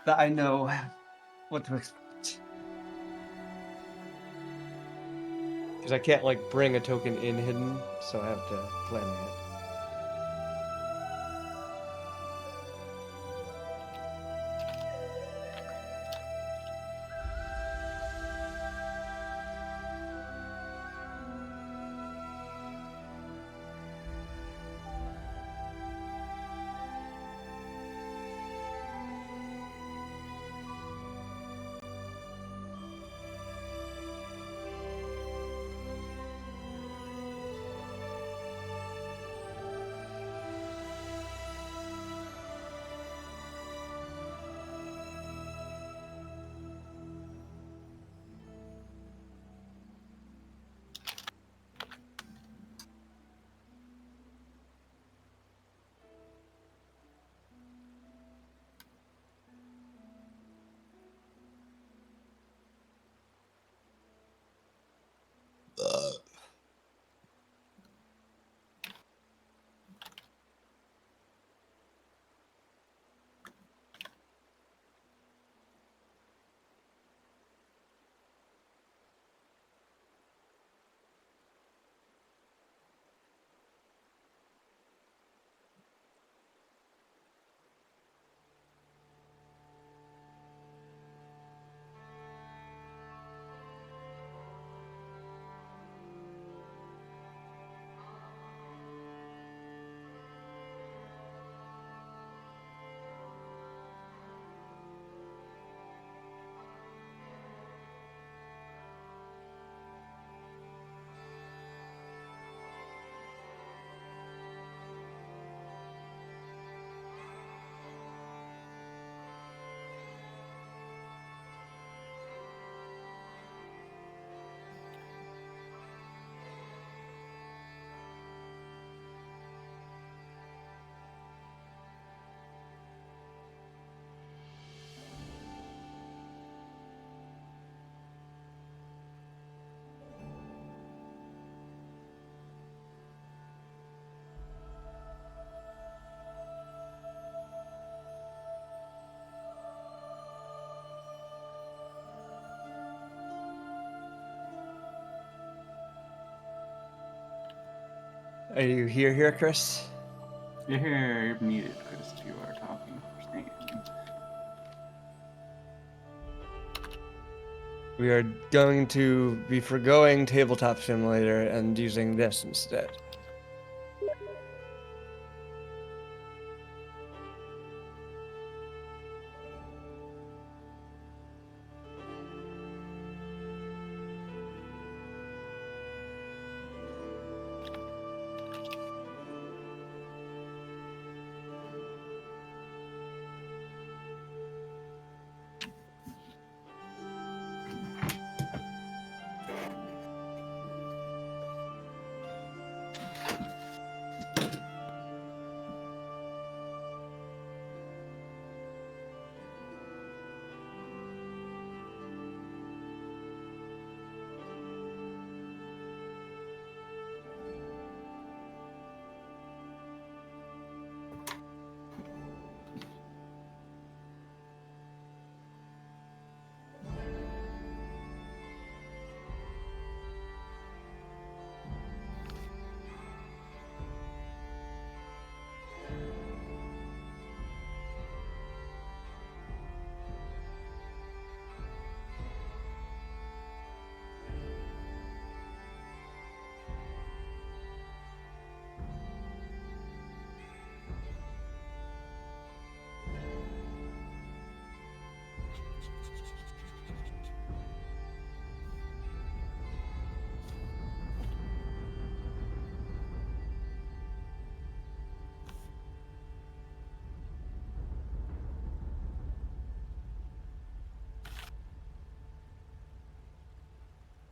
that I know what to expect. Because I can't like bring a token in hidden, so I have to plan ahead. Are you here, Chris? You're muted, Chris, if you are talking or saying anything. We are going to be forgoing Tabletop Simulator and using this instead.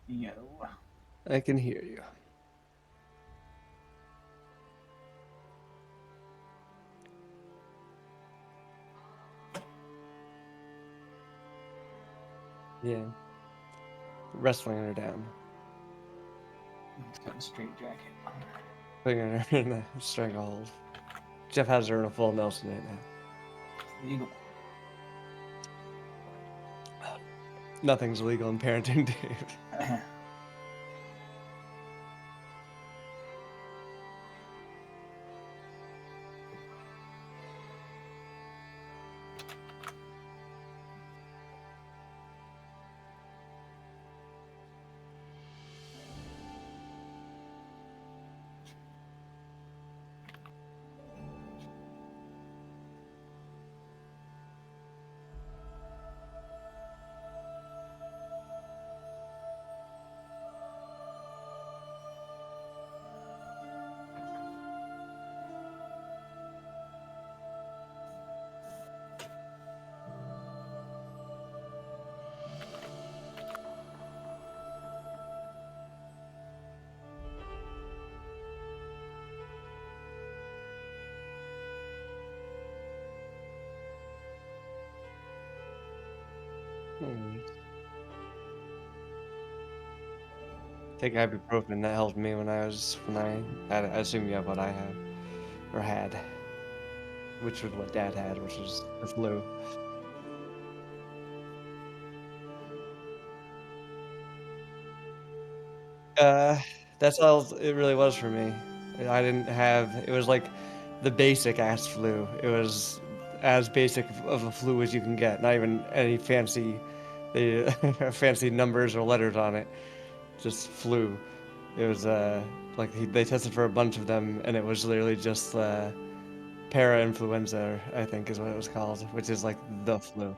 Yo. I can hear you. Yeah. Wrestling her down. It's got a straight jacket on. Putting her in a stranglehold. Jeff has her in a full Nelson right now. illegal? Nothing's illegal in parenting, Dave. Take ibuprofen. That helped me when I had. I assume you have what I have or had, which was what Dad had, which was the flu. Uh, that's all it really was for me. I didn't have. It was like the basic ass flu. It was as basic of a flu as you can get. Not even any fancy, fancy numbers or letters on it. Just flu. It was like they tested for a bunch of them, and it was literally just para-influenza, I think is what it was called, which is like the flu.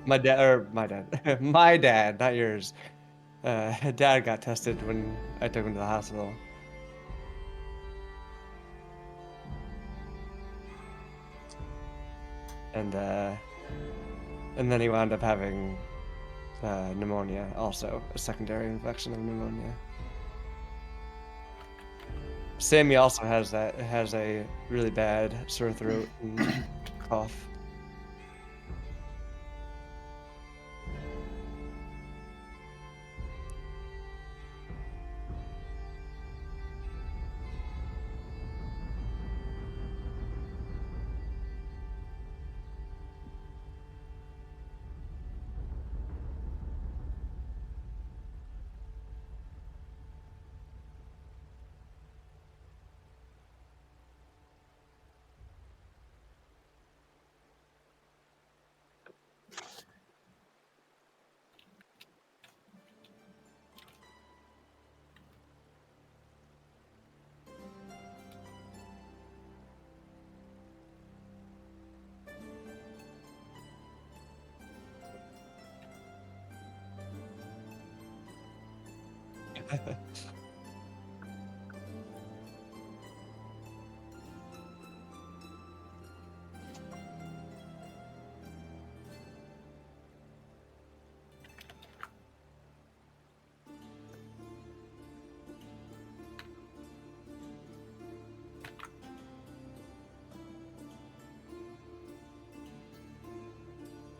My dad, my dad, not yours. Dad got tested when I took him to the hospital, and uh, and then he wound up having pneumonia, also a secondary infection of pneumonia. Sammy also has a really bad sore throat and cough.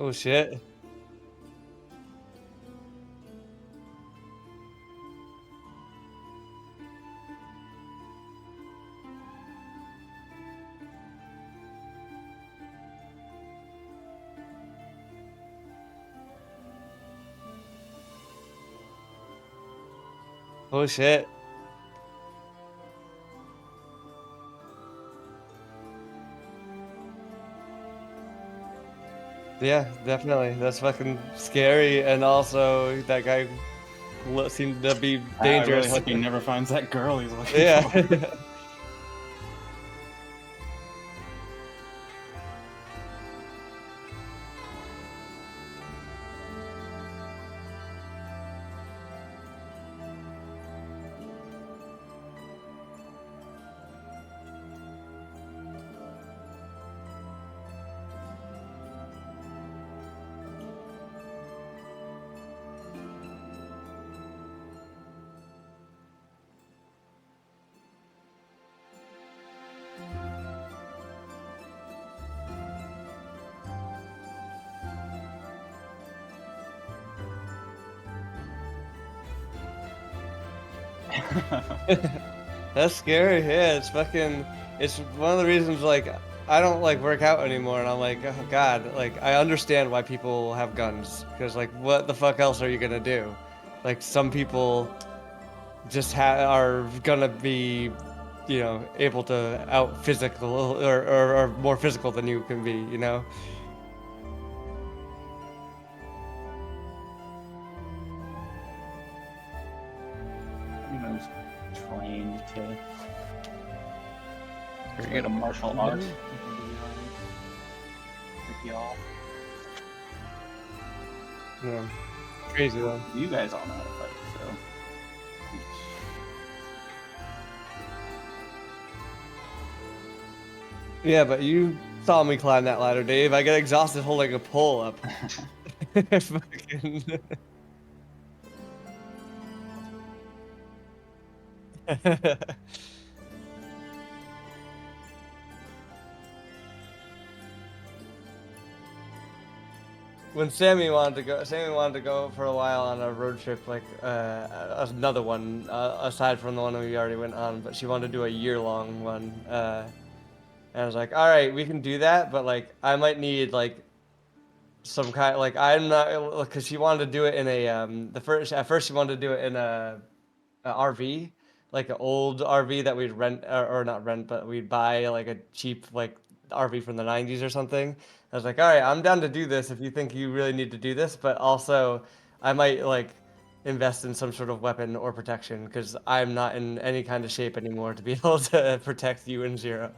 Oh shit! Oh shit! Yeah, definitely. That's fucking scary, and also that guy seemed to be I really dangerous. hope he never finds that girl he's looking Yeah. for. That's scary. Yeah, it's fucking. It's one of the reasons. Like, I don't like work out anymore, and I'm like, oh God, like I understand why people have guns, because like, what the fuck else are you gonna do? Like some people just are gonna be, able to out physical or more physical than you can be, you know? I was trained to Are you like a gonna martial Mhm. art. To be honest, with y'all. Yeah, crazy though. You guys all know how to fight, so. Yeah, but you saw me climb that ladder, Dave. I get exhausted holding a pole up. Fucking- When Sammy wanted to go for a while on a road trip, like another one aside from the one we already went on, but she wanted to do a year-long one. And I was like, all right, we can do that, but like I might need like some kind, like I'm not, because she wanted to do it in a the first at first she wanted to do it in a RV, like an old RV that we'd rent or not rent, but we'd buy like a cheap like RV from the 90s or something. I was like, all right, I'm down to do this if you think you really need to do this, but also I might like invest in some sort of weapon or protection because I'm not in any kind of shape anymore to be able to protect you and Zero.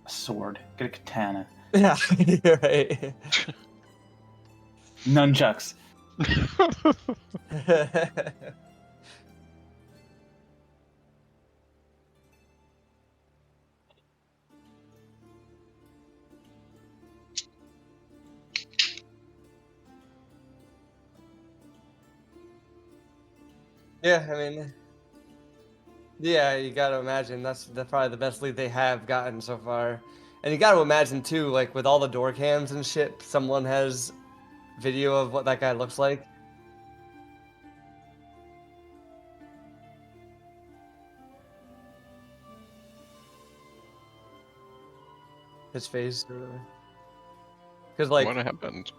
A sword. Get a katana. Yeah, you're right. Nunchucks. Yeah, I mean, yeah, you got to imagine that's probably the best lead they have gotten so far. And you got to imagine too, like with all the door cams and shit, someone has video of what that guy looks like. His face or whatever. Because What like, happened?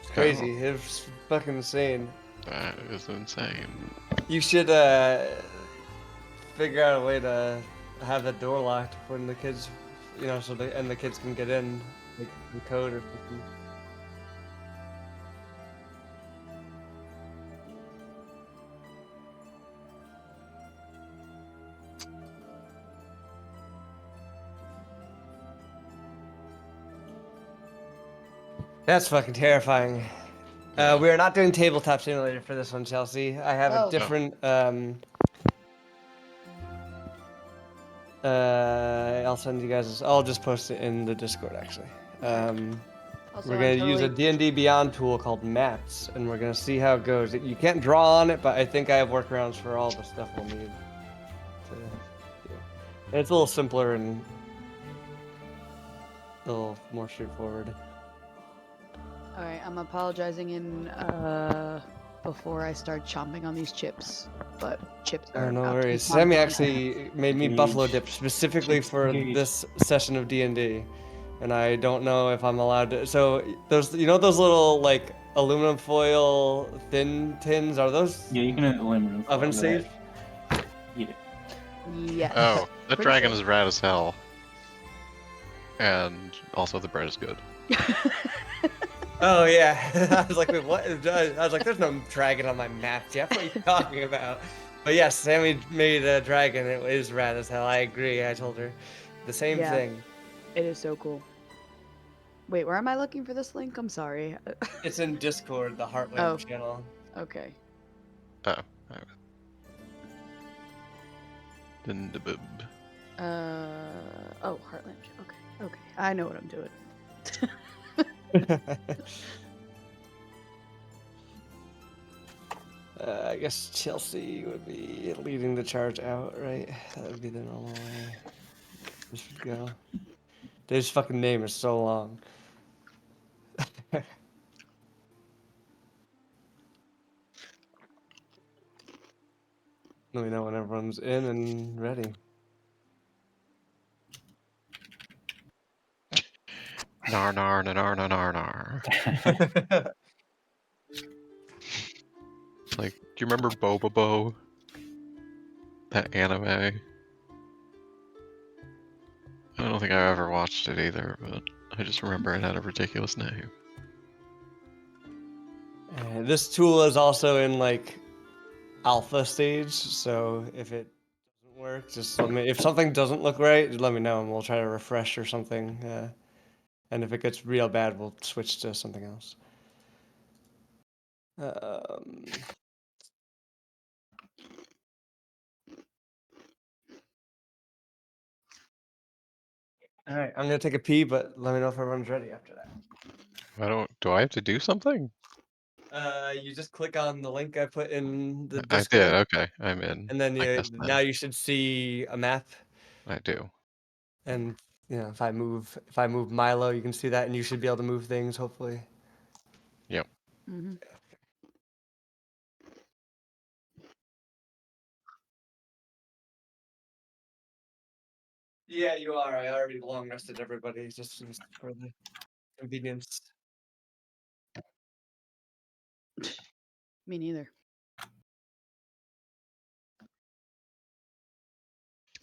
it's crazy. It's fucking insane. That is insane. You should figure out a way to have the door locked when the kids, so the kids can get in, like the code or something. That's fucking terrifying. Yeah. We are not doing tabletop simulator for this one, Chelsea. I have a Oh. different. I'll send you guys. I'll just post it in the Discord actually. Also, We're I'm gonna use a D&D Beyond tool called Maps, and we're gonna see how it goes. You can't draw on it, but I think I have workarounds for all the stuff we'll need. To, and it's a little simpler and a little more straightforward. All right, I'm apologizing in before I start chomping on these chips, but chips are Oh, no about to be worries. chomped Sammy on. actually made me Engage. buffalo dip specifically Chips for engage. this session of D&D, and I don't know if I'm allowed to. So those, those little like aluminum foil thin tins. Are those Yeah, you can eliminate oven that. safe? Eat it. Yes. Oh, that Pretty dragon sure. is rad as hell. And also the bread is good. Oh yeah. I was like, wait, what? I was like, there's no dragon on my map, Jeff. What are you talking about? But yes, Sammy made a dragon. It is rad as hell. I agree. I told her the same Yeah. thing. It is so cool. Wait, where am I looking for this link? I'm sorry. It's in Discord, the Heartland Oh. channel. Okay. Oh. Dindabib. Oh, Heartland. Okay. Okay. I know what I'm doing. I guess Chelsea would be leading the charge out, right? That would be the normal way this would go. This fucking name is so long. Let me know when everyone's in and ready. Nar nar nar nar nar nar nar. Like, do you remember Boba Bo? That anime? I don't think I ever watched it either, but I just remember it had a ridiculous name. This tool is also in like alpha stage, so if it doesn't work, just let me. If something doesn't look right, let me know, and we'll try to refresh or something. And if it gets real bad, we'll switch to something else. All right, I'm gonna take a pee, but let me know if everyone's ready after that. Do I have to do something? You just click on the link I put in the I Discord, did, okay. I'm in. and then I guess now you should see a map. I do. And if I move Milo, you can see that, and you should be able to move things, hopefully. Yep. Mm-hmm. Yeah, you are. I already long rested everybody, just for the convenience. Me neither.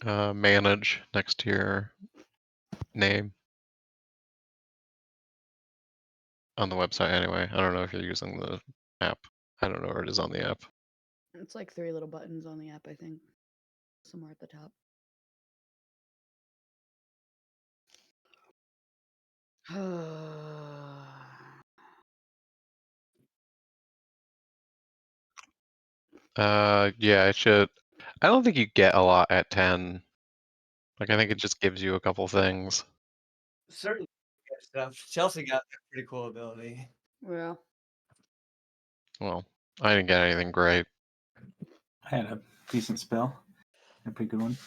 Manage next to your name. On the website anyway. I don't know if you're using the app. I don't know where it is on the app. It's like 3 little buttons on the app, I think. Somewhere at the top. Yeah, it should. I don't think you get a lot at 10. Like, I think it just gives you a couple things. Certain stuff. Chelsea got a pretty cool ability. Well, Well, I didn't get anything great. I had a decent spell. A pretty good one.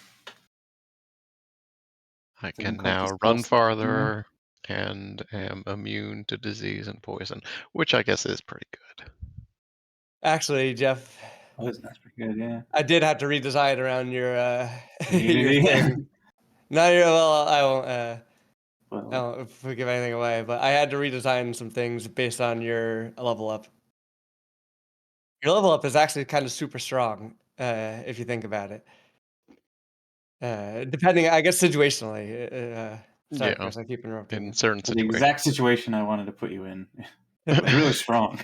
I Doesn't can collect a now spell run slot anymore. farther and am immune to disease and poison, which I guess is pretty good. Actually, Jeff, Oh, that's pretty good, yeah. I did have to redesign around your your Immunity. thing. No, well, I won't. I Well, won't give anything away, but I had to redesign some things based on your level up. Your level up is actually kind of super strong, if you think about it. Depending, I guess, situationally. Sorry, Yeah, Chris, I keep interrupting in you. certain for the situations. exact situation I wanted to put you in. It was really strong.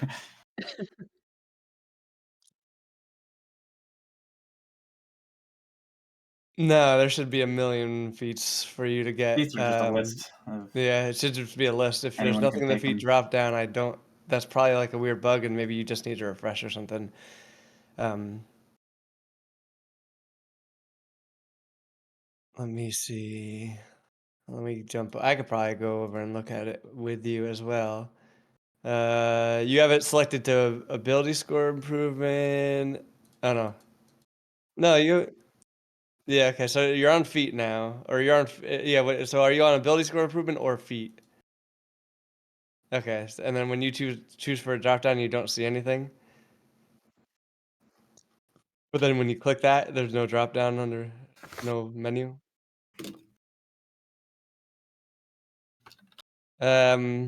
No, there should be a million feats for you to get. These are just a list of Yeah, it should just be a list. If there's anyone nothing can in the take feet them. drop down, I don't. That's probably like a weird bug, and maybe you just need to refresh or something. Let me see. Let me jump. I could probably go over and look at it with you as well. You have it selected to ability score improvement. Oh no, no, you. Yeah, okay. So you're on feet now, or you're on. Yeah. So are you on ability score improvement or feet? Okay. And then when you choose for a drop down, you don't see anything. But then when you click that, there's no drop down under, no menu. I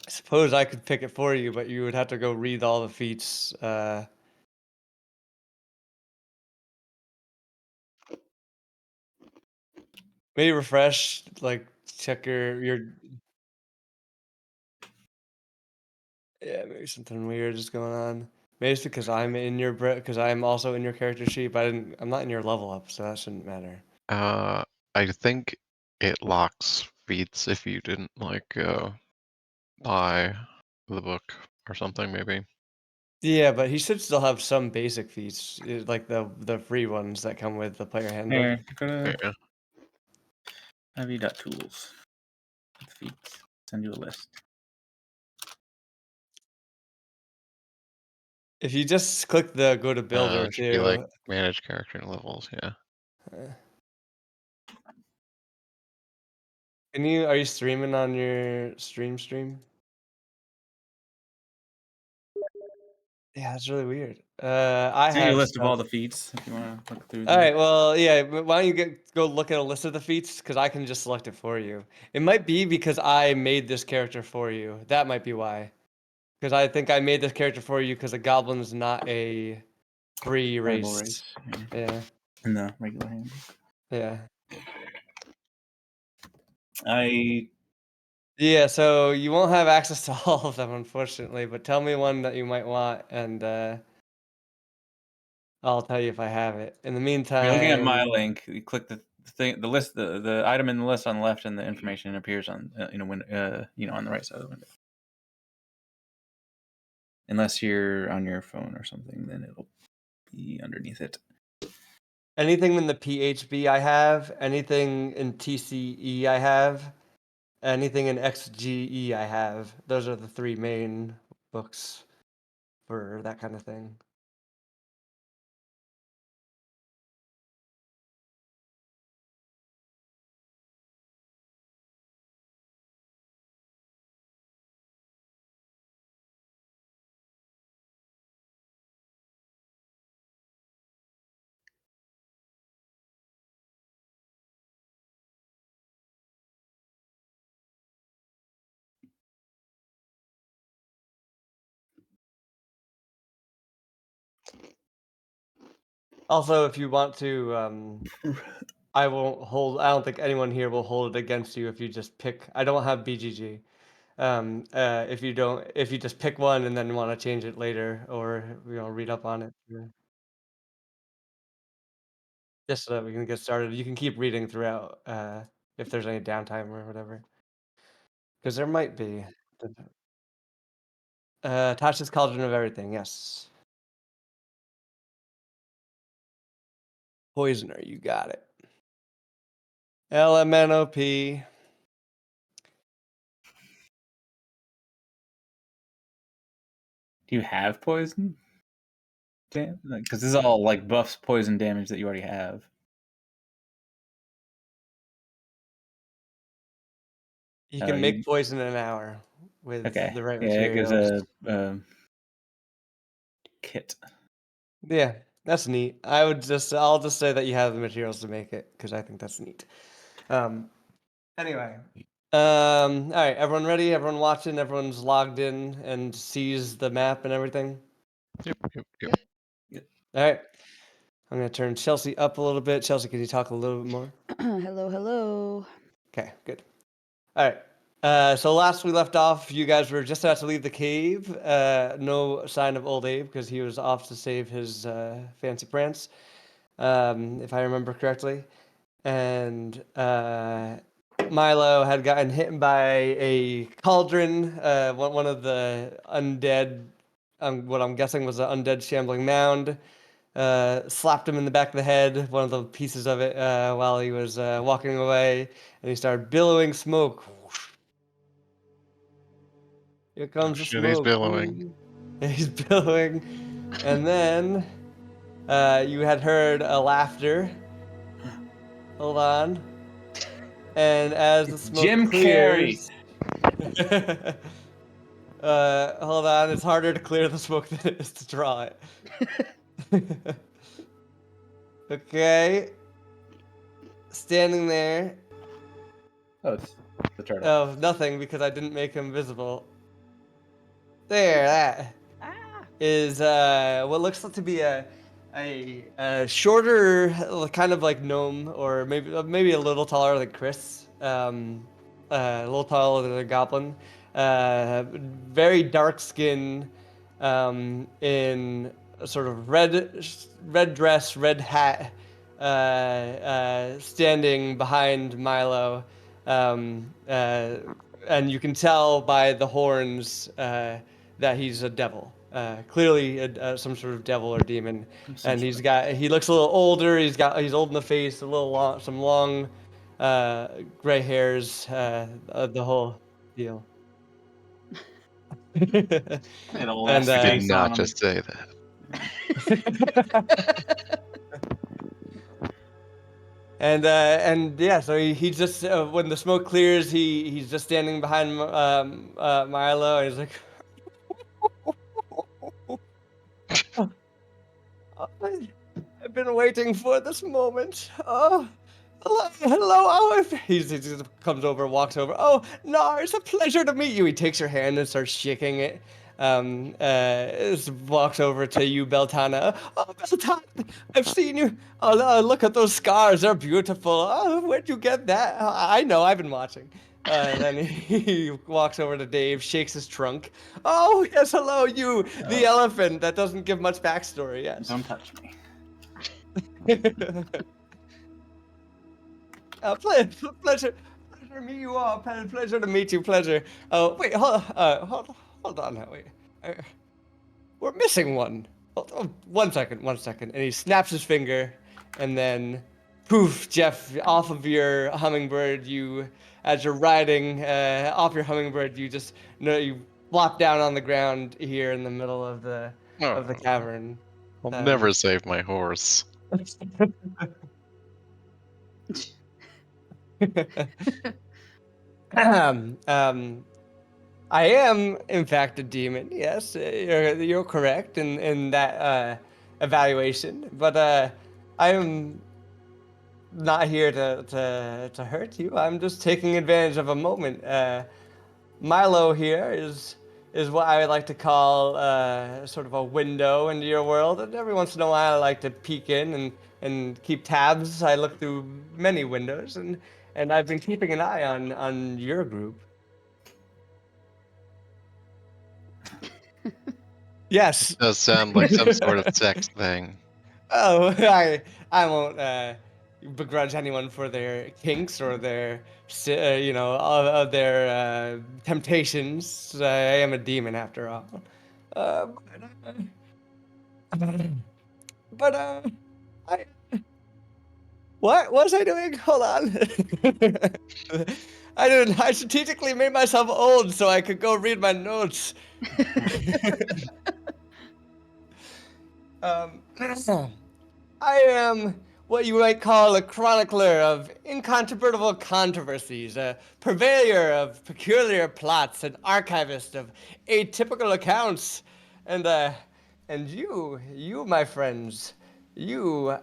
suppose I could pick it for you, but you would have to go read all the feats. Maybe refresh, like check your. Yeah, maybe something weird is going on. Maybe it's because I'm in your because I'm also in your character sheet, but I'm not in your level up, so that shouldn't matter. I think it locks feats if you didn't buy the book or something, maybe. Yeah, but he should still have some basic feats, like the free ones that come with the player handbook. Here, go to Yeah. ivy.tools. Feats. Send you a list. If you just click the go to builder It should be like too. manage character levels, yeah. Are you streaming on your stream? Yeah, it's really weird. I Send you a have list of all stuff. the feats if you want to look through All them. right, well, yeah. Why don't you go look at a list of the feats? Because I can just select it for you. It might be because I made this character for you. That might be why. Because I think I made this character for you because a goblin is not a free Tribal race. race. Yeah. Yeah, In the regular handbook. yeah, I So you won't have access to all of them, unfortunately. But tell me one that you might want, and I'll tell you if I have it. In the you're looking at my meantime, link. You click the thing, the list, the item in the list on the left, and the information appears on on the right side of the window. Unless you're on your phone or something, then it'll be underneath it. anything in the PHB I have, anything in TCE I have, anything in XGE I have. Those are the three main books for that kind of thing. Also, if you want to, I won't hold. I don't think anyone here will hold it against you if you just pick. I don't have BGG. If you don't, if you just pick one and then want to change it later, or read up on it, just so that we can get started. You can keep reading throughout, if there's any downtime or whatever, because there might be. Tasha's Cauldron of Everything. Yes, Poisoner. You got it. LMNOP. Do you have poison? Because this is all like buffs poison damage that you already have. You Oh, can make poison in an hour with okay. the right Yeah, it gives materials. a kit. Yeah, that's neat. I'll just say that you have the materials to make it because I think that's neat. Anyway, all right, everyone ready? Everyone watching? Everyone's logged in and sees the map and everything. Yep, yep, yep. All right, I'm gonna turn Chelsea up a little bit. Chelsea, can you talk a little bit more? Hello, hello. Okay, good. All right. So last we left off, you guys were just about to leave the cave. No sign of Old Abe because he was off to save his fancy prance, if I remember correctly. And Milo had gotten hit by a cauldron, one of the undead, what I'm guessing was an undead shambling mound. Slapped him in the back of the head, one of the pieces of it, while he was walking away, and he started billowing smoke. Here Oh comes the shit, he's smoke. billowing. And he's billowing. And then you had heard a laughter. Hold on. And as the smoke Jim Carrey. clears. Hold on. It's harder to clear the smoke than it is to draw it. Okay. Standing there. Oh, it's the turtle. Oh, nothing because I didn't make him visible. There, that is what looks to be a shorter kind of like gnome, or maybe a little taller than Chris. A little taller than a goblin. Very dark skin, in a sort of red dress, red hat, standing behind Milo, and you can tell by the horns that he's a devil. Clearly, some sort of devil or demon, and he looks a little older. He's old in the face, a little long, some long, gray hairs. The whole deal. An old And ass You did face not on him. just say that. and yeah, so he just when the smoke clears, he's just standing behind Milo, and he's like, I've been waiting for this moment. Oh, hello. Oh, he just comes over, walks over. Oh, no, it's a pleasure to meet you. He takes your hand and starts shaking it. Walks over to you, Beltana. Oh, Beltana, I've seen you. Oh, look at those scars. They're beautiful. Oh, where'd you get that? I know. I've been watching. And then he walks over to Dave, shakes his trunk. Oh, yes, hello, you, the elephant that doesn't give much backstory, yes. Don't touch me. Pleasure to meet you all. Pleasure to meet you. Pleasure. Oh, wait, hold on now. Wait, we're missing one. Oh, 1 second. And he snaps his finger, and then, poof, Jeff, off of your hummingbird, as you're riding off your hummingbird, you flop down on the ground here in the middle of the Oh, cavern. I'll never save my horse. I am, in fact, a demon. Yes, you're correct in that evaluation. But I am not here to hurt you. I'm just taking advantage of a moment. Milo here is what I would like to call sort of a window into your world. And every once in a while, I like to peek in and keep tabs. I look through many windows, and I've been keeping an eye on your group. Yes. It does sound like some sort of sex thing. Oh, I won't begrudge anyone for their kinks or their of their temptations. I am a demon after all. Uh, but I what was I doing? Hold on. I strategically made myself old so I could go read my notes. I am what you might call a chronicler of incontrovertible controversies, a purveyor of peculiar plots, an archivist of atypical accounts, and you, my friends, you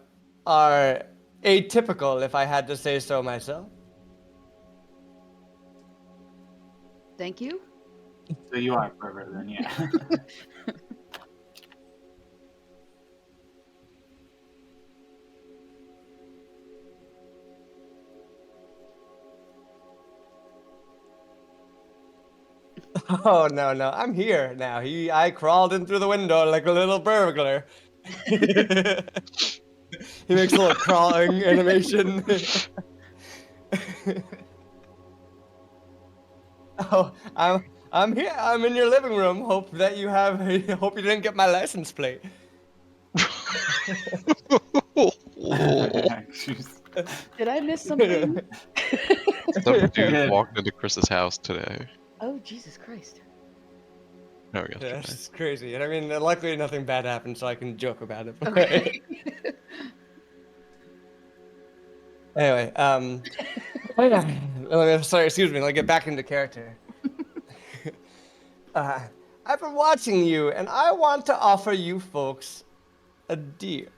are atypical, if I had to say so myself. Thank you. So you are a pervert then, yeah. Oh no, I'm here now. I crawled in through the window like a little burglar. He makes a little crawling animation. Oh, I'm here. I'm in your living room. Hope you didn't get my license plate. Did I miss something? Some dude Yeah. walked into Chris's house today. Oh, Jesus Christ. No, yesterday. Yeah, it's crazy. And I mean, luckily nothing bad happened, so I can joke about it. Okay. Anyway, sorry, excuse me. Let me get back into character. I've been watching you, and I want to offer you folks a deal.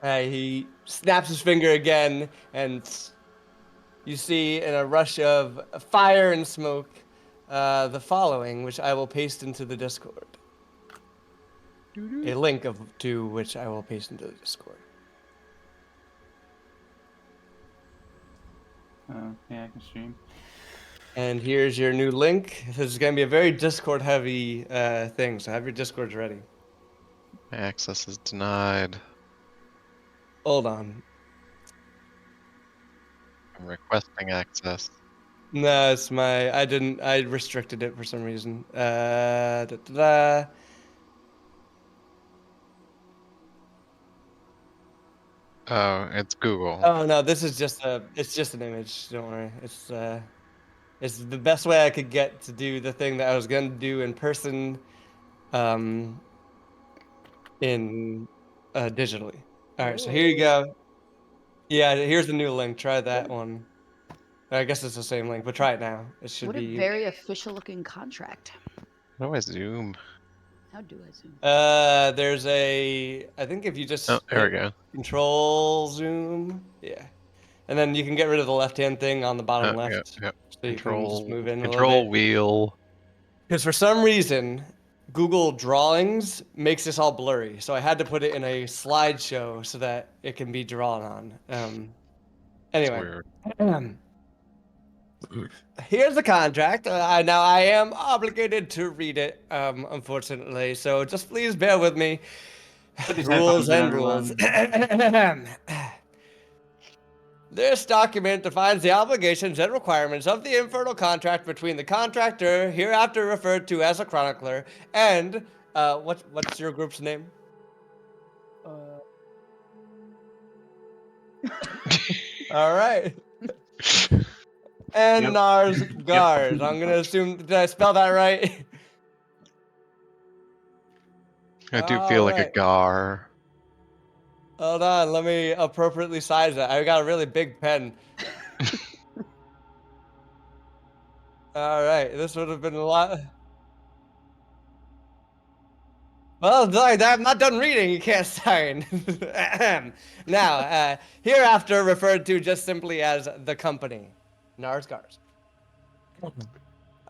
He snaps his finger again, and you see in a rush of fire and smoke the following, which I will paste into the Discord. A link to which I will paste into the Discord. Yeah, I can stream. And here's your new link. This is going to be a very Discord-heavy thing, so have your Discords ready. My access is denied. Hold on. I'm requesting access. No, it's I restricted it for some reason. Da. Oh, it's Google. Oh no, this is it's just an image. Don't worry. It's the best way I could get to do the thing that I was going to do in person, in digitally. All right, so here you go. Yeah, here's the new link. Try that one. I guess it's the same link, but try it now. It should What a be. very official looking contract. How do I zoom? How do I zoom? There's a. I think if you just Oh, there we hit go. Control Zoom, yeah, and then you can get rid of the left-hand thing on the bottom Yeah, left, yeah. so you can just move in a little Control bit. wheel. Because for some reason, Google Drawings makes this all blurry, so I had to put it in a slideshow so that it can be drawn on. It's Anyway, weird. here's the contract. Now I am obligated to read it, unfortunately, so just please bear with me. Put these Rules headphones in, and rules. everyone. This document defines the obligations and requirements of the infernal contract between the contractor, hereafter referred to as a chronicler, and what's your group's name? All right. And Yep. Narsgard. I'm gonna assume, did I spell that right? I do All feel like a right. gar. Hold on, let me appropriately size that. I got a really big pen. All right, this would have been a lot. Well, I'm not done reading. You can't sign. Now, hereafter referred to just simply as the company. Narsgars.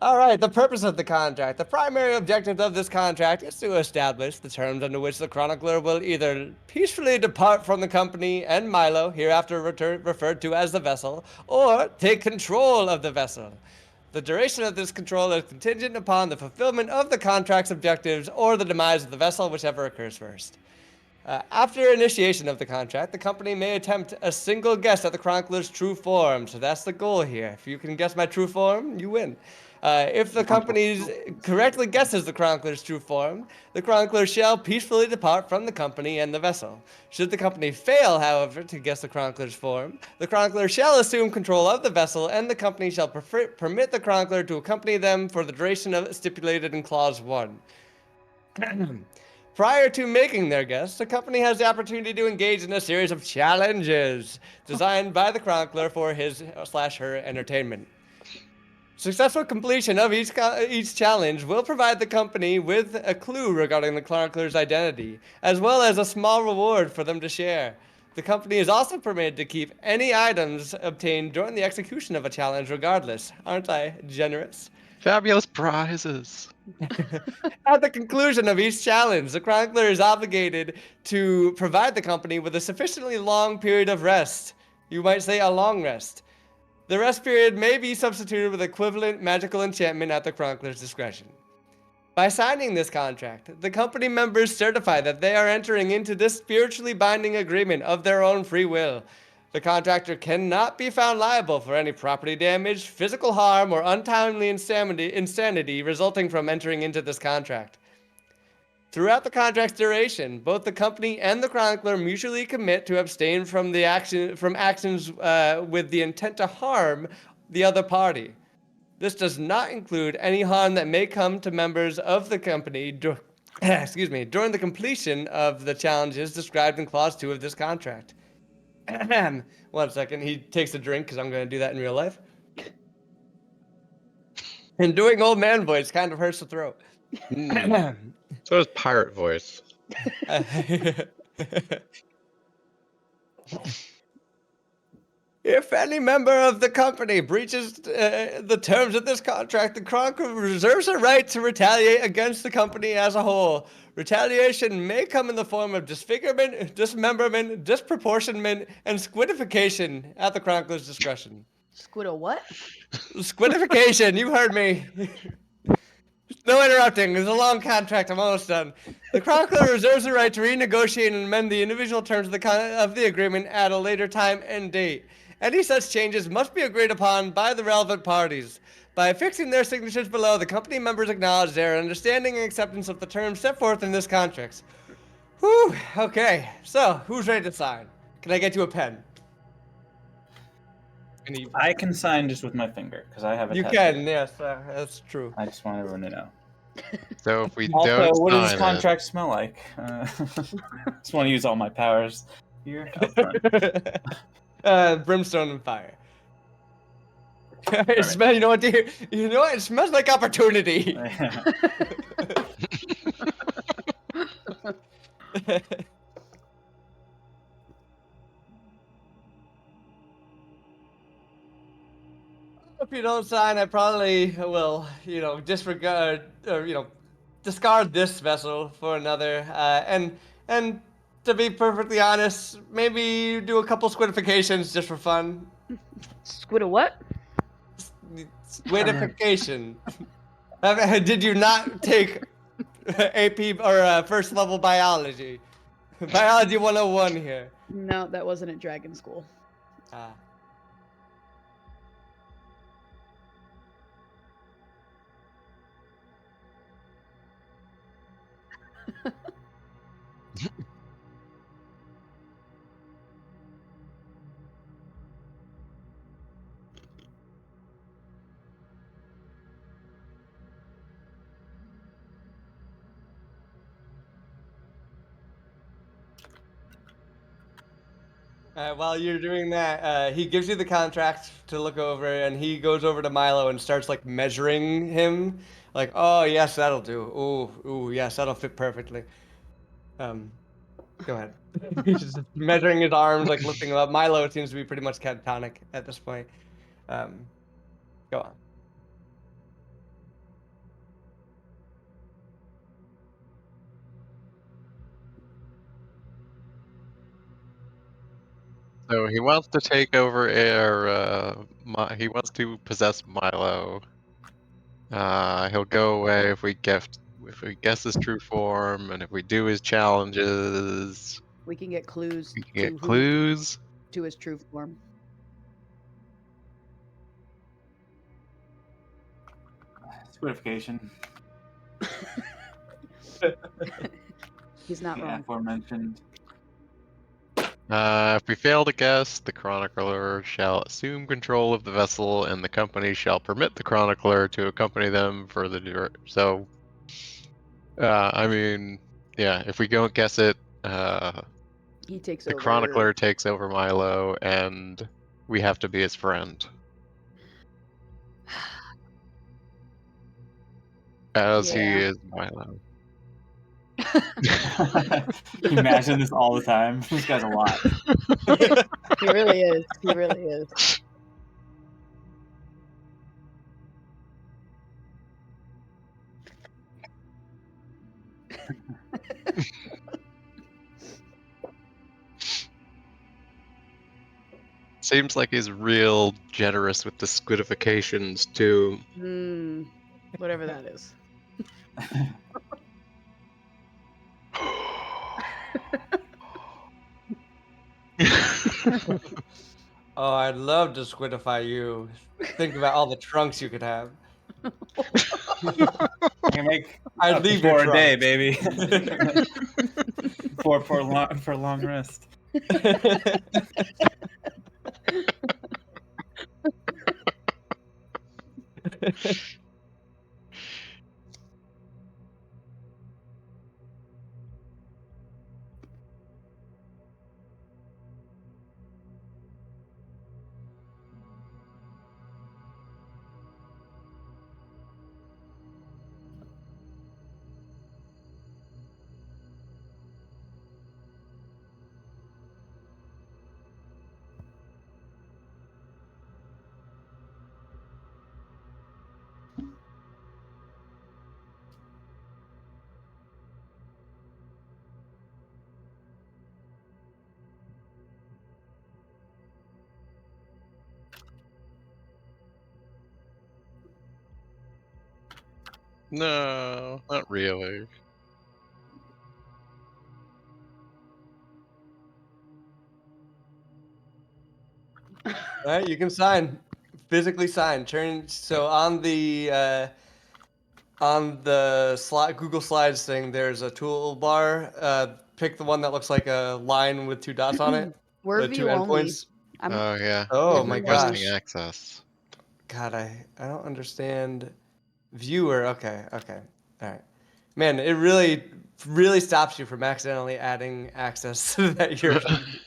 All right, the purpose of the contract. The primary objective of this contract is to establish the terms under which the chronicler will either peacefully depart from the company and Milo, hereafter referred to as the vessel, or take control of the vessel. The duration of this control is contingent upon the fulfillment of the contract's objectives or the demise of the vessel, whichever occurs first. After initiation of the contract, the company may attempt a single guess at the chronicler's true form. So that's the goal here. If you can guess my true form, you win. If the company correctly guesses the chronicler's true form, the chronicler shall peacefully depart from the company and the vessel. Should the company fail, however, to guess the chronicler's form, the chronicler shall assume control of the vessel, and the company shall permit the chronicler to accompany them for the duration stipulated in Clause 1. Prior to making their guess, the company has the opportunity to engage in a series of challenges designed by the chronicler for his/her entertainment. Successful completion of each challenge will provide the company with a clue regarding the chronicler's identity, as well as a small reward for them to share. The company is also permitted to keep any items obtained during the execution of a challenge regardless. Aren't I generous? Fabulous prizes. At the conclusion of each challenge, the chronicler is obligated to provide the company with a sufficiently long period of rest. You might say a long rest. The rest period may be substituted with equivalent magical enchantment at the chronicler's discretion. By signing this contract, the company members certify that they are entering into this spiritually binding agreement of their own free will. The contractor cannot be found liable for any property damage, physical harm, or untimely insanity resulting from entering into this contract. Throughout the contract's duration, both the company and the chronicler mutually commit to abstain from actions with the intent to harm the other party. This does not include any harm that may come to members of the company during the completion of the challenges described in Clause 2 of this contract. 1 second. He takes a drink because I'm going to do that in real life. And doing old man voice kind of hurts the throat. So is pirate voice. If any member of the company breaches the terms of this contract, the chronicler reserves a right to retaliate against the company as a whole. Retaliation may come in the form of disfigurement, dismemberment, disproportionment, and squidification at the chronicler's discretion. Squid a what? Squidification, you heard me. No interrupting. There's a long contract. I'm almost done. The chronicler reserves the right to renegotiate and amend the individual terms of the agreement at a later time and date. Any such changes must be agreed upon by the relevant parties. By affixing their signatures below, the company members acknowledge their understanding and acceptance of the terms set forth in this contract. Whew. Okay. So, who's ready to sign? Can I get you a pen? I can sign just with my finger because I have a You tattoo. can. Yes, that's true. I just want everyone to know. So if we Also, don't what does sign this contract smell like? Just want to use all my powers here up front. Brimstone and fire. It smells. You know what, dear? You know what? It smells like opportunity. If you don't sign, I probably will, disregard or discard this vessel for another. And to be perfectly honest, maybe do a couple squidifications just for fun. Squid a what? Squidification. Did you not take AP or first level biology? Biology 101 here. No, that wasn't at Dragon School. Ah. While you're doing that, he gives you the contract to look over, and he goes over to Milo and starts like measuring him. Like, oh yes, that'll do. Ooh, yes, that'll fit perfectly. Go ahead. He's just measuring his arms, like lifting him up. Milo seems to be pretty much catatonic at this point. Go on. So he wants to take over air. He wants to possess Milo. He'll go away if we guess his true form, and if we do his challenges, We can get clues we can to get clues. to his true form. Squidification. He's not Yeah, wrong. aforementioned. If we fail to guess, the chronicler shall assume control of the vessel, and the company shall permit the chronicler to accompany them for the So, I mean, yeah, if we don't guess it, He takes the over. chronicler takes over Milo, and we have to be his friend. As he Yeah. is Milo. You imagine this all the time. This guy's a lot. He really is. He really is. Seems like he's real generous with the squidifications too. Whatever that is. Oh, I'd love to squidify you. Think about all the trunks you could have. I can make I'd up to leave your 4 a day, trunks. baby. for long rest. No, not really. All right, you can sign. Physically sign. Turn so on the slide Google Slides thing. There's a toolbar. Pick the one that looks like a line with 2 dots on it. We're The 2 view only. endpoints. Oh yeah. Oh I'm my requesting gosh. access. God, I don't understand. Viewer. Okay. All right. Man, it really stops you from accidentally adding access that you're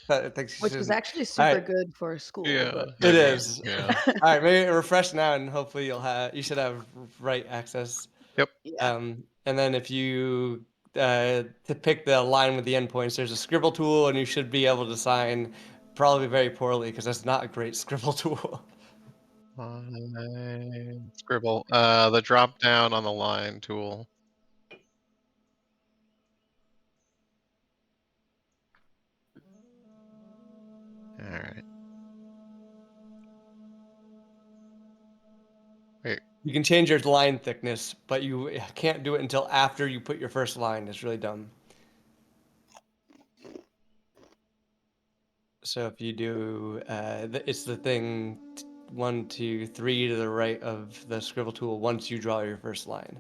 that thinks you Which is shouldn't. actually All super right, good for school, Yeah, but it I mean, is. yeah. All right, maybe refresh now, and hopefully you should have right access. Yep. yeah. And then if you to pick the line with the endpoints, there's a scribble tool, and you should be able to sign probably very poorly because that's not a great scribble tool. Scribble. The drop down on the line tool. All right. Wait. You can change your line thickness, but you can't do it until after you put your first line. It's really dumb. So if you do, it's the thing 1, 2, 3 to the right of the scribble tool once you draw your first line.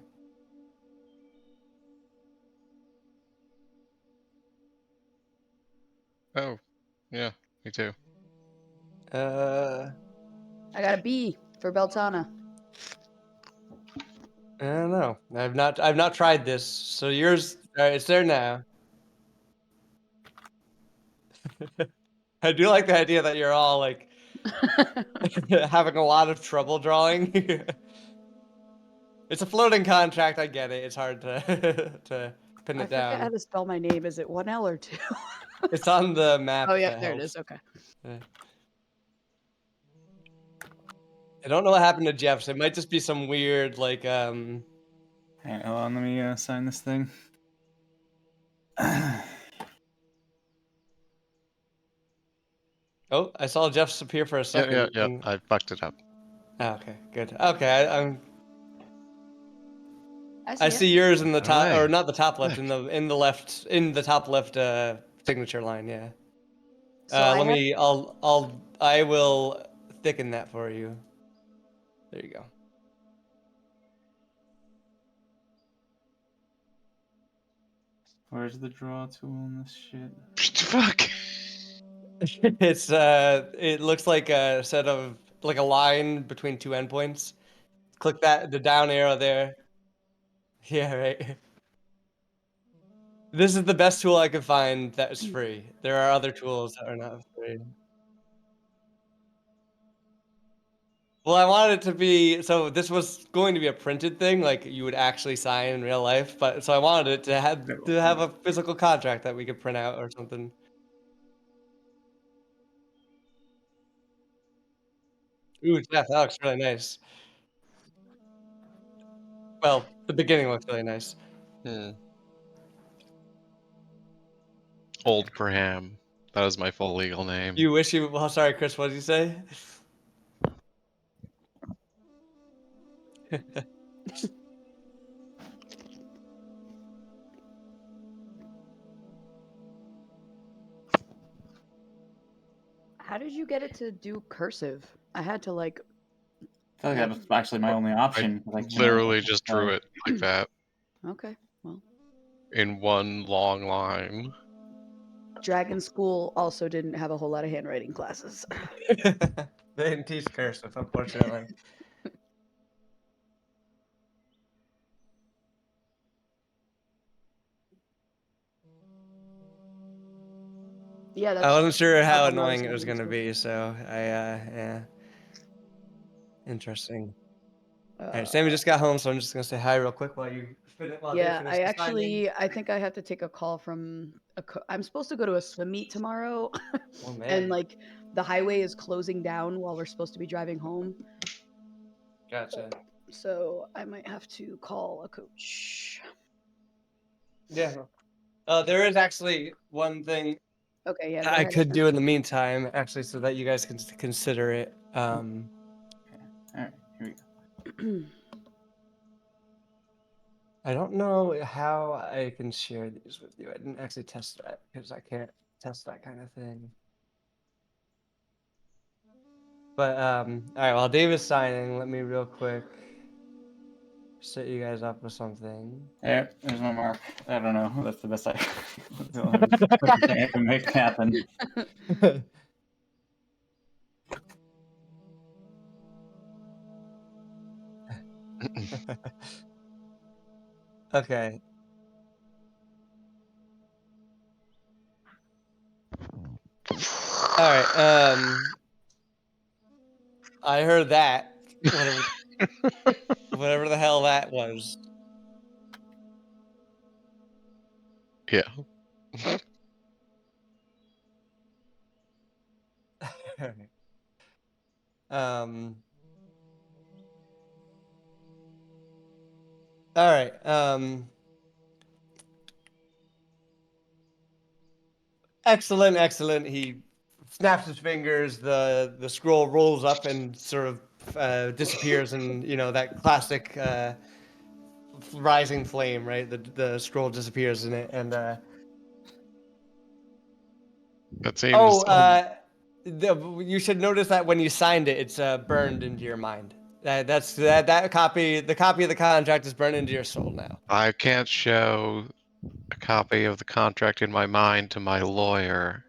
Oh, yeah. Me too. Uh, I got a B for Beltana. I don't know. I've not tried this. So yours, all right, it's there now. I do like the idea that you're all like having a lot of trouble drawing. It's a floating contract. I get it. It's hard to to pin I it forget how down. to spell my name. Is it 1L or 2? It's on the map Oh, yeah, that there it helps. is. Okay. I don't know what happened to Jeff's. It might just be some weird like Hang on, hold on, let me sign this thing. Oh, I saw Jeff's appear for a second. Yeah. I fucked it up. Oh, okay, good. Okay, I I see see it. yours in the top, or Alright. not the top left, Sick. in the top left signature line. Yeah. So I have I will thicken that for you. There you go. Where's the draw tool in this shit? Fuck. It's it looks like a set of like a line between two endpoints. Click the down arrow there. Yeah, right. This is the best tool I could find that is free. There are other tools that are not free. Well, I wanted it to be so this was going to be a printed thing, like you would actually sign in real life, but so I wanted it to have a physical contract that we could print out or something. Ooh, Jeff, that looks really nice. Well, the beginning looks really nice. Hmm. Old Braham. That is my full legal name. You wish you well, sorry, Chris, what did you say? How did you get it to do cursive? I had to like. I feel like that was actually my only option. I Like, literally just drew it like that Okay, well, in one long line. Dragon School also didn't have a whole lot of handwriting classes. They didn't teach cursive, unfortunately. Yeah, I wasn't sure how how come I was annoying it was having gonna to. be, so yeah. Interesting. All right, Uh, Sammy just got home, so I'm just gonna say hi real quick while they yeah, finish the signing. I think I have to take a call from I'm supposed to go to a swim meet tomorrow, Oh and man, like the highway is closing down while we're supposed to be driving home. gotcha. So I might have to call a coach. Yeah. There is actually one thing Okay, yeah, go I ahead. could do in the meantime, actually, so that you guys can consider it. all right, here we go. I don't know how I can share these with you. I didn't actually test that because I can't test that kind of thing. But all right, while Dave is signing, let me real quick set you guys up with something. There, there's my mark. I don't know. That's the best I the only thing I can make happen. Okay. I heard that. Whatever the hell that was. Yeah. um. All right. Excellent, excellent. He snaps his fingers. The scroll rolls up and sort of disappears, and that classic rising flame, right? The scroll disappears in it, and That seems. oh, you should notice that when you signed it, it's burned into your mind. That copy. The copy of the contract is burned into your soul now. I can't show a copy of the contract in my mind to my lawyer.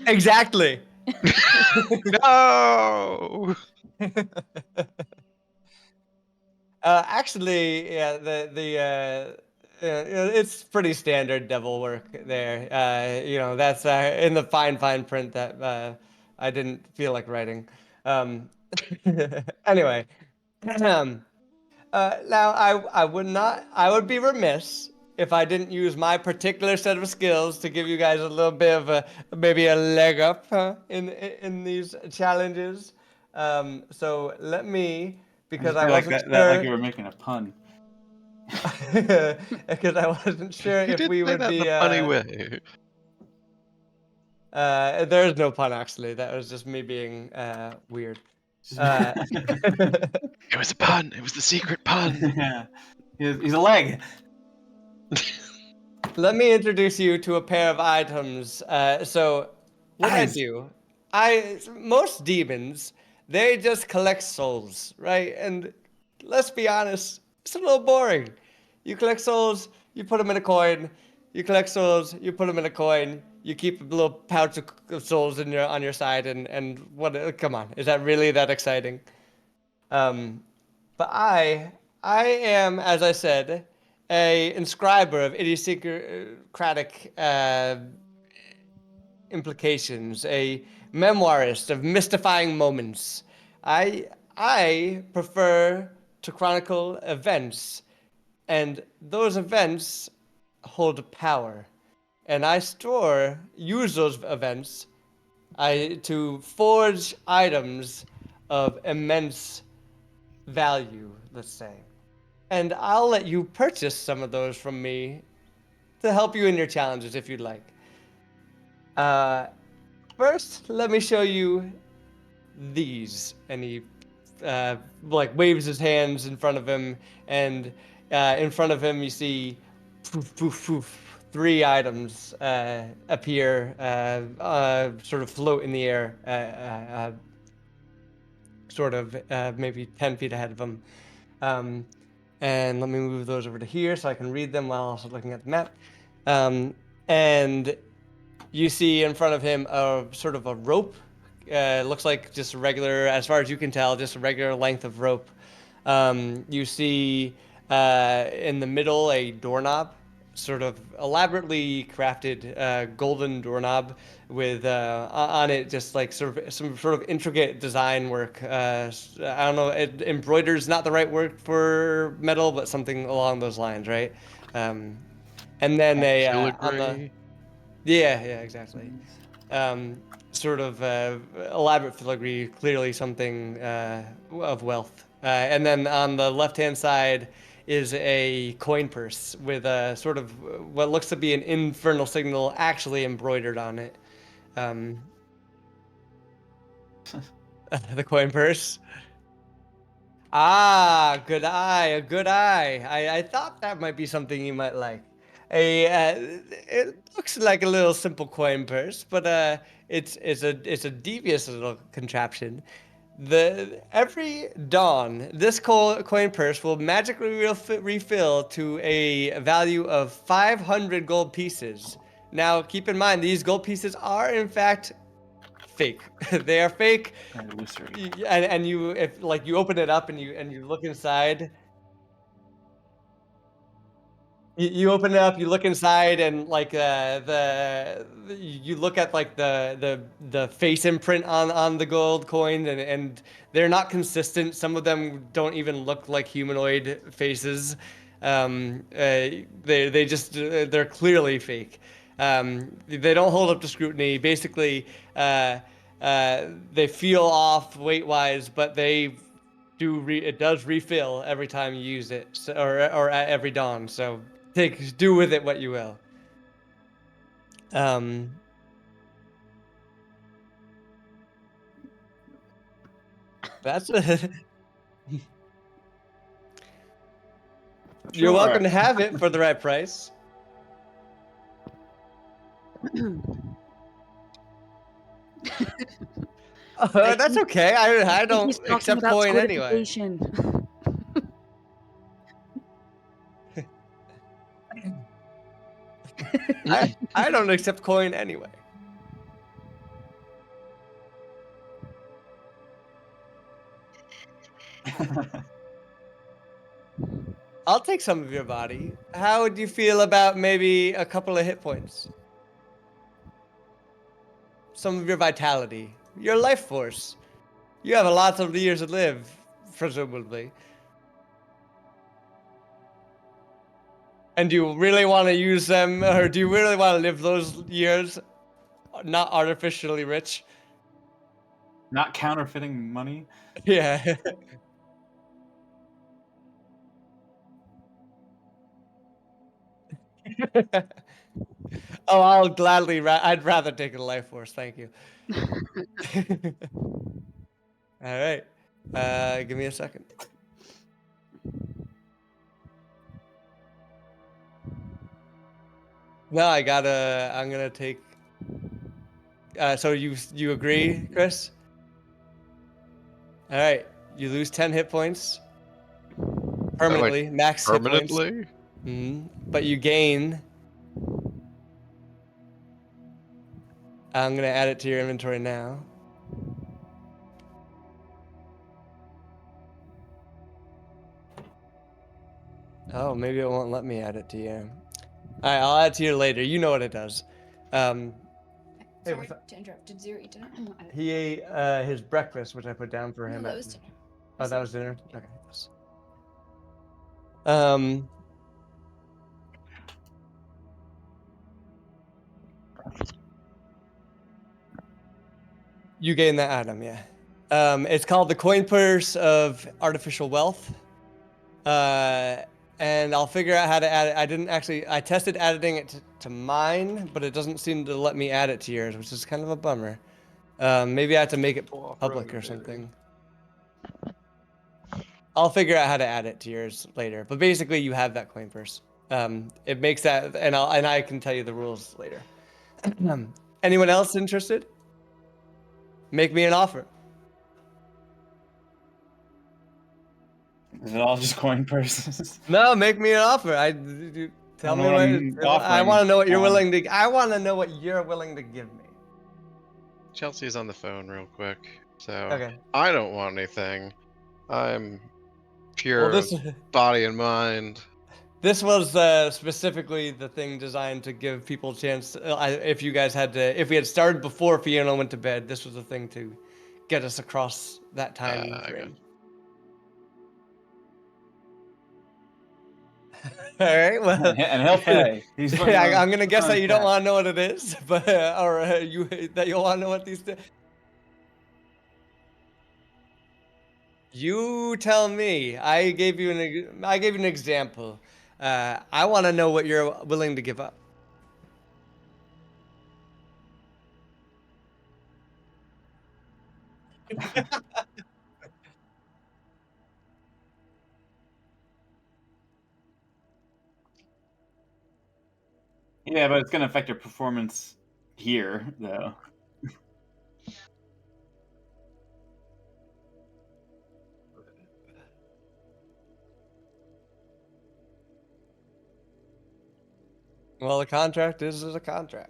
Exactly. No! Actually, yeah, it's pretty standard devil work there. That's in the fine print that I didn't feel like writing. Um, anyway, um, now I would be remiss if I didn't use my particular set of skills to give you guys a little bit of maybe a leg up in these challenges. So let me, I because just I feel like wasn't that like sure. you were making a pun. Because I wasn't sure You if did we say would that in be. a funny way. There is no pun actually. That was just me being weird. Uh, It was a pun. It was the secret pun. Yeah. He's a leg. Let me introduce you to a pair of items. So, what I Guys. do, most demons, they just collect souls, right? And let's be honest, it's a little boring. You collect souls, you put them in a coin. You collect souls, you put them in a coin. You keep a little pouch of souls on your side, and what? Come on, is that really that exciting? Um, but I am, as I said, a inscriber of idiosyncratic implications, a memoirist of mystifying moments. I prefer to chronicle events, and those events hold power, and I use those events to forge items of immense value, let's say. And I'll let you purchase some of those from me to help you in your challenges if you'd like. Uh, First, let me show you these. And he like waves his hands in front of him, and in front of him you see poof, poof, poof, three items appear, sort of float in the air, sort of maybe 10 feet ahead of him. Um, and let me move those over to here so I can read them while also looking at the map. And you see in front of him a sort of a rope. Looks like just a regular, as far as you can tell, just a regular length of rope. You see in the middle a doorknob, sort of elaborately crafted golden doorknob with on it just like sort of some sort of intricate design work. I don't know, embroider's not the right word for metal, but something along those lines, right? And then on the Filigree. yeah, exactly. Sort of elaborate filigree, clearly something of wealth. And then on the left-hand side is a coin purse with a sort of what looks to be an infernal signal actually embroidered on it. Um, the coin purse. Ah, good eye, a good eye. I thought that might be something you might like. It looks like a little simple coin purse, but it's a devious little contraption. Every dawn, this coin purse will magically refill to a value of 500 gold pieces. Now, keep in mind these gold pieces are in fact fake. They are fake. Illusory. And you, if like you open it up and you look inside. You open it up, you look inside, and like you look at like the face imprint on the gold coin, and they're not consistent. Some of them don't even look like humanoid faces. They just they're clearly fake. They don't hold up to scrutiny. Basically, they feel off weight wise, but it does refill every time you use it, so, or at every dawn. So do with it what you will. Um, that's you're welcome to have it for the right price. That's okay. I don't He's talking accept about coin anyway. codification. I don't accept coin anyway. I'll take some of your body. How would you feel about maybe a couple of hit points? Some of your vitality, your life force. You have a lot of years to live, presumably. And do you really want to use them, or do you really want to live those years not artificially rich? Not counterfeiting money. Yeah. Oh, I'll gladly. I'd rather take a life force. Thank you. All right. Give me a second. No, I'm gonna take. So you agree, Chris? All right. You lose 10 hit points permanently, max hit points. Permanently? But you gain. I'm gonna add it to your inventory now. Oh, maybe it won't let me add it to you. All right, I'll add it to you later. You know what it does. Hey, Sorry to interrupt. Did Zero eat dinner? he ate his breakfast, which I put down for him. No, that was dinner. Oh, that was dinner. Yeah. Okay. Yes. You gain that item, yeah. It's called the Coin Purse of Artificial Wealth. And I'll figure out how to add it. I tested adding it to mine, but it doesn't seem to let me add it to yours, which is kind of a bummer. Maybe I have to make it public or something. I'll figure out how to add it to yours later. But basically, you have that coin purse. It makes that, and I can tell you the rules later. Anyone else interested? Make me an offer. Is it all just coin purses? No, make me an offer. Tell me what I want to know what you're willing to. I want to know what you're willing to give me. Chelsea's on the phone real quick, so Okay. I don't want anything. I'm pure Well, of body and mind. this was specifically the thing designed to give people a chance. If you guys if we had started before Fiona went to bed, this was the thing to get us across that time frame. All right. Well, And he'll pay. I'm gonna guess that you don't want to know what it is, but that you'll want to know what these. You tell me. I gave you an example. I want to know what you're willing to give up. Yeah, but it's gonna affect your performance here, though. Well, a contract is a contract.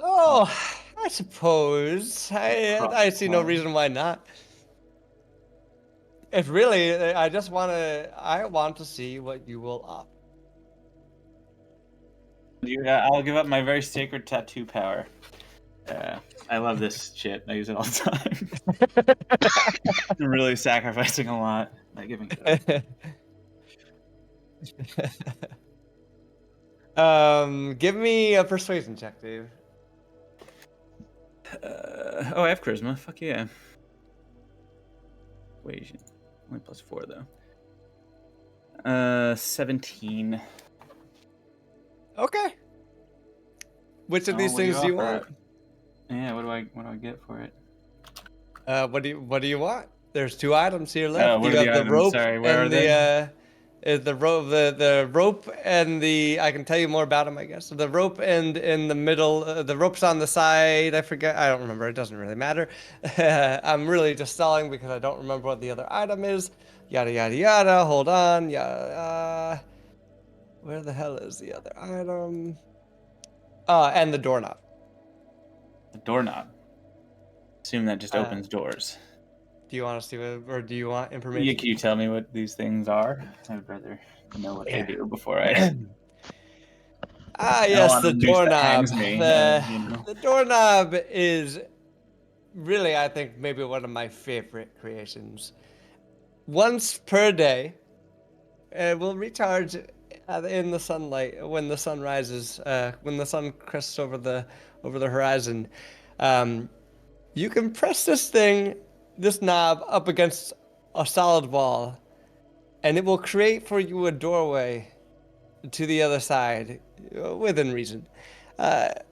Oh, I suppose. I see no reason why not. It's really, I want to see what you will opt. I'll give up my very sacred tattoo power. I love this shit. I use it all the time. I'm really sacrificing a lot by giving it up. Give me a persuasion check, Dave. Oh, I have charisma. Fuck yeah. Equation. Only +4 though. 17. Okay. Which of Oh, these what do you things do you offer want? it? Yeah, what do I get for it? What do you want? There's 2 items here left. Oh, what You are the have the items? rope Sorry, where are and they? the rope and the I can tell you more about them, I guess. The rope and in the middle, the rope's on the side. I forget. I don't remember. It doesn't really matter. I'm really just stalling because I don't remember what the other item is. Yada yada yada. Hold on. Yada. Where the hell is the other item? And the doorknob. The doorknob. Assume that just Uh, opens doors. Do you want us to, or do you want Yeah, information? can you tell me what these things are? I'd rather know what they Yeah. do before I. I don't Yes, want a the noose that doorknob. hangs me. The doorknob is really, I think, maybe one of my favorite creations. Once per day, it will recharge in the sunlight when the sun rises, when the sun crests over the horizon. Um, you can press this knob up against a solid wall, and it will create for you a doorway to the other side, within reason. But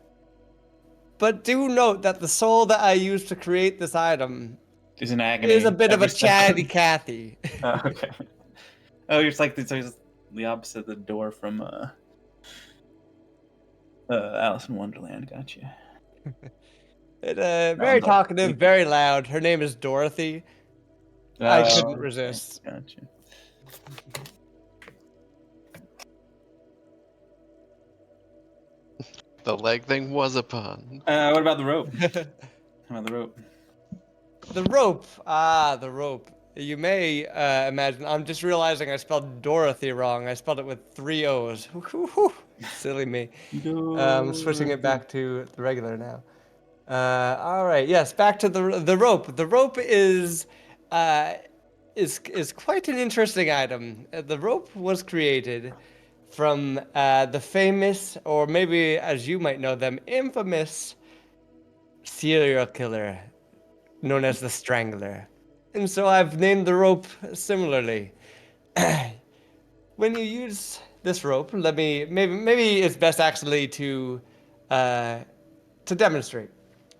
do note that the soul that I used to create this item Is an is a agony bit of a every chatty second. Cathy. Oh, okay. Oh, it's like it's the opposite of the door from Alice in Wonderland. Gotcha. Very Sounds like talkative, very loud. Her name is Dorothy. I couldn't okay, resist. gotcha. The leg thing was a pun. What about the rope? How about the rope? The rope. Ah, the rope. You may imagine. I'm just realizing I spelled Dorothy wrong. I spelled it with 3 O's. Silly me. Switching it back to the regular now. All right. Yes, back to the rope. The rope is quite an interesting item. The rope was created from the famous, or maybe as you might know them, infamous serial killer known as the Strangler. And so I've named the rope similarly. When you use this rope, maybe it's best actually to demonstrate.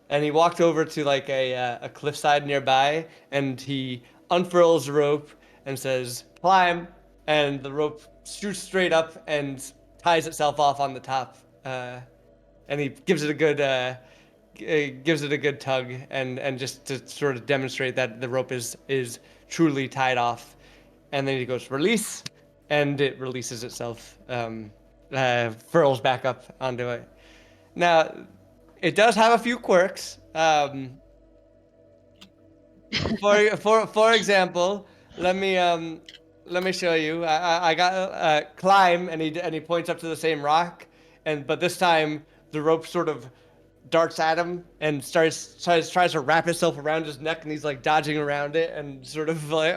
And he walked over to like a cliffside nearby, and he unfurls the rope and says, "Climb," and the rope shoots straight up and ties itself off on the top. And he gives it a good tug, and just to sort of demonstrate that the rope is truly tied off. And then he goes, "Release," and it releases itself, furls back up onto it. Now, it does have a few quirks. For example, let me show you. I got climb, and he points up to the same rock, but this time the rope sort of darts at him and tries to wrap itself around his neck, and he's like dodging around it and sort of like,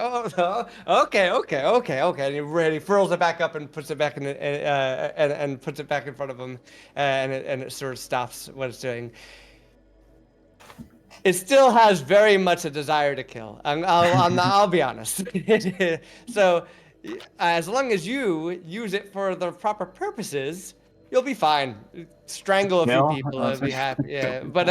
okay, and he furls it back up and puts it back in and puts it back in front of him, and it sort of stops what it's doing. It still has very much a desire to kill. I'll be honest. So, as long as you use it for the proper purposes, you'll be fine. Strangle a few Kill? people, Oh, I'll be happy. Yeah, but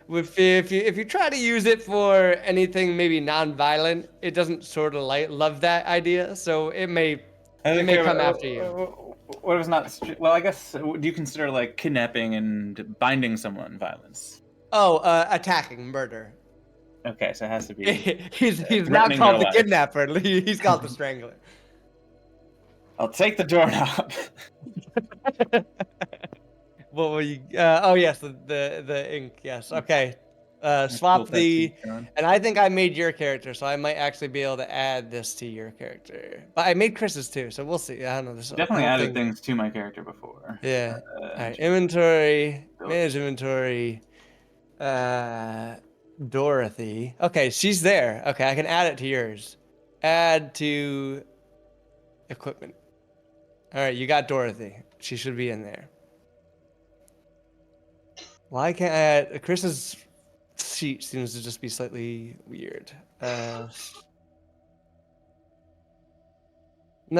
if you try to use it for anything maybe non-violent, it doesn't sort of love that idea. So it may come after you. What if it's not? Well, I guess. Do you consider like kidnapping and binding someone violence? Oh, attacking, murder. Okay, so it has to be He's not threatening their called the life. kidnapper. He's called the strangler. I'll take the doorknob. What were you? Oh yes, the ink. Yes. Okay. swap Cool the. tattoo, John. And I think I made your character, so I might actually be able to add this to your character. But I made Chris's too, so we'll see. I don't know. This Definitely whole added thing. things to my character before. Yeah. All right. Inventory. Build. Manage inventory. Dorothy. Okay, she's there. Okay, I can add it to yours. Add to equipment. All right, you got Dorothy. She should be in there. Why can't I add Chris's sheet seems to just be slightly weird. No,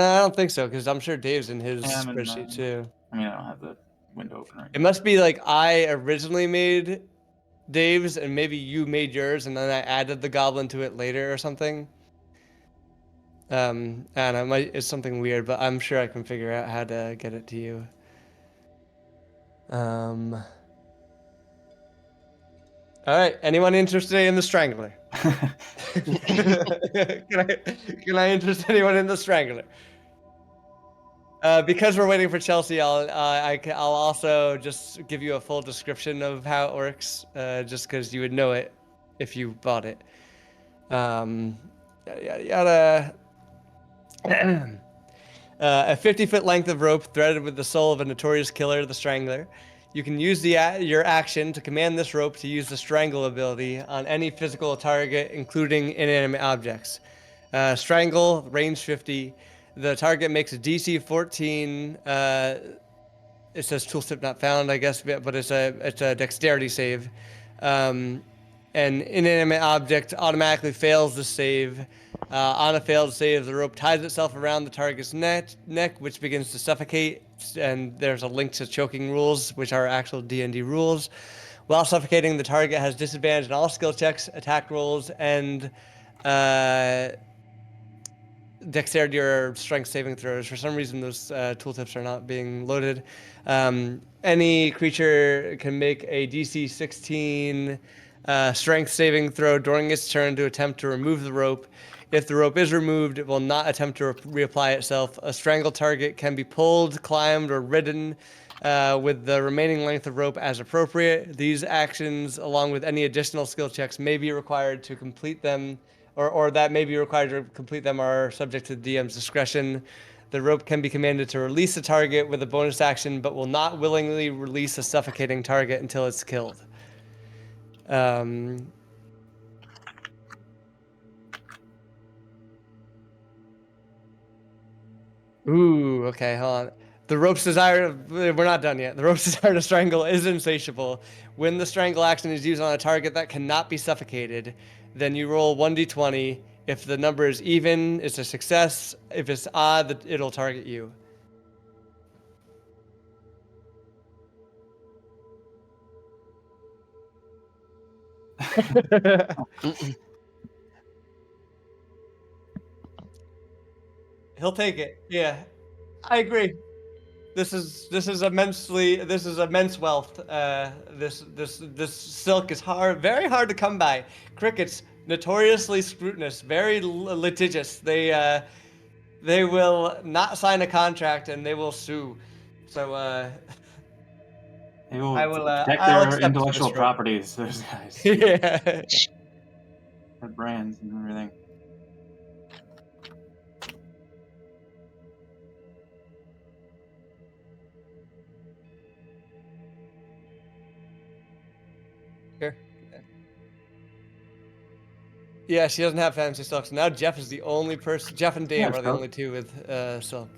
I don't think so, because I'm sure Dave's in his Yeah, I'm in spreadsheet mine. too. I mean, I don't have the window open right It now. must be like I originally made Dave's and maybe you made yours and then I added the goblin to it later or something. I don't know, it's something weird, but I'm sure I can figure out how to get it to you. All right, anyone interested in the Strangler? Can I interest anyone in the Strangler? Because we're waiting for Chelsea, I'll also just give you a full description of how it works, just because you would know it if you bought it. Yada yada yada. A 50-foot length of rope threaded with the soul of a notorious killer, the Strangler. You can use your action to command this rope to use the Strangle ability on any physical target, including inanimate objects. Strangle, range 50. The target makes a DC 14. It says tooltip not found, I guess, but it's a dexterity save. An inanimate object automatically fails the save. On a failed save, the rope ties itself around the target's neck, which begins to suffocate. And there's a link to choking rules, which are actual D&D rules. While suffocating, the target has disadvantage on all skill checks, attack rolls, and dexterity or strength saving throws. For some reason, those tooltips are not being loaded. Any creature can make a DC 16 strength saving throw during its turn to attempt to remove the rope. If the rope is removed, it will not attempt to reapply itself. A strangled target can be pulled, climbed, or ridden with the remaining length of rope as appropriate. These actions, along with any additional skill checks, may be required to complete them, or that may be required to complete them, are subject to the DM's discretion. The rope can be commanded to release a target with a bonus action, but will not willingly release a suffocating target until it's killed. Ooh, okay, hold on. The rope's desire, we're not done yet. The rope's desire to strangle is insatiable. When the strangle action is used on a target that cannot be suffocated, then you roll 1d20. If the number is even, it's a success. If it's odd, it'll target you. He'll take it. Yeah, I agree. This is immense wealth. This silk is very hard to come by. Crickets notoriously scrutinous, very litigious. They will not sign a contract and they will sue. So They will I will protect I'll their accept intellectual this rope. properties. Those guys, Yeah. their brands and everything. Here. Yeah, she doesn't have fancy silk. So now Jeff is the only person. Jeff and Dave Yeah, are the silk. only two with silk.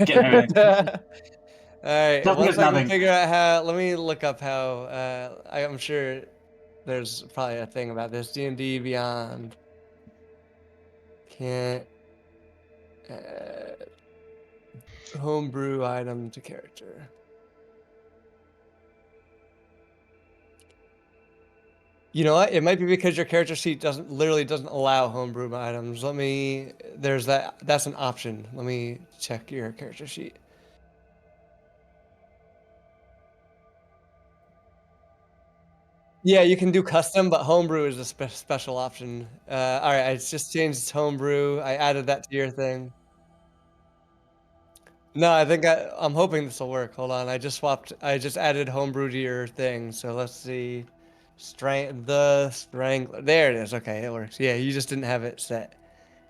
Get everything. All right. Nothing Once is I can nothing. figure out how, let me look up how. I'm sure there's probably a thing about this. D&D Beyond can't homebrew item to character. You know what? It might be because your character sheet doesn't allow homebrew items. There's that. That's an option. Let me check your character sheet. Yeah, you can do custom, but homebrew is a special option. All right, I just changed homebrew. I added that to your thing. No, I think I'm hoping this will work. Hold on, I just added homebrew to your thing. So let's see, the strangler. There it is. Okay, it works. Yeah, you just didn't have it set.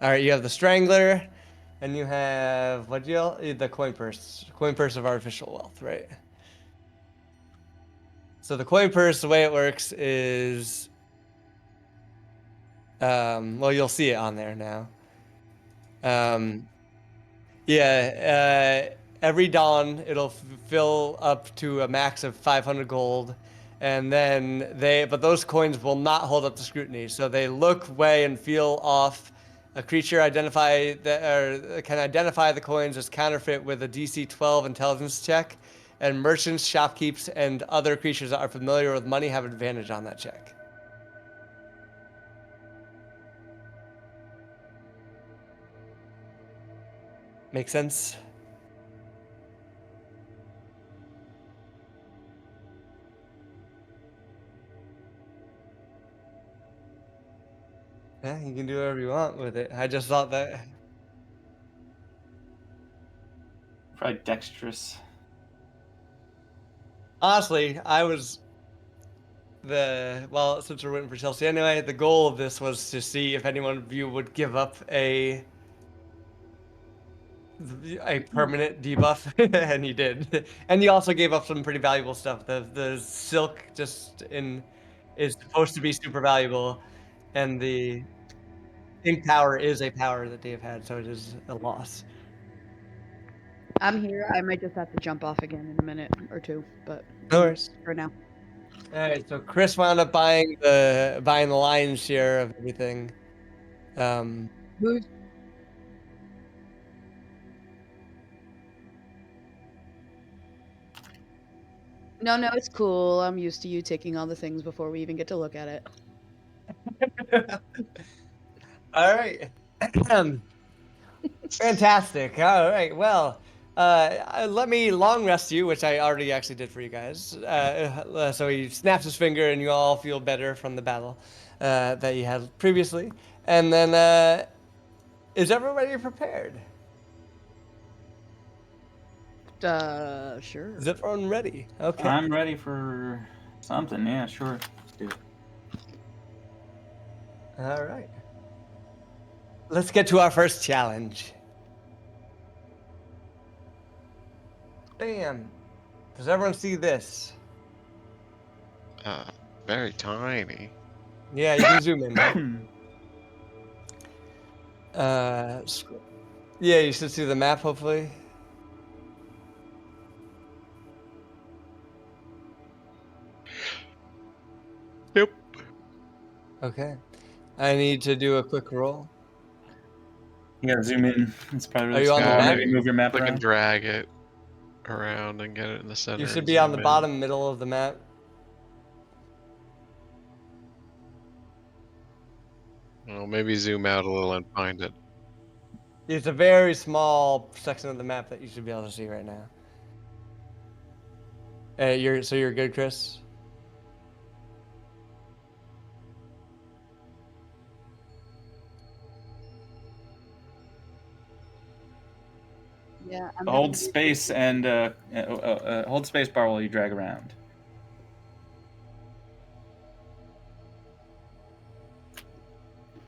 All right, you have the strangler, and you have what the coin purse of artificial wealth, right? So the coin purse, the way it works is, well, you'll see it on there now. Yeah, every dawn it'll fill up to a max of 500 gold, and then but those coins will not hold up to scrutiny. So they look, weigh, and feel off. A creature can identify the coins as counterfeit with a DC 12 intelligence check, and merchants, shopkeepers, and other creatures that are familiar with money have advantage on that check. Make sense? Yeah, you can do whatever you want with it. I just thought that. Probably dexterous. Honestly, since we're waiting for Chelsea anyway, the goal of this was to see if anyone of you would give up a permanent debuff, and you did. And you also gave up some pretty valuable stuff. The silk is supposed to be super valuable, and the ink power is a power that Dave had, so it is a loss. I'm here. I might just have to jump off again in a minute or two, but No worries. for now. All right, so Chris wound up buying the lion's share of everything. Who's No, it's cool. I'm used to you taking all the things before we even get to look at it. All right. Fantastic. All right. Well, let me long rest you, which I already actually did for you guys. So he snaps his finger, and you all feel better from the battle that you had previously. And then, is everybody prepared? Sure. Is everyone ready? Okay. I'm ready for something. Yeah, sure. Let's do it. All right. Let's get to our first challenge. Bam. Does everyone see this? Very tiny. Yeah, you can zoom in. Yeah, you should see the map, hopefully. Yep. Okay. I need to do a quick roll. You gotta zoom in. It's probably Are really you on the small. map? Maybe move your map Click and around. drag it around and get it in the center. You should and be on the zoom in. bottom middle of the map. Well, maybe zoom out a little and find it. It's a very small section of the map that you should be able to see right now. You're good, Chris? Yeah. Hold space and hold space bar while you drag around.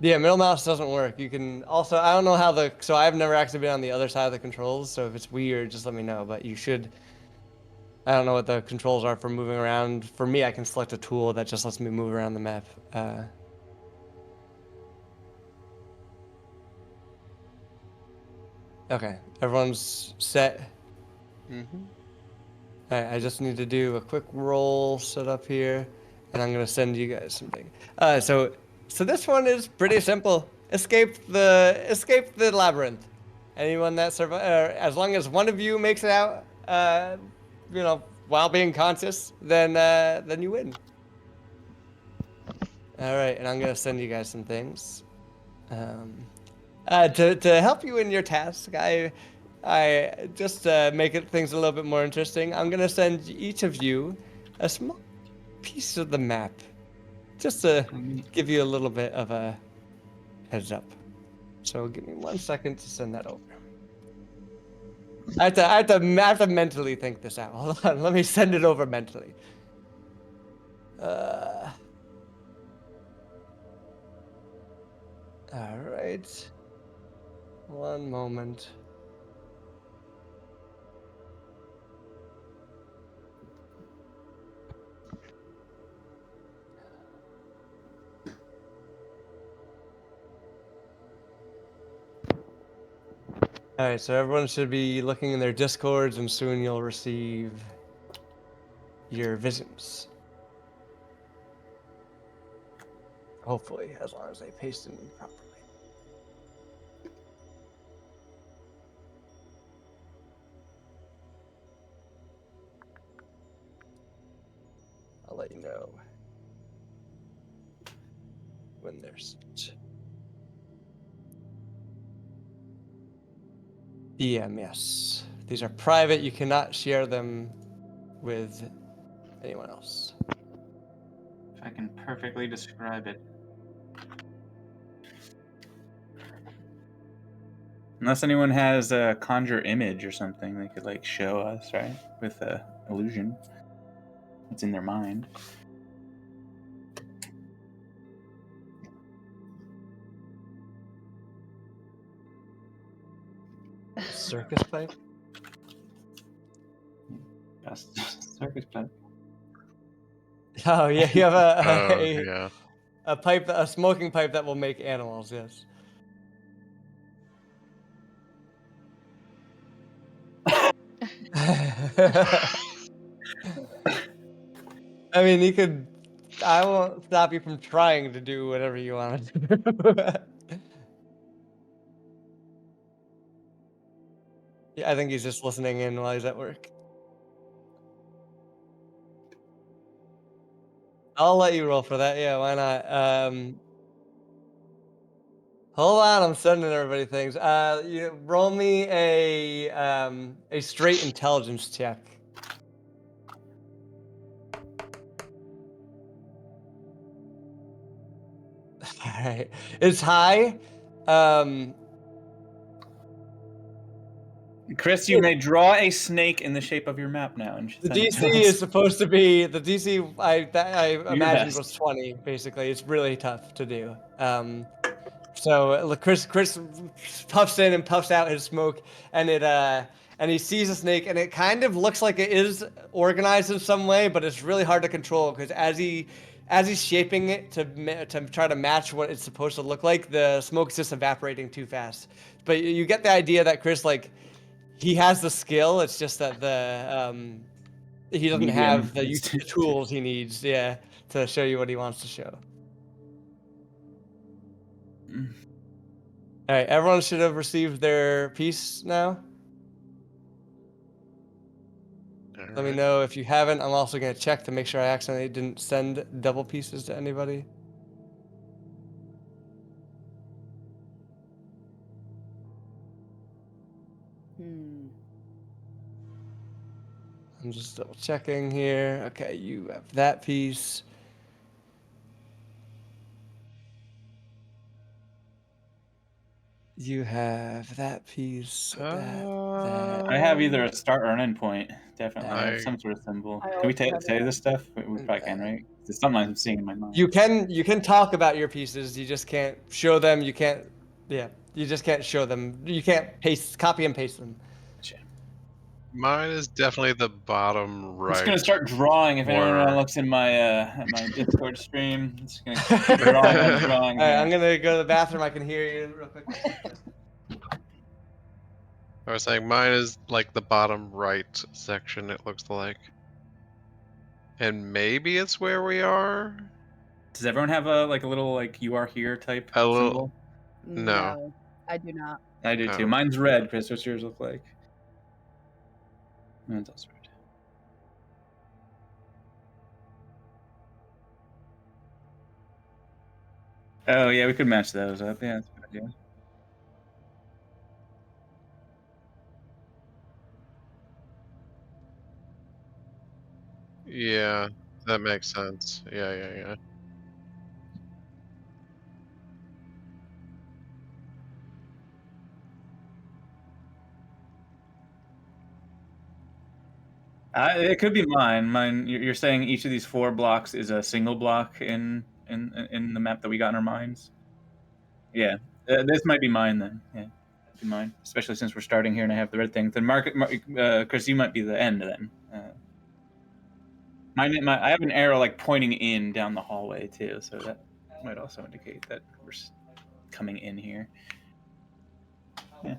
Yeah, middle mouse doesn't work. You can also, I don't know how so I've never actually been on the other side of the controls, so if it's weird, just let me know, but you should. I don't know what the controls are for moving around. For me, I can select a tool that just lets me move around the map. Okay, everyone's set. Mm-hmm. All right, I just need to do a quick roll set up here, and I'm gonna send you guys something. So this one is pretty simple. Escape the labyrinth. Anyone that as long as one of you makes it out, while being conscious, then you win. All right, and I'm gonna send you guys some things. To help you in your task, I just make things a little bit more interesting. I'm gonna send each of you a small piece of the map. just to give you a little bit of a heads up. So give me 1 second to send that over. I have to mentally think this out. Hold on, let me send it over mentally. All right. One moment. All right, so everyone should be looking in their discords, and soon you'll receive your visions. Hopefully, as long as they paste them properly. I'll let you know when they're sent. DM, yes. These are private. You cannot share them with anyone else. If I can perfectly describe it. Unless anyone has a conjure image or something, they could like show us, right? With a illusion. What's in their mind. Circus pipe? Just circus pipe. Oh yeah, you have Oh yeah. a pipe, a smoking pipe that will make animals. Yes. I mean, you could. I won't stop you from trying to do whatever you want to do. Yeah, I think he's just listening in while he's at work. I'll let you roll for that. Yeah, why not? Hold on, I'm sending everybody things. You roll me a straight intelligence check. All right, it's high. Chris, you may draw a snake in the shape of your map now, and The send it DC to us. is supposed to be the DC. I imagined best. was 20. Basically, it's really tough to do. So Chris puffs in and puffs out his smoke, and and he sees a snake, and it kind of looks like it is organized in some way, but it's really hard to control because as he's shaping it to try to match what it's supposed to look like, the smoke's just evaporating too fast. But you get the idea that Chris he has the skill. It's just that he doesn't Medium have the needs to- tools he needs, yeah, to show you what he wants to show. All right, everyone should have received their piece now. Let me know if you haven't. I'm also going to check to make sure I accidentally didn't send double pieces to anybody. Hmm. I'm just double checking here. Okay, you have that piece. You have that piece. That. I have either a start or an end point. Definitely, I have I- some sort of symbol. I Can we also have say it. this stuff? We probably can, right? It's something I'm seeing in my mind. You can talk about your pieces. You just can't show them. You can't. Yeah, you just can't show them. You can't copy and paste them. Gotcha. Mine is definitely the bottom I'm right. just gonna start drawing. If anyone corner. looks in my Discord stream, I'm just gonna keep drawing. I'm drawing. All right, here. I'm gonna go to the bathroom. I can hear you real quick. I was saying mine is like the bottom right section, it looks like. And maybe it's where we are? Does everyone have a little "you are here" type A little. symbol? No. I do not. I do too. Oh. Mine's red. Chris, what's yours look like? Mine's also red. Oh yeah, we could match those up. Yeah, that's a good idea. Yeah, that makes sense. Yeah. It could be mine. Mine. You're saying each of these 4 blocks is a single block in the map that we got in our minds. Yeah, this might be mine then. Yeah, might be mine. Especially since we're starting here and I have the red thing. Then Chris, you might be the end then. I have an arrow like pointing in down the hallway too, so that might also indicate that we're coming in here. Yeah.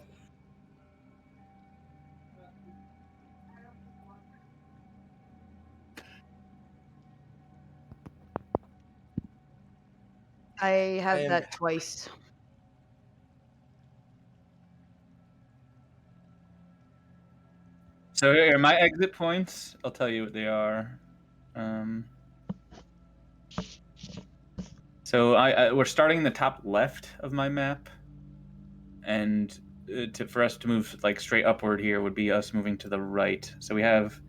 I have am- that twice. So here are my exit points. I'll tell you what they are. So we're starting in the top left of my map, and for us to move like straight upward here would be us moving to the right. So we have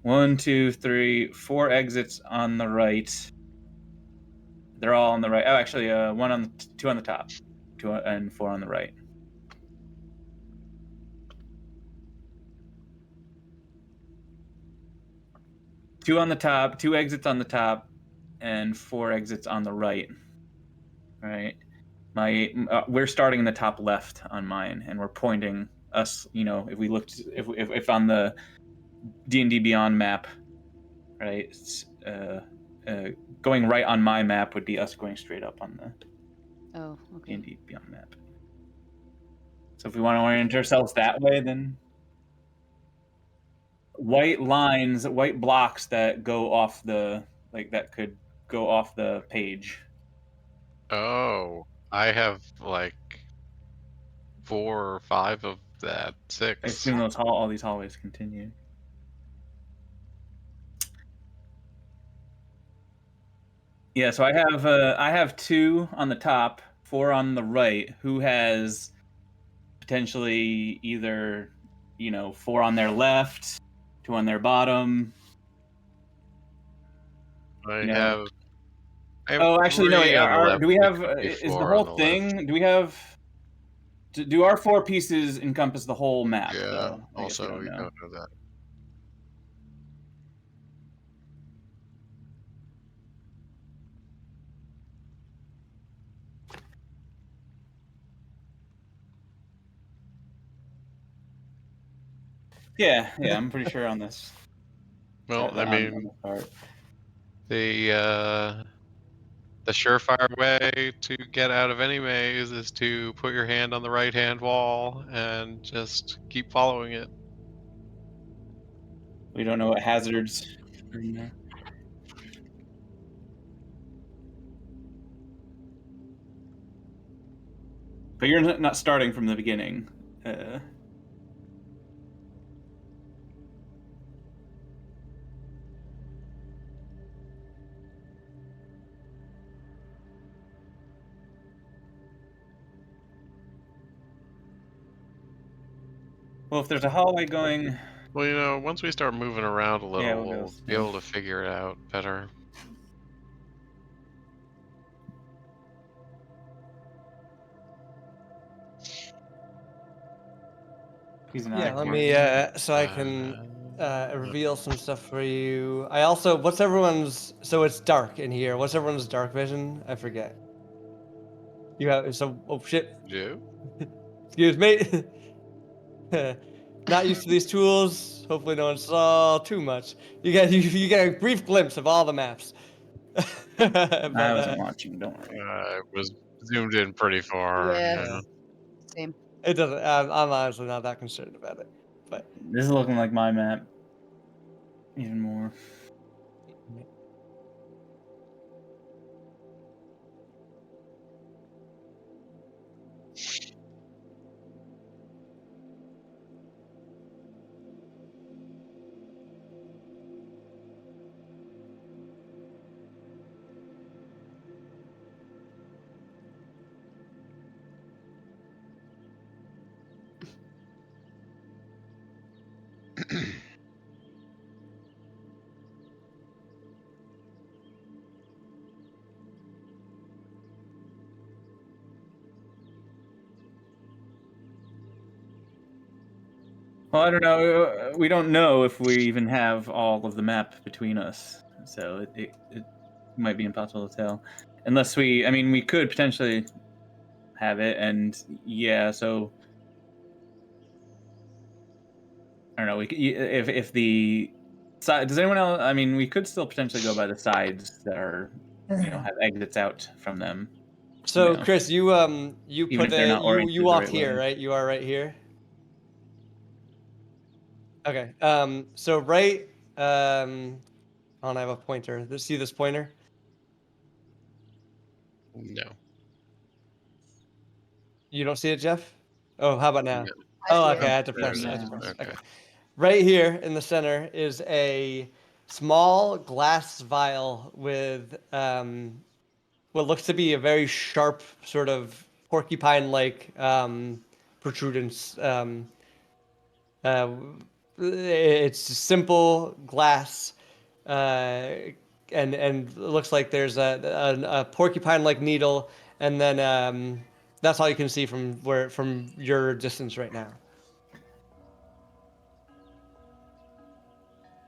1, 2, 3, 4 exits on the right. They're all on the right. Oh, actually, 2 on the top, 2 and 4 on the right. Two on the top, 2 exits on the top, and 4 exits on the right. Right. We're starting in the top left on mine, and we're pointing us. If we looked, if on the D&D Beyond map, right, going right on my map would be us going straight up on the Oh, okay. D&D Beyond map. So if we want to orient ourselves that way, then white lines, white blocks that go off that could go off the page. Oh, I have like 4 or 5 of that. I 6. assume all these hallways continue. Yeah, so I have 2 on the top, 4 on the right. Who has potentially either 4 on their left, 2 on their bottom. I You know. have. I have Oh, actually, no. 3 on the left. Do we and have? it could be Is the 4 on whole the left. thing? Do we have? Do our 4 pieces encompass the whole map? Yeah. Though I guess we Also, don't we know. don't know that. Yeah, I'm pretty sure on this. Well, I on mean, this part. the surefire way to get out of any maze is to put your hand on the right hand wall and just keep following it. We don't know what hazards are in there. But you're not starting from the beginning. Well, if there's a hallway going. Well, once we start moving around a little, we'll we'll be able to figure it out better. He's not Yeah, let here. me so I can reveal some stuff for you. I also what's everyone's so it's dark in here. What's everyone's dark vision? I forget. You have oh shit. Do? Excuse me. Not used to these tools. Hopefully no one saw too much. You get a brief glimpse of all the maps. I but wasn't watching. Don't worry. I was zoomed in pretty far. Yeah. Yeah. Same. it doesn't. I'm honestly not that concerned about it. But This is looking like my map. Even more. Well, I don't know. We don't know if we even have all of the map between us, so it might be impossible to tell, unless we. I mean, we could potentially have it, and yeah. So I don't know. If the side. Does anyone else? I mean, we could still potentially go by the sides that are have exits out from them. So Chris, you Even put if they're not you oriented the walk right here, way. right? You are right here. Okay. So right. Oh, and I have a pointer. See this pointer? No. You don't see it, Jeff? Oh, how about now? No. I Oh, see okay. it. I had to There press. we I had to go. press. Okay. Okay. Right here in the center is a small glass vial with what looks to be a very sharp, sort of porcupine-like protrudence. Uh, it's simple glass, and it looks like there's a porcupine-like needle, and then that's all you can see from your distance right now.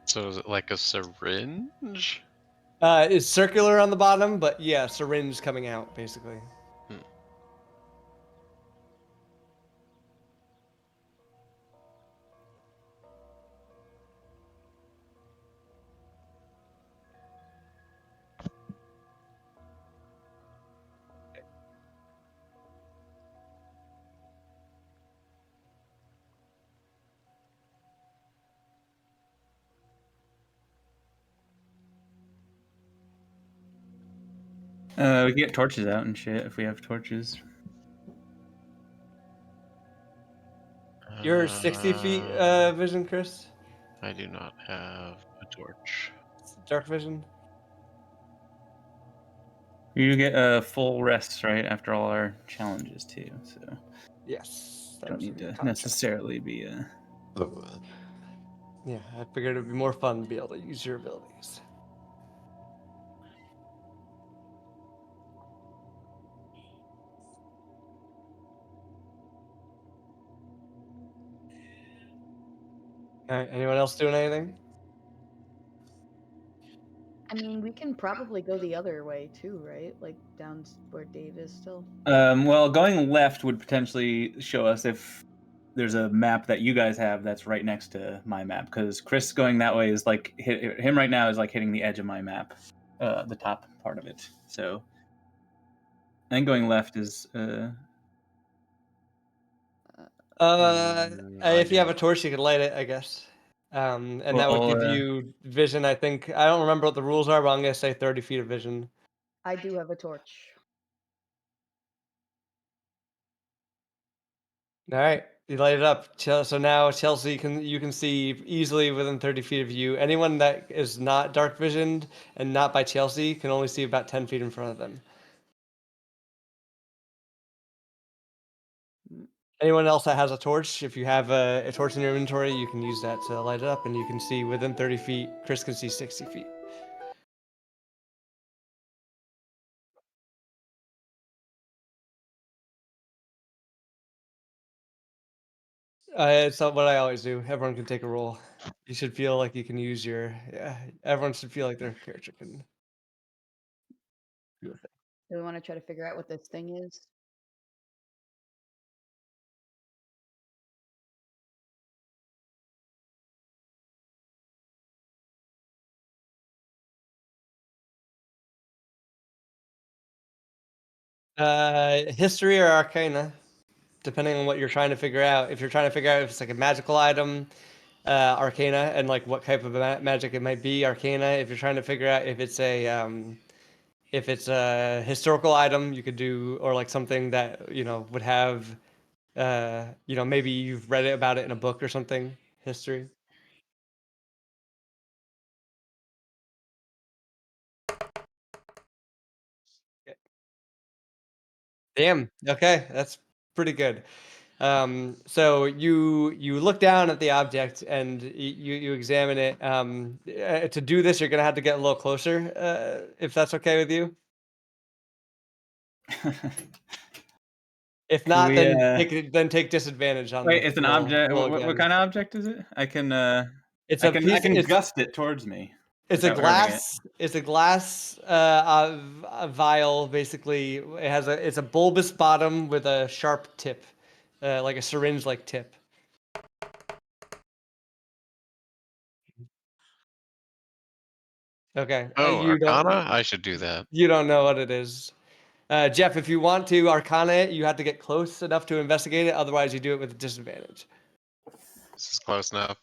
So is it like a syringe? It's circular on the bottom, but yeah, syringe coming out basically. Hmm. We can get torches out and shit if we have torches. You're 60 feet vision, Chris. I do not have a torch. Dark vision. You get a full rest right after all our challenges too, so Yes. that don't was need a good to contract. necessarily be Yeah, I figured it'd be more fun to be able to use your abilities. All right. Anyone else doing anything? I mean, we can probably go the other way too, right? Like down where Dave is still. Well, going left would potentially show us if there's a map that you guys have that's right next to my map, because Chris going that way is like him right now is like hitting the edge of my map, the top part of it. So I think going left is I If you have do. a torch, you could light it, I guess. And that would well, give you vision. I think I don't remember what the rules are, but I'm gonna say 30 feet of vision. I do have a torch. All right, you light it up. So now Chelsea you can see easily within 30 feet of you. Anyone that is not dark visioned and not by Chelsea can only see about 10 feet in front of them. Anyone else that has a torch, if you have a torch in your inventory, you can use that to light it up, and you can see within 30 feet. Chris can see 60 feet. It's not what I always do. Everyone can take a roll. You should feel like you can use your. Yeah, everyone should feel like their character can do a thing. Do we want to try to figure out what this thing is? History or arcana, depending on what you're trying to figure out. If you're trying to figure out if it's like a magical item, arcana, and like what type of magic it might be, arcana. If you're trying to figure out if it's a historical item, you could do, or like something that would have, maybe you've read it about it in a book or something. History. Damn. Okay, that's pretty good. So you look down at the object and you examine it. To do this, you're gonna have to get a little closer, if that's okay with you. If Can not, we, then take disadvantage on wait, the it's an roll. object. Roll What again. kind of object is it? I can It's I a can piece. gust it towards me It's a without hurting it. glass. It's a glass a vial. Basically, it's a bulbous bottom with a sharp tip, like a syringe-like tip. Okay. Oh, You Arcana? don't. I should do that. You don't know what it is. Jeff, if you want to Arcana it, you have to get close enough to investigate it. Otherwise, you do it with a disadvantage. This is close enough.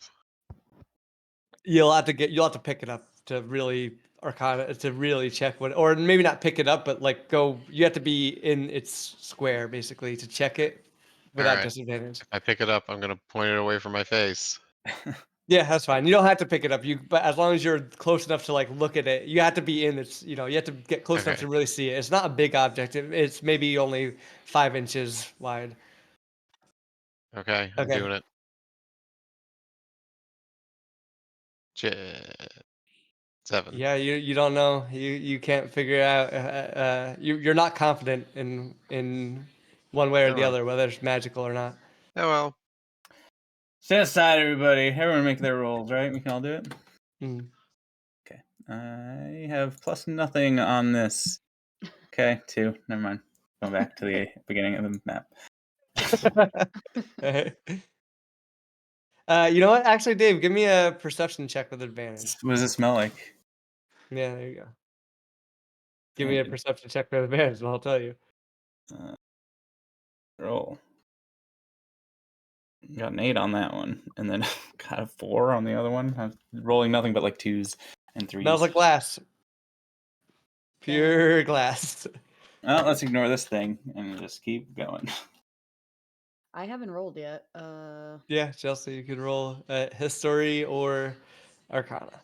You'll have to pick it up to really Arcana to really check what, or maybe not pick it up, but like go. You have to be in its square basically to check it without Alright. disadvantage. If I pick it up, I'm gonna point it away from my face. Yeah, that's fine. You don't have to pick it up. But as long as you're close enough to like look at it, you have to be in its. You have to get close enough Okay. to really see it. It's not a big object. It's maybe only 5 inches wide. Okay, I'm Okay. doing it. Seven. Yeah, you don't know. You can't figure out. You're not confident in one way or Oh the well. other whether it's magical or not. Oh well. Stand aside, everybody. Everyone make their rolls, right? We can all do it. Mm. Okay. I have plus nothing on this. Okay, 2. Never mind. Going back to the beginning of the map. You know what? Actually, Dave, give me a perception check with advantage. What does it smell like? Yeah, there you go. Give me a perception check with advantage, and I'll tell you. Roll. Got an 8 on that one, and then got a 4 on the other one. I was rolling nothing but like 2s and 3s. Smells like glass. Pure glass. Well, let's ignore this thing and just keep going. I haven't rolled yet. Yeah, Chelsea, you could roll history or Arcana.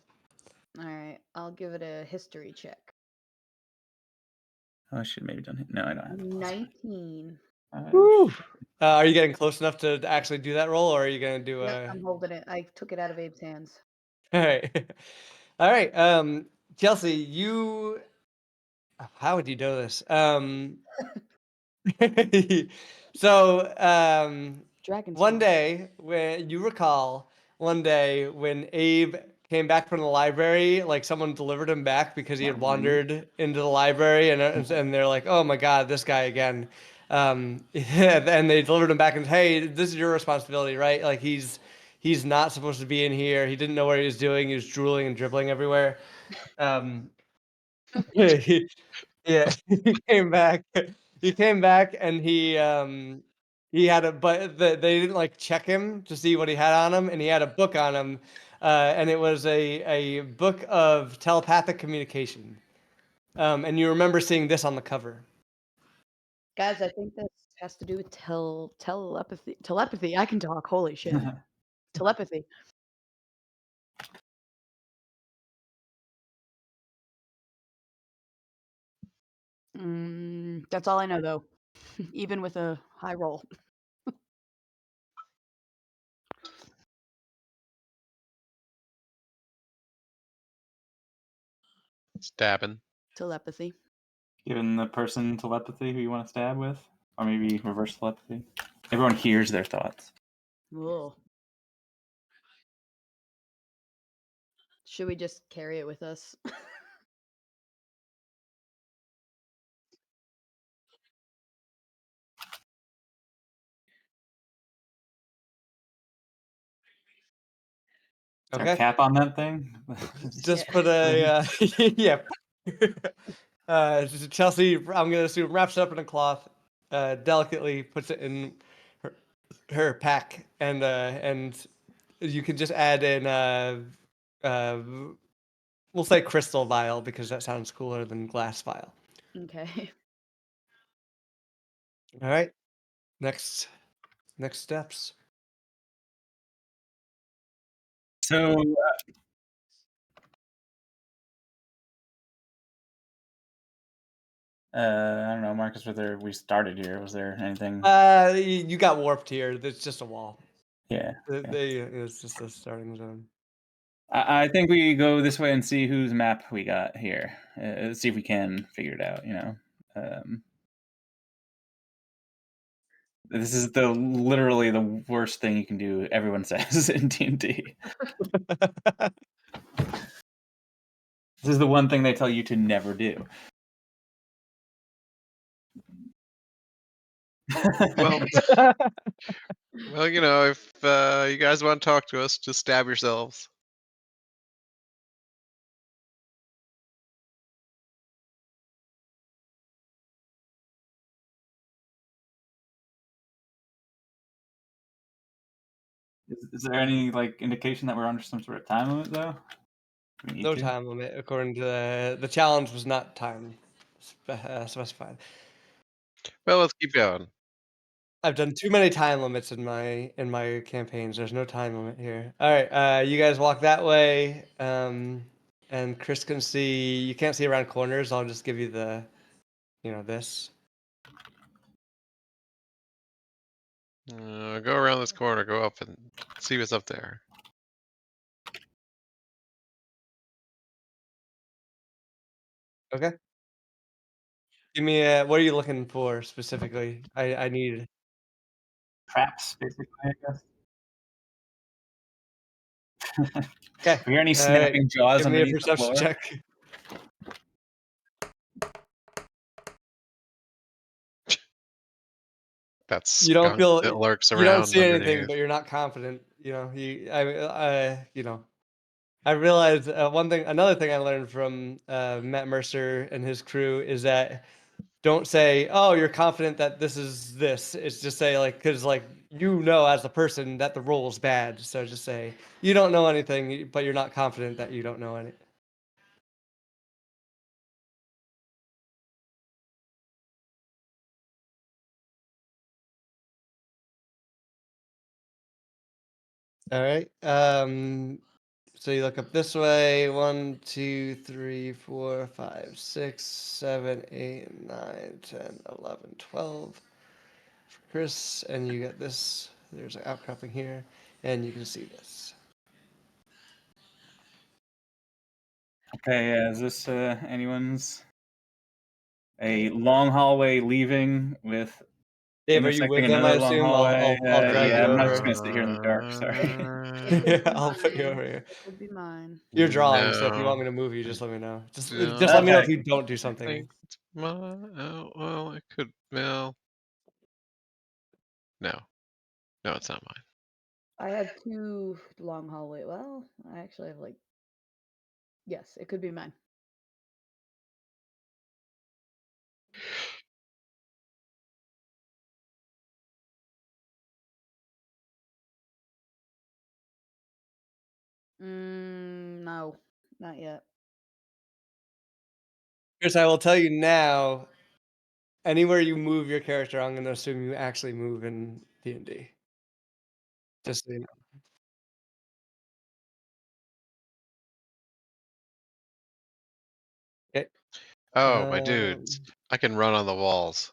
All right. I'll give it a history check. Oh, I should maybe done it. No, I don't have it. 19. Woo! Are you getting close enough to actually do that roll, or are you gonna do Yep, I'm holding it. I took it out of Abe's hands. All right, all right. Chelsea, you. How would you know this? So, Dragon one Sword. day when you recall, one day when Abe came back from the library, like someone delivered him back because he had Mhm. wandered into the library, and they're like, "Oh my God, this guy again." And they delivered him back and, "Hey, this is your responsibility, right? Like he's not supposed to be in here. He didn't know what he was doing. He was drooling and dribbling everywhere." Um, yeah, he came back. He came back and he had but they didn't like check him to see what he had on him, and he had a book on him, and it was a book of telepathic communication. And you remember seeing this on the cover. Guys, I think this has to do with telepathy. Telepathy. I can talk. Holy shit. Telepathy. That's all I know, though. Even with a high roll. Stabbing. Telepathy. Giving the person telepathy who you want to stab with, or maybe reverse telepathy. Everyone hears their thoughts. Whoa. Should we just carry it with us? Is there a Okay, cap on that thing? just Yeah. put a yeah. Chelsea, I'm gonna assume wraps it up in a cloth, delicately puts it in her pack, and you can just add in uh, we'll say crystal vial because that sounds cooler than glass vial. Okay. All right, next steps. So I don't know, Marcus, whether we started here. Was there anything? You got warped here. It's just a wall. Yeah. Okay. It's just a starting zone. I think we go this way and see whose map we got here. See if we can figure it out. This is literally the worst thing you can do. Everyone says in D&D. This is the one thing they tell you to never do. Well, well, you know, if you guys want to talk to us, just stab yourselves. Is there any like indication that we're under some sort of time limit though? We need No to? time limit, according to the challenge was not time specified. Well, let's keep going. I've done too many time limits in my campaigns. There's no time limit here. All right, you guys walk that way, and Chris can see. You can't see around corners. I'll just give you the, this. Go around this corner, go up and see what's up there. Okay. Give me what are you looking for specifically? I need. Traps, basically, I guess. Okay. If you hear any All right. snapping jaws Give me a underneath the perception floor. check. That You don't skunk feel. that lurks You don't around see anything, underneath. but you're not confident. I realized another thing I learned from Matt Mercer and his crew is that don't say, "Oh, you're confident that this is this." It's just say like, because like as a person that the roll is bad. So just say you don't know anything, but you're not confident that you don't know any. All right. So you look up this way. 1, 2, 3, 4, 5, 6, 7, 8, 9, 10, 11, 12. For Chris, and you get this. There's an outcropping here, and you can see this. Okay, yeah, is this anyone's? A long hallway leaving with Dave, are you intersecting with them? I another long assume hallway. I'll drag Yeah, you I'm not over. just gonna sit here in the dark. Sorry. Yeah, I'll put you over here. That would be mine. You're drawing, so if you No. want me to move you, just let me know. Just No. let me know if Okay. you don't do I something. think it's well, it could. Well, no, it's not mine. I have 2 long hallway. Well, I actually have like. Yes, it could be mine. No, not yet. Chris, I will tell you now. Anywhere you move your character, I'm going to assume you actually move in D&D. Just so you know. Okay. Oh, my dudes, I can run on the walls.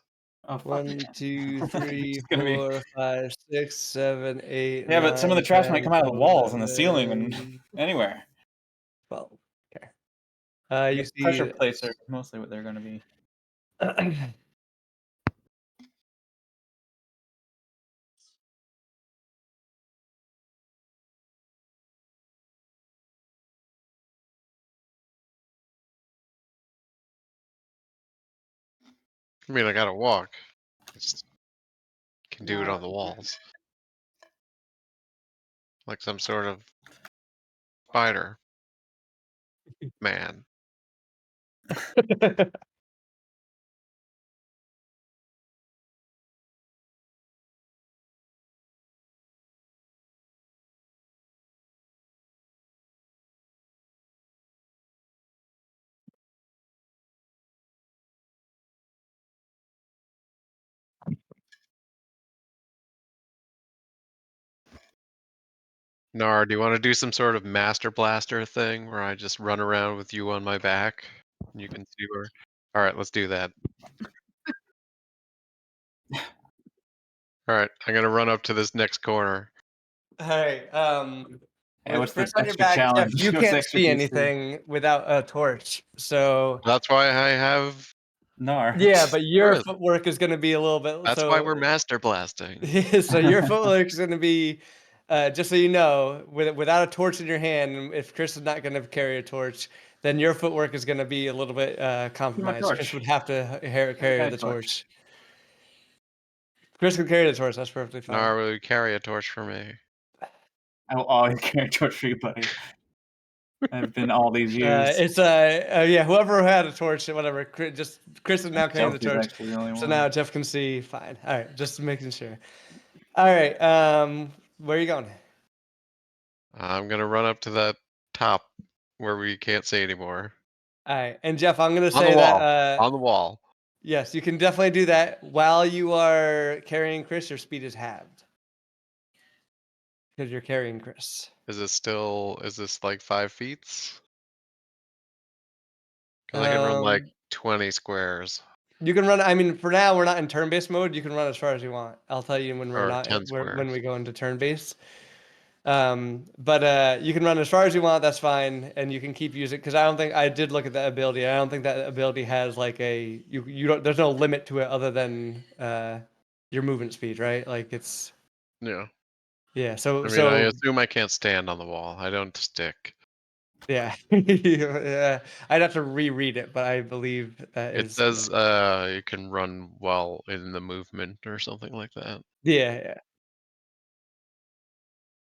Oh, fuck. 1, 2, 3, It's gonna be- 4, 5, 6, 7, 8. Yeah, but some of the 9, traps might 10, come out of the walls and the 11, ceiling and anywhere. 12. Okay. I You guess see pressure plates are mostly what they're going to be. I mean, I gotta walk. I just can do it No, on the walls, like some sort of spider man. Nar, do you want to do some sort of master blaster thing where I just run around with you on my back and you can see where? All right, let's do that. All right, I'm gonna run up to this next corner. Hey, Hey, with what's the Chris on your extra back, Jeff, challenge? you What's the can't extra see DC? anything without a torch. So That's why I have Nar. Yeah, but your Chris. footwork is going to be a little bit. That's why we're master blasting. So your footwork is going to be, just so you know, without a torch in your hand. If Chris is not going to carry a torch, then your footwork is going to be a little bit compromised. Chris torch. would have to carry got a the torch. torch. Chris can carry the torch. That's perfectly fine. Nar, will you carry a torch for me? I will always carry a torch for you, buddy. I've been all these years. It's yeah, whoever had a torch, whatever. Just Chris is now carrying the Chelsea's torch. actually the only So one. now Jeff can see. Fine. All right, just making sure. All right. Where are you going? I'm gonna run up to that top where we can't see anymore. All right, and Jeff, I'm gonna On say the wall. that On the wall. yes, you can definitely do that while you are carrying Chris. Your speed is halved because you're carrying Chris. Is this like 5 feet? Because I can run like 20 squares. You can run. I mean, for now we're not in turn-based mode. You can run as far as you want. I'll tell you when we're Or not 10 when we squares. go into turn-based. But you can run as far as you want. That's fine, and you can keep using. Because I don't think I did look at that ability. I don't think that ability has like a you don't. There's no limit to it other than your movement speed, right? Like it's Yeah. yeah. So I mean, so I assume I can't stand on the wall. I don't stick. yeah. Yeah. I'd have to reread it, but I believe that It is says you can run while in the movement or something like that yeah.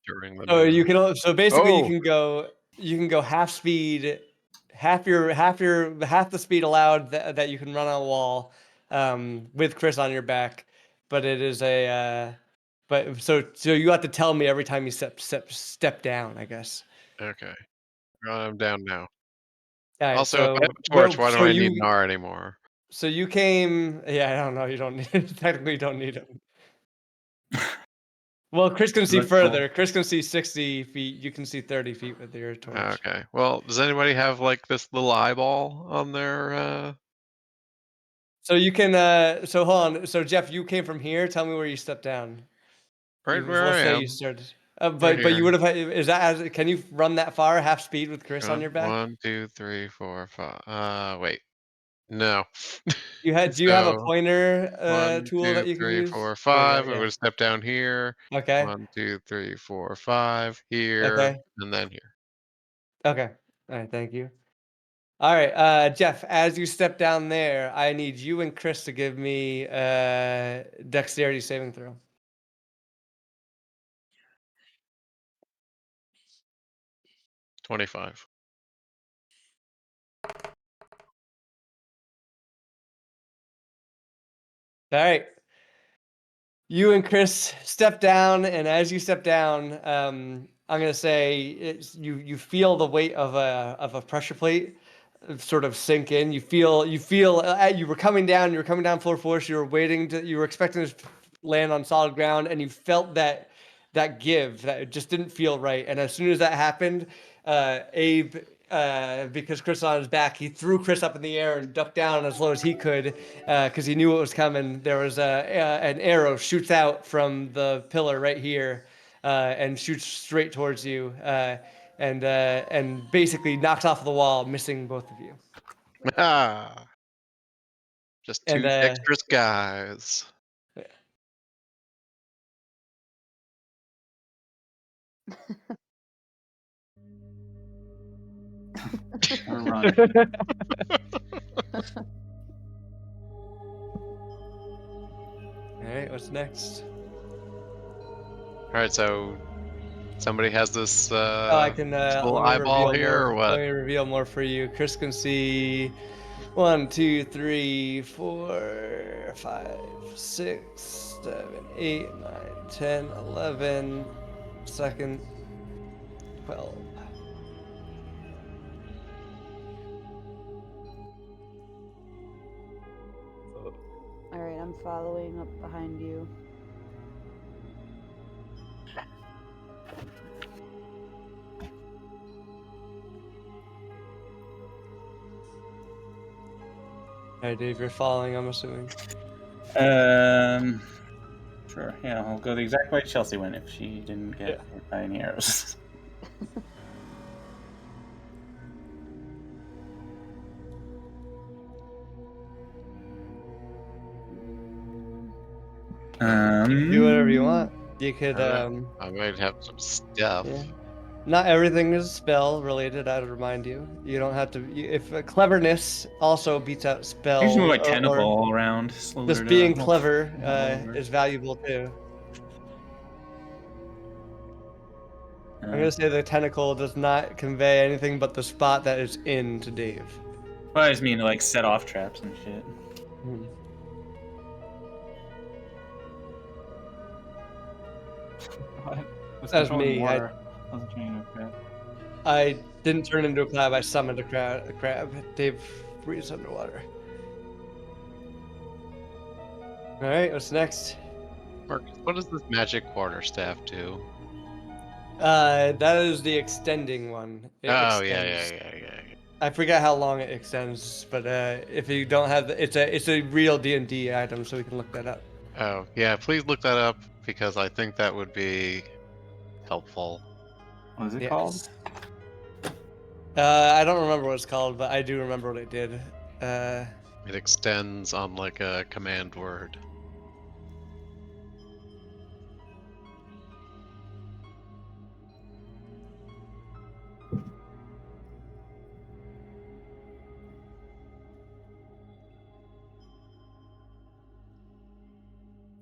during the So you movement. can so basically Oh, you can go half speed, half the speed allowed that you can run on a wall, with Chris on your back, but it is a but so you have to tell me every time you step down, I guess. okay. I'm down now. All right, Also, if I have so a torch, why do so I need Nar anymore? you came yeah, I don't know, you don't need technically you don't need him. Well, Chris can see Looks cool. further. Chris can see 60 feet. You can see 30 feet with your torch. Okay. Well, does anybody have like this little eyeball on their So you can so hold on. So Jeff, you came from here. Tell me where you stepped down. right where Let's I say you am? started. Right But you here. would have is that can you run that far half speed with Chris on your back? 1, 2, 3, 4, 5. Wait. No. Do you have a So pointer 1, tool 2, that you can 3, use? 4, There you go. 5. I Yeah. would step down here. Okay. 1, 2, 3, 4, 5. Here Okay. and then here. Okay. All right. Thank you. All right, Jeff. As you step down there, I need you and Chris to give me dexterity saving throw. $25. All right. You and Chris step down, and as you step down, I'm gonna say you feel the weight of a pressure plate sort of sink in. You were coming down. You were coming down full force. You were expecting to land on solid ground, and you felt that give that it just didn't feel right. And as soon as that happened, Abe. Because Chris was on his back, he threw Chris up in the air and ducked down as low as he could because he knew what was coming. There was an arrow shoots out from the pillar right here and shoots straight towards you and basically knocks off the wall, missing both of you. Ah, just And two dexterous guys. Or run. All right, what's next? All right, so somebody has this Oh, I can. this little Let me eyeball reveal here, or more. Let what? me reveal more for you. Chris can see 1, 2, 3, 4, 5, 6, 7, 8, 9, 10, 11. Second, 12. All right, I'm following up behind you. All right, Dave, you're following. I'm assuming. Sure. Yeah, I'll go the exact way Chelsea went if she didn't get Yeah. hit by any arrows. do whatever you want. You could, I might have some stuff. yeah. Not everything is spell related. I'd remind you. You don't have to. If cleverness also beats out spell, I just move my or tentacle all around. Slow just her being to clever over. is valuable too. I'm Uh, gonna say the tentacle does not convey anything but the spot that it's in to Dave. well, I just mean to like set off traps and shit. Hmm. What's That was controlling me. water? I wasn't trying to crab. I didn't turn into a crab. I summoned a crab. Dave breathes underwater. All right, what's next? Marcus, what does this magic quarterstaff do? That is the extending one. It Oh extends. yeah. I forget how long it extends, but if you don't have it's a real D&D item, so we can look that up. Oh yeah, please look that up because I think that would be helpful. What is it Yes. called? I don't remember what it's called, but I do remember what it did. It extends on like a command word.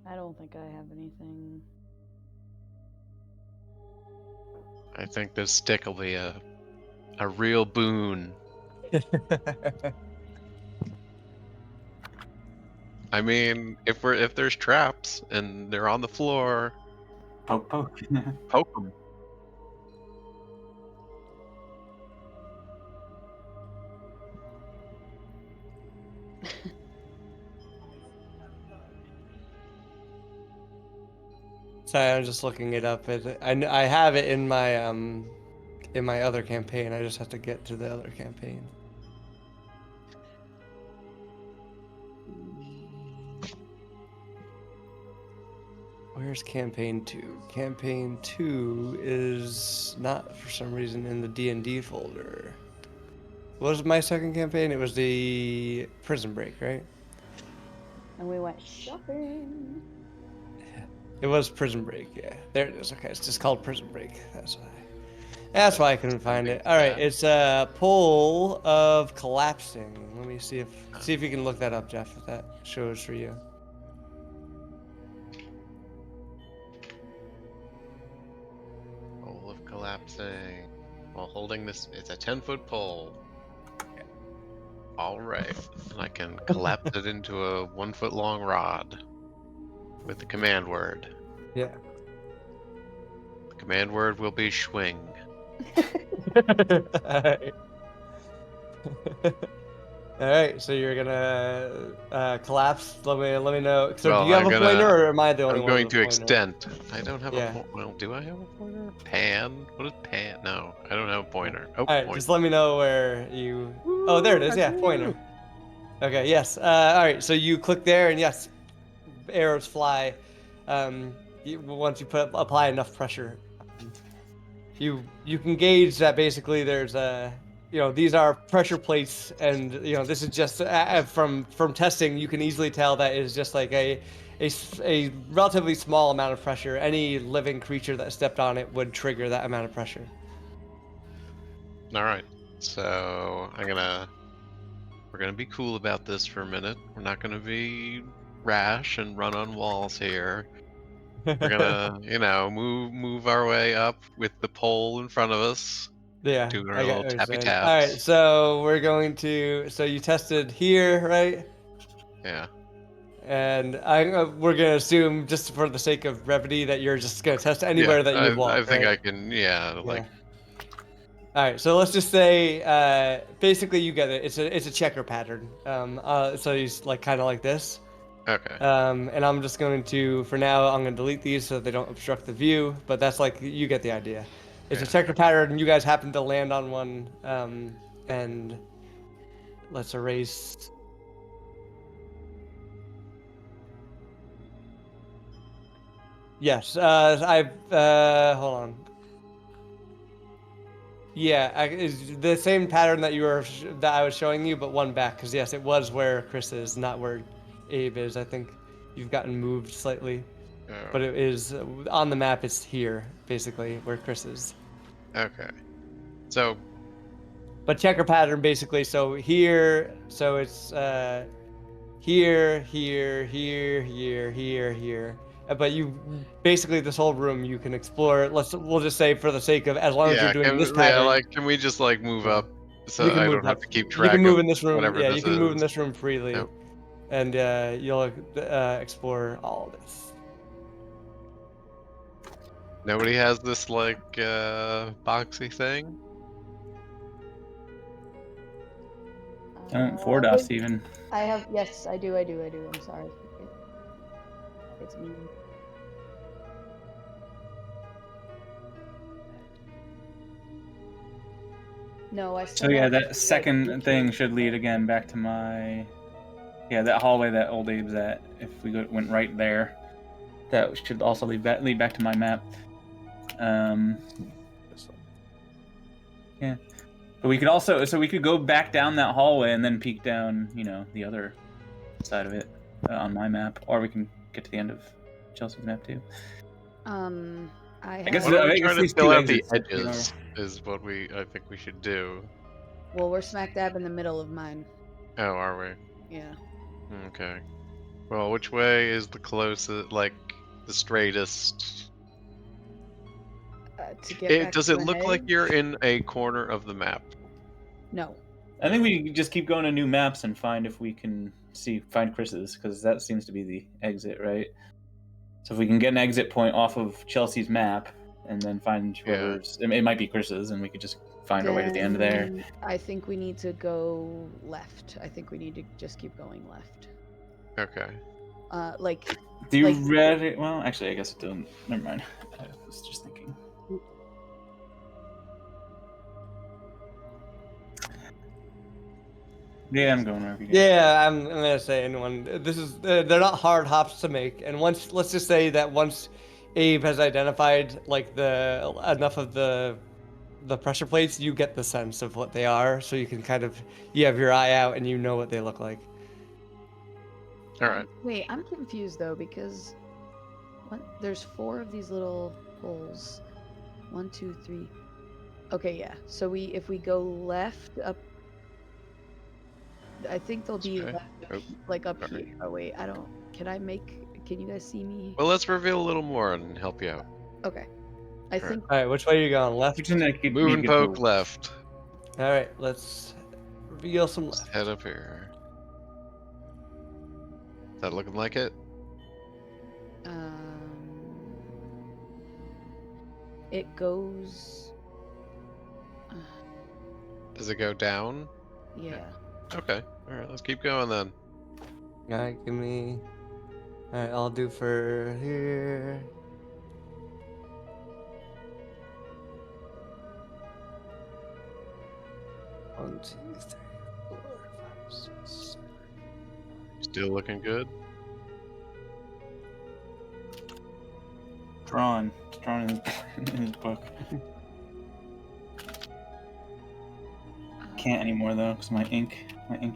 I don't think I have anything. I think this stick will be a real boon. I mean, if there's traps and they're on the floor, Poke poke. poke them. Sorry, I'm just looking it up. I have it in my other campaign. I just have to get to the other campaign. Where's campaign 2? Campaign 2 is not for some reason in the D&D folder. What was my second campaign? It was the Prison Break, right? And we went shopping. It was Prison Break, yeah. There it is. Okay, it's just called Prison Break. That's why I couldn't find it. All right, it's a Pole of Collapsing. Let me see if you can look that up, Jeff, if that shows for you. Pole of collapsing. While holding this, it's a 10-foot pole. All right, and I can collapse it into a 1-foot long rod with the command word. Yeah. The command word will be swing. All right, so you're gonna collapse. Let me know. So do Well, you have a pointer, or am I the only I'm one going with a to pointer? extend. I don't have Yeah. a pointer. Well, do I have a pointer? Pan? What is pan? No, I don't have a pointer. Oh, All right, pointer. just let me know where you. Oh, there it is. Yeah, pointer. Okay. Yes. All right. So you click there, and yes, arrows fly. Once you apply enough pressure, you can gauge that basically there's these are pressure plates, and this is just from testing you can easily tell that is just like a relatively small amount of pressure. Any living creature that stepped on it would trigger that amount of pressure. All right. So we're gonna be cool about this for a minute. We're not gonna be rash and run on walls here. We're gonna, move our way up with the pole in front of us, Yeah, doing our I got little what you're tappy saying. All right, taps. so we're going to. So you tested here, right? Yeah. And we're gonna assume, just for the sake of brevity, that you're just gonna test Yeah. anywhere that you would I walk, think right? I can. Yeah. Like. All right, so let's just say, basically, you get it. It's a checker pattern. So you like kind of like this. Okay. And I'm just going to, for now, I'm going to delete these so they don't obstruct the view. But that's like, you get the idea. It's a Yeah. checker pattern, and you guys happen to land on one. And let's erase. Yes, I've hold on. Yeah, it's the same pattern that that I was showing you, but one back. Because yes, it was where Chris is, not where Abe is. I think you've gotten moved slightly. but Oh, it is on the map. It's here, basically, where Chris is. okay. So But checker pattern, basically. So here, so it's here, here, here, here, here, here. But you basically this whole room you can explore. We'll just say for the sake of as long as you're yeah, doing this yeah, pattern, like can we just like move yeah, up so you can I move don't have up. to keep You can track move of in this room. whatever Yeah, you this can move in is? this room freely, Yep. and you'll explore all this. Nobody has this like boxy thing? Forward off, Steven. I have, yes, I do. I'm sorry. It's me. No, I So still yeah, have that like, second features. thing should lead again back to my that hallway that old Abe's at. If we went right there, that should also lead back to my map. This one. Yeah, but we could also we could go back down that hallway and then peek down, the other side of it on my map, or we can get to the end of Chelsea's map too. I guess Why have. don't we I try guess to these fill two out the exits are pretty edges is what I think we should do. Well, we're smack dab in the middle of mine. Oh, are we? Yeah. Okay. Well, which way is the closest, like the straightest? To get back Does to it the look like hedge? you're in a corner of the map? No. I think we just keep going to new maps and find if we can find Chris's, because that seems to be the exit, right? So if we can get an exit point off of Chelsea's map and then find whoever's, it might be Chris's, and we could just find our way to the end there. Then I think we need to go left. I think we need to just keep going left. Okay. Like. Theoretically, well, actually, I guess it doesn't. Never mind. I was just thinking. Yeah, I'm going wherever you guys. Yeah, I'm gonna say anyone. This is they're not hard hops to make, and let's just say that once Abe has identified like the enough of the pressure plates, you get the sense of what they are, so you can you have your eye out and you know what they look like. All right. Wait, I'm confused though because there's 4 of these little holes. 1, 2, 3. Okay, yeah. So if we go left up, I think they'll be Okay. like up Sorry. here. Oh wait, I don't. Can you guys see me? Well, let's reveal a little more and help you out. Okay. I All think All right, which way are you going? Left. Move and poke left. All right, let's reveal some Just left. head up here. Is that looking like it? it goes. Does it go down? Yeah. Okay. All right. Let's keep going then. All right, give me. All right, I'll do for here. One, two, three, 4, 5, 6, 7. Still looking good. Drawn. It's drawn in his book. Can't anymore though, because my ink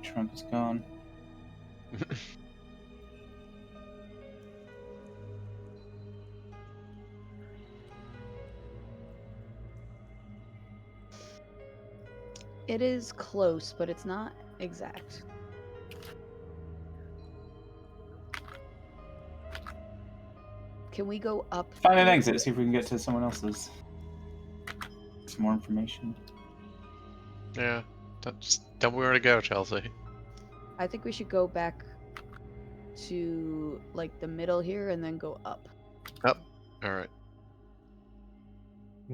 trunk is gone. It is close, but it's not exact. Can we go up? Find an exit. See if we can get to someone else's. Some more information. Yeah. Just tell me where to go, Chelsea. I think we should go back to like the middle here and then go up. Up. All right.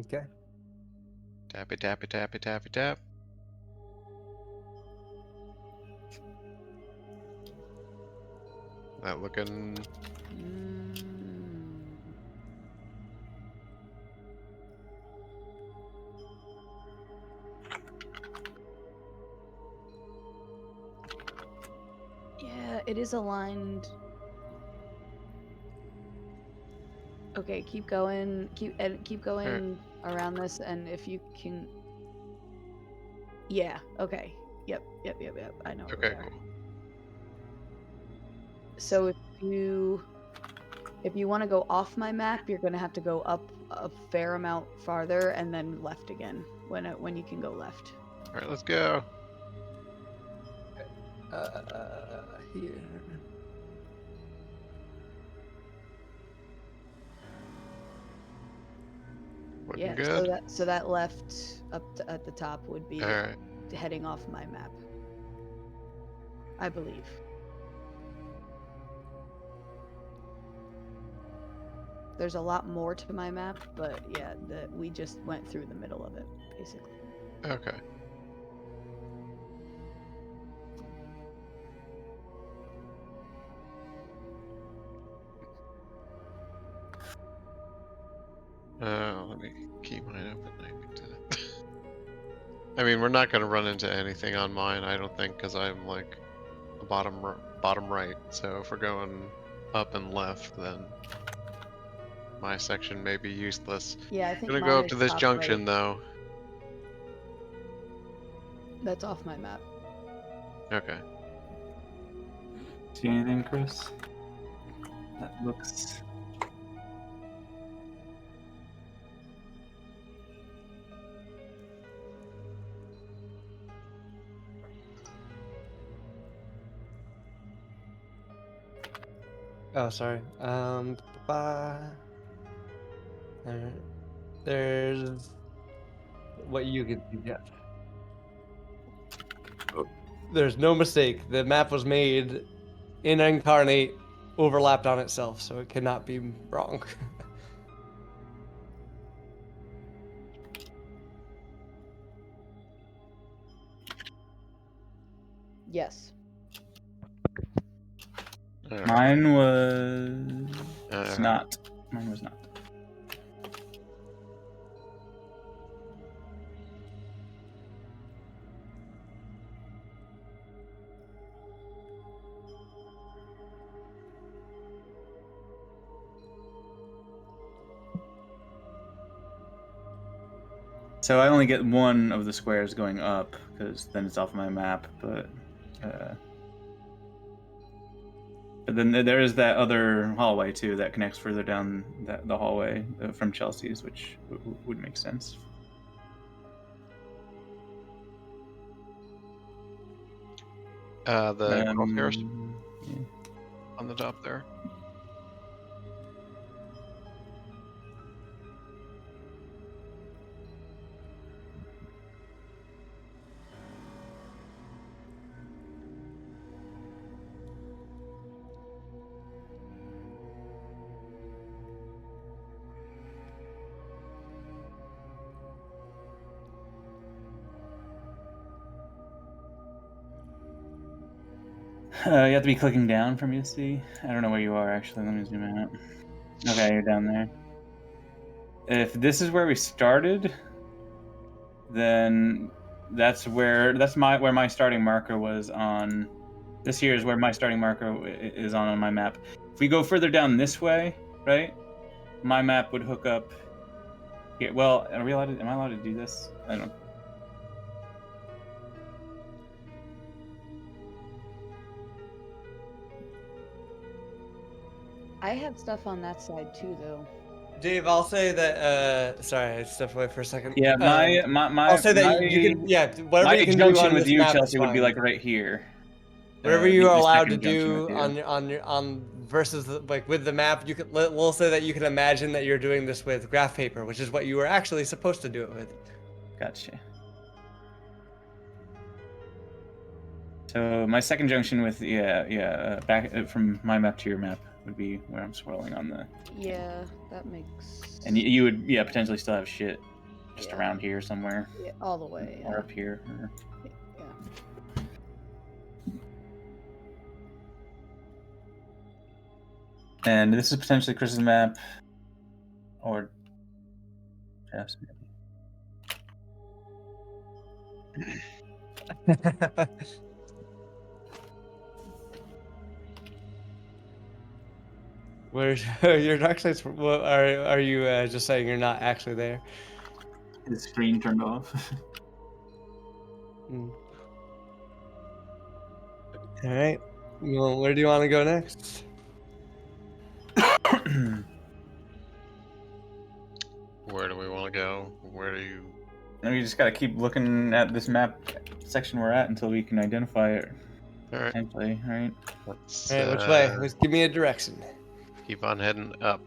Okay. Tappy, tappy, tappy, tappy, tap. That looking. Yeah, it is aligned. Okay, keep going. Keep going around this, and if you can. Yeah. Okay. Yep. I know. Okay. Cool. So if you If you want to go off my map, you're gonna have to go up a fair amount farther and then left again when you can go left. All right, let's go. Here. Looking Yeah. good. So that left at the top would be All right. heading off my map. I believe. There's a lot more to my map, but yeah, we just went through the middle of it, basically. Okay. Let me keep mine open. I mean, we're not gonna run into anything on mine, I don't think, because I'm like the bottom right. So if we're going up and left, then my section may be useless. Yeah, I I'm think gonna mine go up is to this top junction right. though. That's off my map. Okay. See anything, Chris? That looks. Oh, sorry. There's what you can see. Yeah. There's no mistake. The map was made in incarnate, overlapped on itself, so it cannot be wrong. Yes. All right. Mine was Alright. not. Mine was not. So I only get one of the squares going up because then it's off my map. But then there is that other hallway too that connects further down the hallway from Chelsea's, which would make sense. The crosshairs Yeah. on the top there. You have to be clicking down for me to see. I don't know where you are actually. Let me zoom out. Okay, you're down there. If this is where we started, then that's where my starting marker was on. This here is where my starting marker is on my map. If we go further down this way, right, my map would hook up here. Well, am I allowed to do this? I don't. I have stuff on that side too, though. Dave, I'll say that. Sorry, I stepped away for a second. Yeah, I'll say that you can. Yeah, whatever my you can do junction on with this you, map is Chelsea, would be fine. like right here. Whatever you are the allowed to second junction do with you. on versus like with the map, you can. We'll say that you can imagine that you're doing this with graph paper, which is what you were actually supposed to do it with. Gotcha. So my second junction with back from my map to your map would be where I'm swirling on the. Yeah, that makes. And you would potentially still have shit just Yeah. around here somewhere. Yeah, all the way. Or up here. Or... Yeah. And this is potentially Chris's map, or Jeff's maybe. Where's you're actually? What are you just saying you're not actually there? His screen turned off. All right. Well, where do you want to go next? Where do we want to go? Where do you? And we just gotta keep looking at this map section we're at until we can identify it. All right, Potentially, right? let's All right, which way? Let's give me a direction. keep on heading up.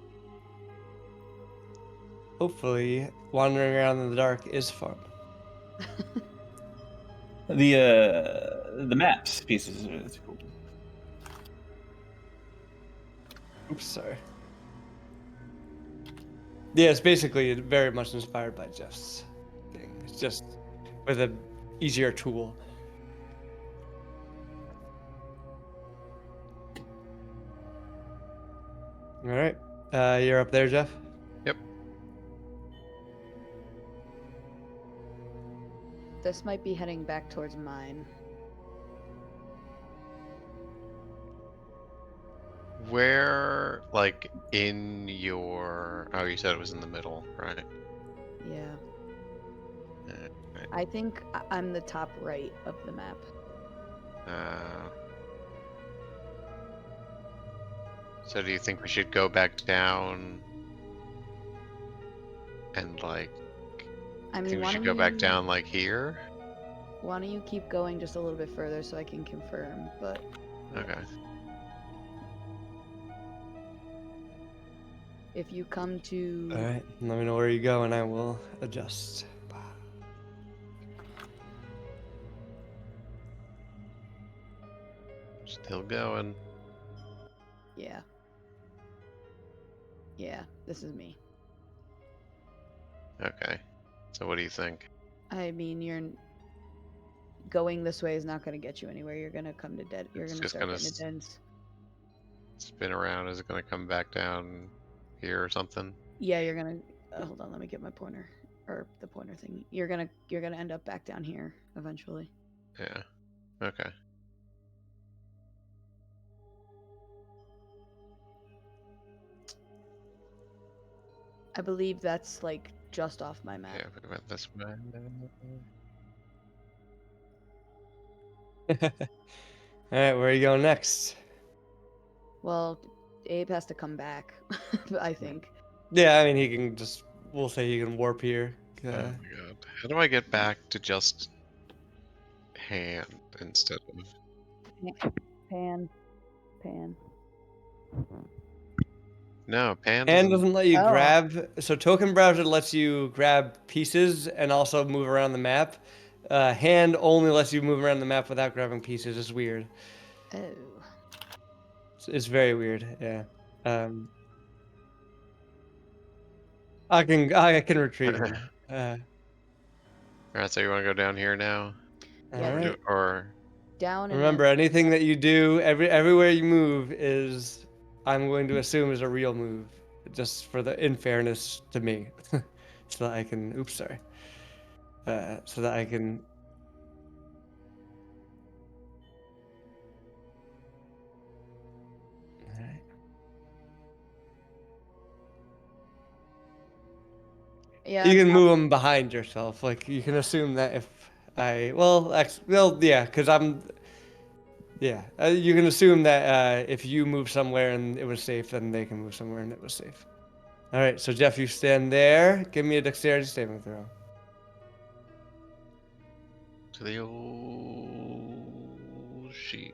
Hopefully, wandering around in the dark is fun. The maps pieces. It's cool. Oops, sorry. Yeah, it's basically very much inspired by Jeff's thing. It's just with a easier tool. All right, you're up there, Jeff. Yep. This might be heading back towards mine. Where, like, in your? Oh, you said it was in the middle, right? Yeah. Right. I think I'm the top right of the map. So do you think we should go back down and like? I I mean, think we why should don't go back you- down like here. Why don't you keep going just a little bit further so I can confirm? But Okay. if you come to All right, let me know where you go, and I will adjust. Still going. yeah. Yeah, this is me. Okay. So what do you think? I mean, you're going this way is not going to get you anywhere. You're going to come to dead. You're It's going to just start gonna getting to dead ends. Spin around. Is it gonna come back down here or something? Yeah, you're going to hold on, let me get my pointer or the pointer thing. You're going to end up back down here eventually. Yeah. Okay. I believe that's like just off my map. Yeah, we went this way. All right, where are you going next? Well, Abe has to come back, I think. Yeah, I mean, he can just. We'll say he can warp here. Oh my god. How do I get back to just hand instead of Pan. no pan And doesn't. doesn't let you Oh. grab. So token browser lets you grab pieces and also move around the map. Hand only lets you move around the map without grabbing pieces. It's weird. Oh. It's very weird. Yeah. I can retrieve him. Alright, so you want to go down here now? All Yeah, right. Or Down and Remember, then anything that you do, everywhere you move is, I'm going to assume is a real move, just for the in fairness to me, so that I can. Oops, sorry. So that I can. All right. yeah, You can move them behind yourself. Like you can assume that if yeah, because I'm. Yeah, you can assume that if you move somewhere and it was safe, then they can move somewhere and it was safe. All right, so Jeff, you stand there. Give me a dexterity saving throw. to the old sheet.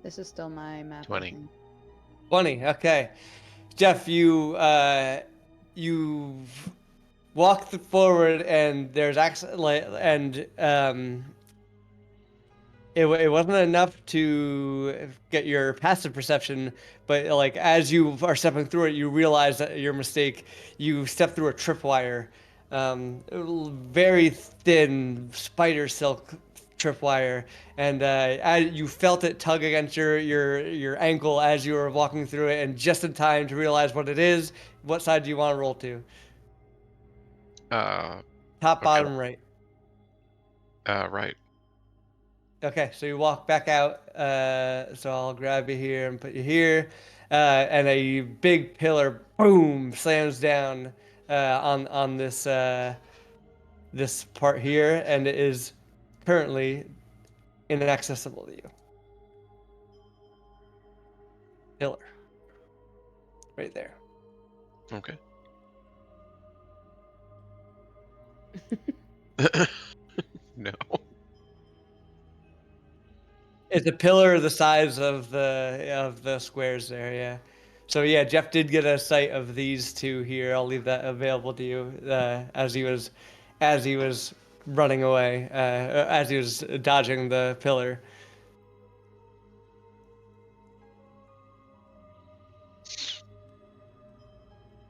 this is still my map. I 20. think. 20. Okay, Jeff, you walk forward, and there's actually it wasn't enough to get your passive perception, but like as you are stepping through it, you realize that your mistake. You step through a tripwire, very thin spider silk tripwire, and you felt it tug against your ankle as you were walking through it, and just in time to realize what it is. What side do you want to roll to? Uh, Top, okay. bottom, right. Right. Okay, so you walk back out. So I'll grab you here and put you here, and a big pillar, boom, slams down on this part here, and it is currently inaccessible to you. pillar. Right there. Okay. No. It's a pillar the size of the squares there, yeah. So yeah, Jeff did get a sight of these two here. I'll leave that available to you as he was running away, as he was dodging the pillar.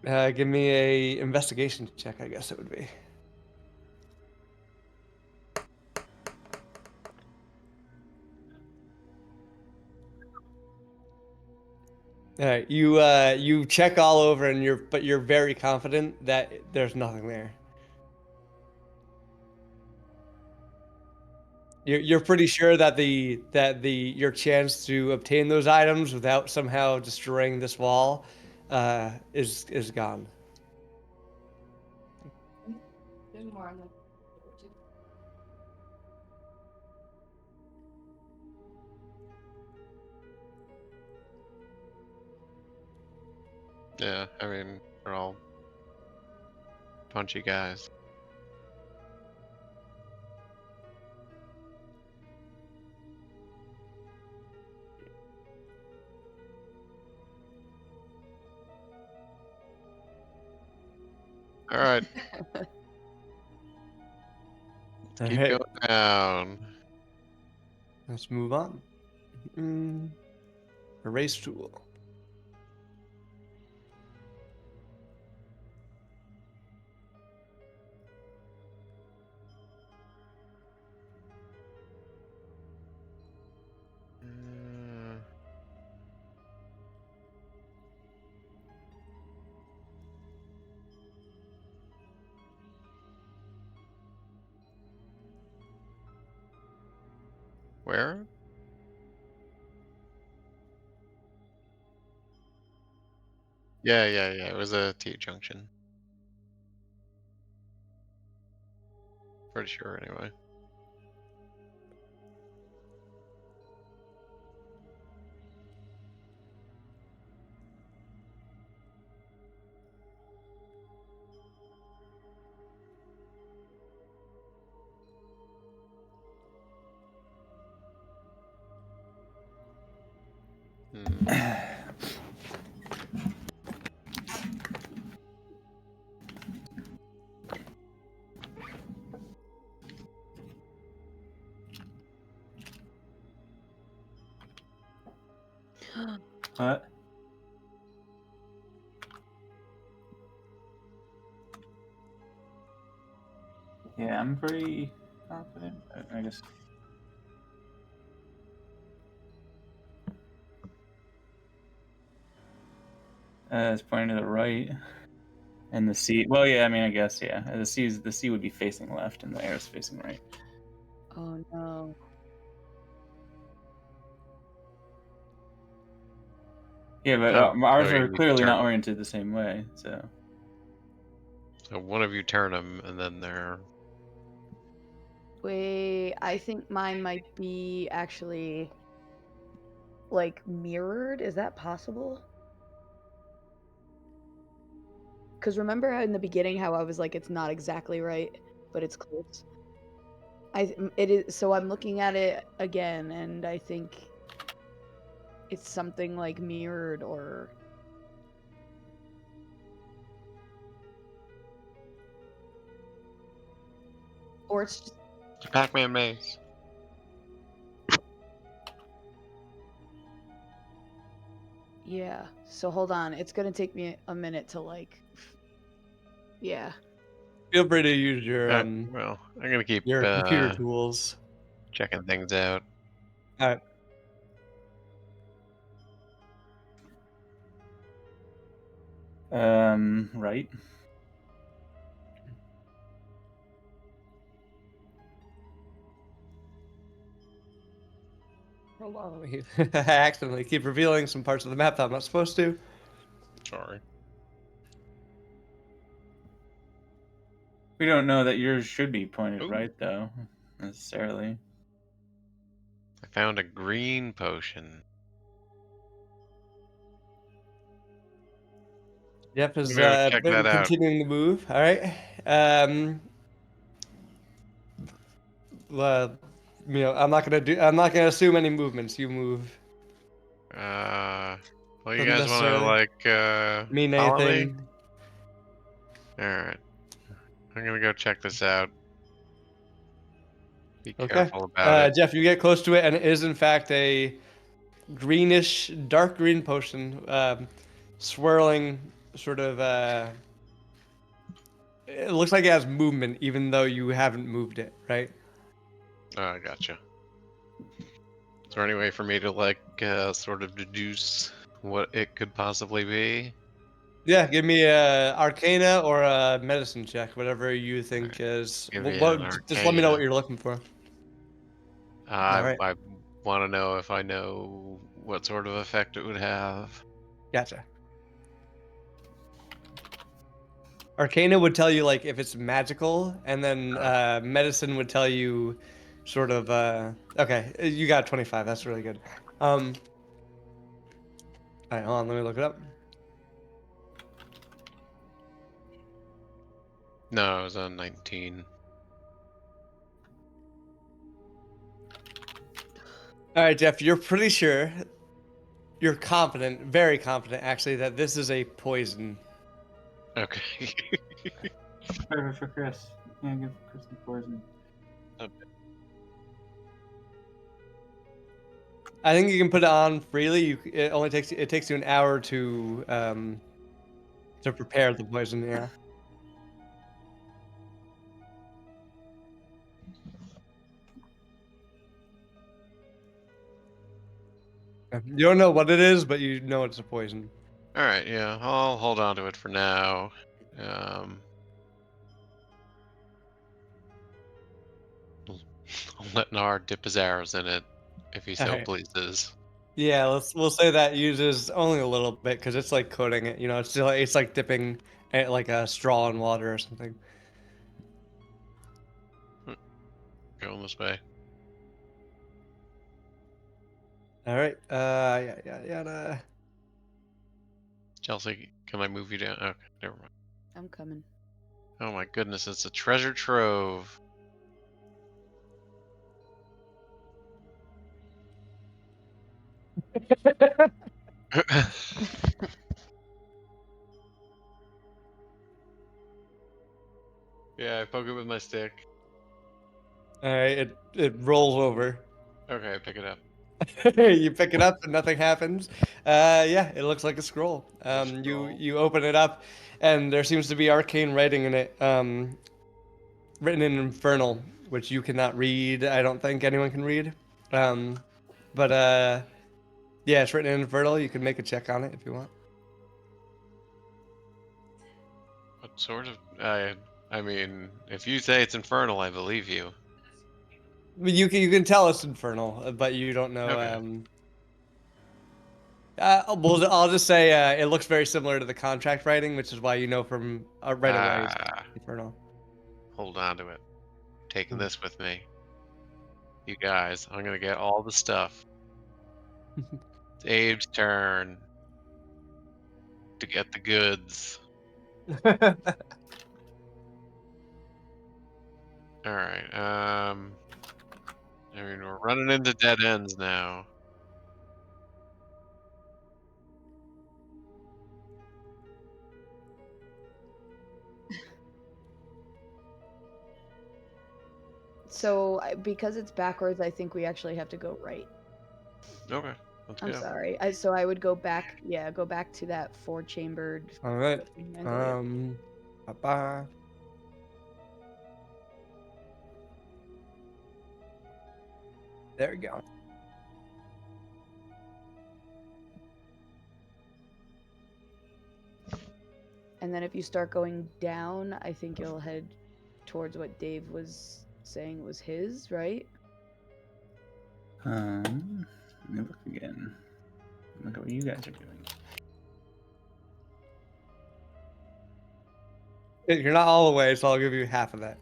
Give me a investigation check, I guess it would be. All right, you check all over, and you're very confident that there's nothing there. You're pretty sure that your chance to obtain those items without somehow destroying this wall is gone. There's more on the Yeah, I mean, they're all punchy guys. All right, All keep right, going down. let's move on. Erase tool. Uh, where? Yeah. It was a T junction. Pretty sure, anyway. Hmm. What? Yeah, I'm pretty confident. I guess. It's pointing to the right, and the sea. Well, yeah, I mean, I guess, yeah. The sea would be facing left, and the air is facing right. Oh no. Yeah, but Oh, ours so you are need to clearly turn not 'em. oriented the same way. So So one of you turn them, and then they're. Wait, I think mine might be actually like mirrored. Is that possible? Because remember how in the beginning how I was like, it's not exactly right, but it's close. It is. So I'm looking at it again, and I think it's something like mirrored or it's just Pac-Man maze. yeah. So hold on, it's gonna take me a minute to like. Yeah. Feel free to use Well, I'm gonna keep your computer tools. checking things out. All right. Right. Hold on. I accidentally keep revealing some parts of the map that I'm not supposed to. Sorry. We don't know that yours should be pointed Ooh. right, though, necessarily. I found a green potion. Jeff is I'm gonna check that out. continuing the move. All right. Well, I'm not gonna assume any movements. You move. Well, you Doesn't guys want to necessarily mean follow me? anything. All right. I'm gonna go check this out. Be Okay. careful about it. Jeff, you get close to it, and it is in fact a greenish, dark green potion, swirling, sort of. It looks like it has movement, even though you haven't moved it, right? Oh, I gotcha. Is there any way for me to sort of deduce what it could possibly be? Yeah, give me a Arcana or a Medicine check, whatever you think Alright, is. give me What? an Just let me know what Arcana. you're looking for. All I right, I want to know if I know what sort of effect it would have. gotcha. Arcana would tell you like if it's magical, and then Medicine would tell you sort of. Okay, you got 25. That's really good. All right, hold on. Let me look it up. No, it was a 19. All right, Jeff, you're pretty sure. You're confident, very confident, actually, that this is a poison. Okay. For Chris. Yeah, give Chris the poison. I think you can put it on freely. It takes you an hour to prepare the poison. Yeah. You don't know what it is, but you know it's a poison. All right, yeah, I'll hold on to it for now. I'll let Nar dip his arrows in it if he All so right. pleases. Yeah, we'll say that uses only a little bit because it's like coating it. It's like dipping like a straw in water or something. Going this way. All right. Yeah. Chelsea, can I move you down? Okay, never mind. I'm coming. Oh my goodness, it's a treasure trove. Yeah, I poke it with my stick. All right. It rolls over. Okay, I pick it up. You pick it up and nothing happens. Yeah, it looks like a scroll. Scroll. You open it up, and there seems to be arcane writing in it, written in Infernal, which you cannot read. I don't think anyone can read. Um, but yeah, it's written in Infernal. You can make a check on it if you want. What sort of? I mean, if you say it's infernal, I believe you. I mean, you can tell it's Infernal, but you don't know. Okay. I'll just say it looks very similar to the contract writing, which is why you know from right away it's Ah, Infernal. hold on to it. Taking Hmm. this with me. You guys, I'm gonna get all the stuff. It's Abe's turn to get the goods. All right. I mean, we're running into dead ends now. So because it's backwards, I think we actually have to go right. Okay, let's I'm go. sorry. So I would go back. Yeah, go back to that four-chambered. All right. Angle, Bye-bye. There we go. and then if you start going down, I think you'll head towards what Dave was saying was his, right? Let me look again. Look at what you guys are doing. You're not all the way, so I'll give you half of that.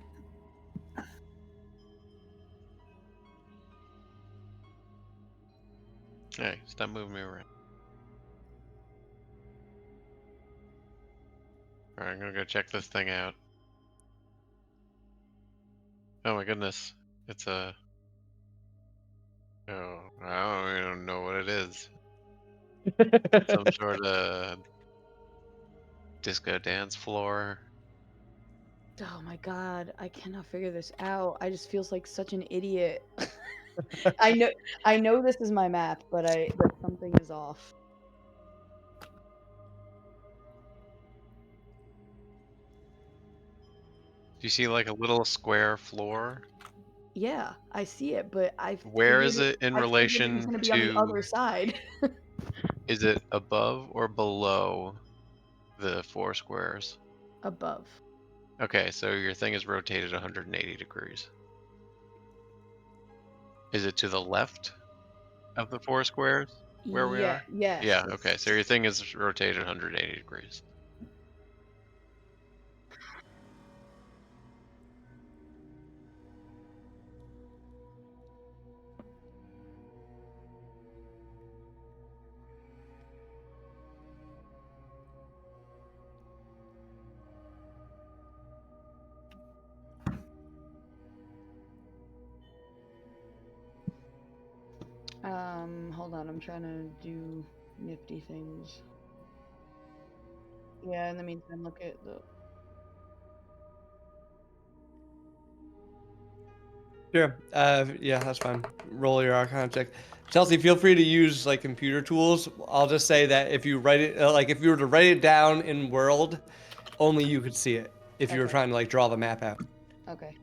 Hey, stop moving me around. Alright, I'm gonna go check this thing out. Oh my goodness. It's a... Oh, I don't even know what it is. Some sort of disco dance floor. Oh my god, I cannot figure this out. I just feels like such an idiot. I know this is my map, but something is off. Do you see like a little square floor? Yeah, I see it, but Where is it in I figured it was relation gonna be on the to... other side. Is it above or below the 4 squares? Above. Okay, so your thing is rotated 180 degrees. Is it to the left of the 4 squares where we Yeah, are? yes. Yeah, okay, so your thing is rotated 180 degrees. Hold on, I'm trying to do nifty things. Yeah, in the meantime, look at the. Sure. Yeah, that's fine. Roll your Arcana check. Chelsea, feel free to use like computer tools. I'll just say that if you write it, like if you were to write it down in World, only you could see it. If you were Okay. trying to like draw the map out. Okay.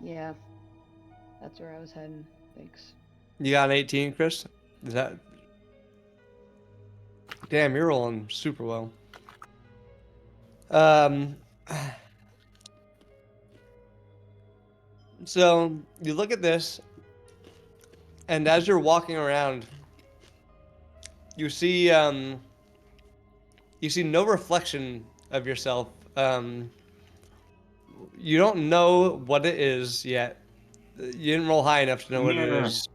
Yeah, that's where I was heading. Thanks. You got an 18, Chris? Is that? Damn, you're rolling super well. Um. So you look at this, and as you're walking around, you see no reflection of yourself. You don't know what it is yet. You didn't roll high enough to know what it Mirror. is.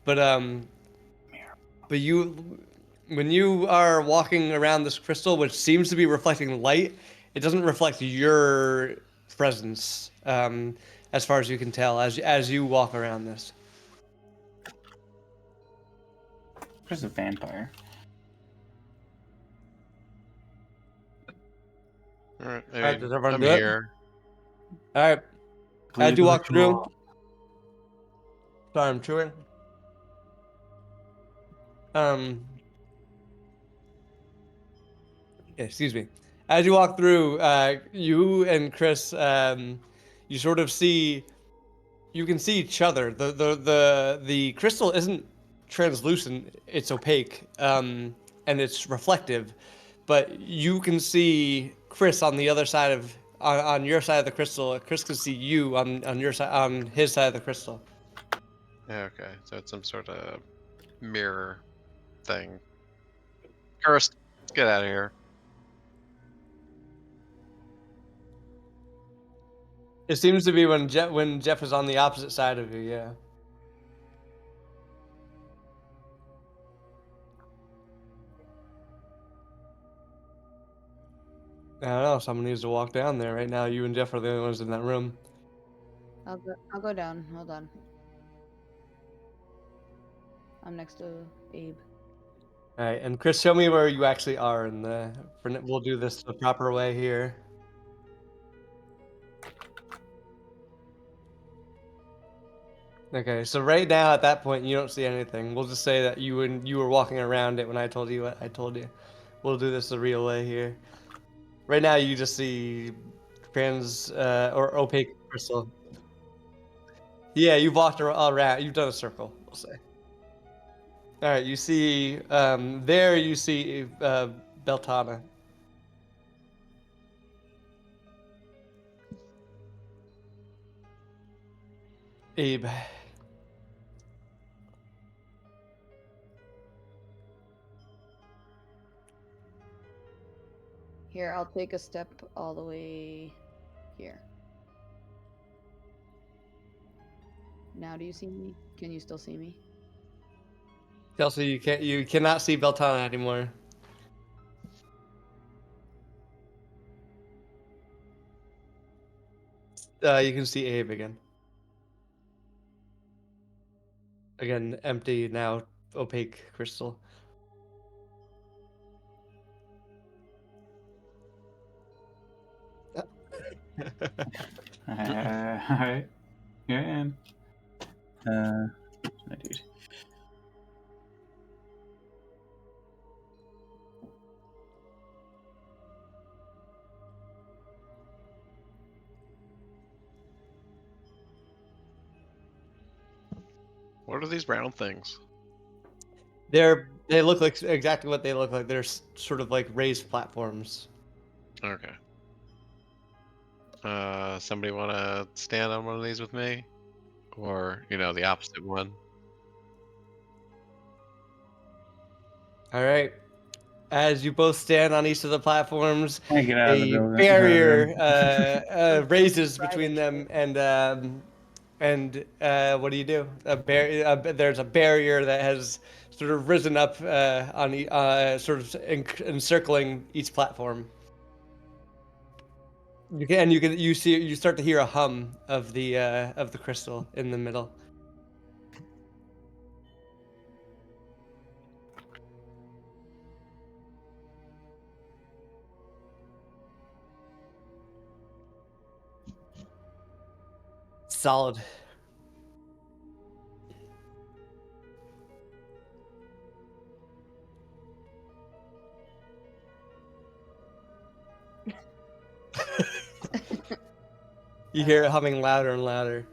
But you, when you are walking around this crystal, which seems to be reflecting light, it doesn't reflect your presence, as far as you can tell, as you walk around this. Chris is a vampire. Alright, I Alright, mean, does everyone I'm do it? here. Alright, Complete as you the walk through. ritual. Sorry, I'm chewing. Um, excuse me. As you walk through, you and Chris, you sort of see, you can see each other. The crystal isn't translucent; it's opaque, and it's reflective. But you can see Chris on the other side of on your side of the crystal. Chris can see you on your side on his side of the crystal. Yeah, okay, so it's some sort of mirror thing. Cursed, let's get out of here. It seems to be when Jeff is on the opposite side of you. Yeah. I don't know. Someone needs to walk down there right now. You and Jeff are the only ones in that room. I'll go down. Hold on. I'm next to Abe. All right, and Chris, show me where you actually are in the. We'll do this the proper way here. Okay, so right now at that point you don't see anything. We'll just say that you were walking around it when I told you what I told you. We'll do this the real way here. Right now you just see or opaque crystal. Yeah, you've walked around. You've done a circle. We'll say. All right, you see there. You see Beltana. Abe. Here, I'll take a step all the way here. Now do you see me? Can you still see me? Kelsey, you cannot see Beltana anymore. You can see Abe again. Again, empty now, opaque crystal. All right, here I am. My dude. What are these round things? They look like exactly what they look like. They're sort of like raised platforms. Okay. Somebody want to stand on one of these with me, or the opposite one? All right. As you both stand on each of the platforms, Can I get out of the a building? barrier raises Friday between them, shit. and what do? There's a barrier that has sort of risen up sort of encircling each platform. You start to hear a hum of the crystal in the middle. Solid. You hear it humming louder and louder.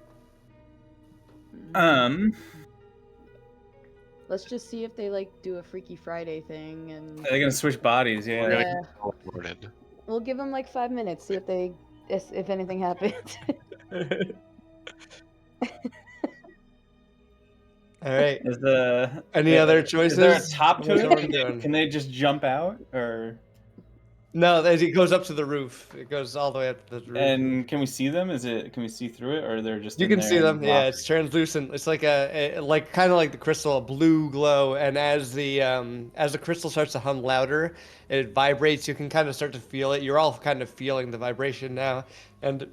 Let's just see if they like do a Freaky Friday thing, and They're gonna switch bodies. We're Yeah. gonna yeah, get teleported. we'll give them like 5 minutes. See if anything happens. All right. Is the Any other Is there a choices? top to What's it? everyone doing? Can they just jump out, or No, as it goes up to the roof. It goes all the way up to the roof. and can we see them? Can we see through it, or they're just You in can there see and them. Yeah, block- it's translucent. It's like like kind of like the crystal, a blue glow. And as the crystal starts to hum louder, it vibrates. You can kind of start to feel it. You're all kind of feeling the vibration now. And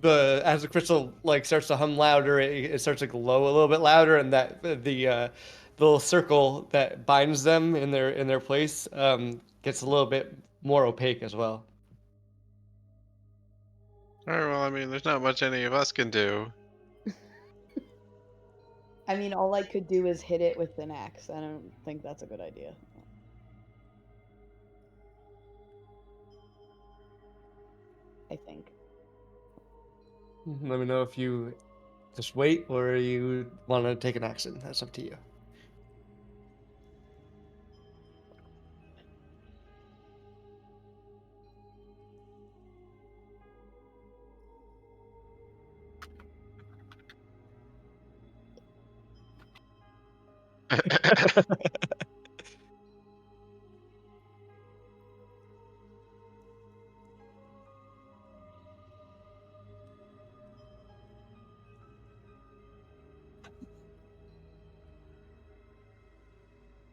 as the crystal like starts to hum louder, it starts to glow a little bit louder, and that the little circle that binds them in their place gets a little bit more opaque as well. All right. Well, I mean, there's not much any of us can do. I mean, all I could do is hit it with an axe. I don't think that's a good idea. I think. Let me know if you just wait or you want to take an action. That's up to you.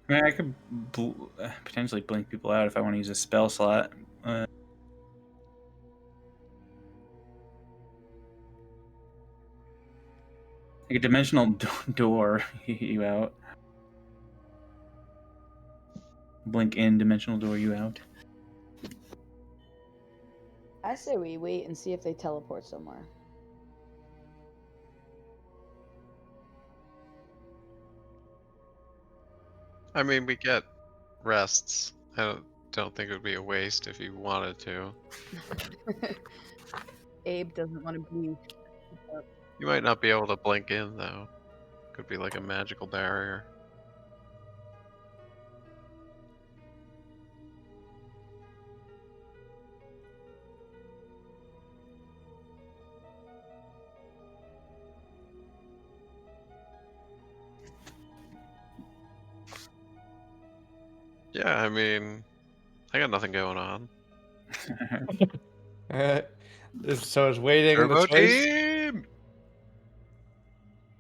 I mean, I could potentially blink people out if I want to use a spell slot. Like a dimensional door you out. Blink in, dimensional door you out. I say we wait and see if they teleport somewhere. I mean, we get rests. I don't think it would be a waste if you wanted to. Abe doesn't want to be. You might not be able to blink in though. Could be like a magical barrier. Yeah, I mean, I got nothing going on. So it's waiting. Turbo The choice. team.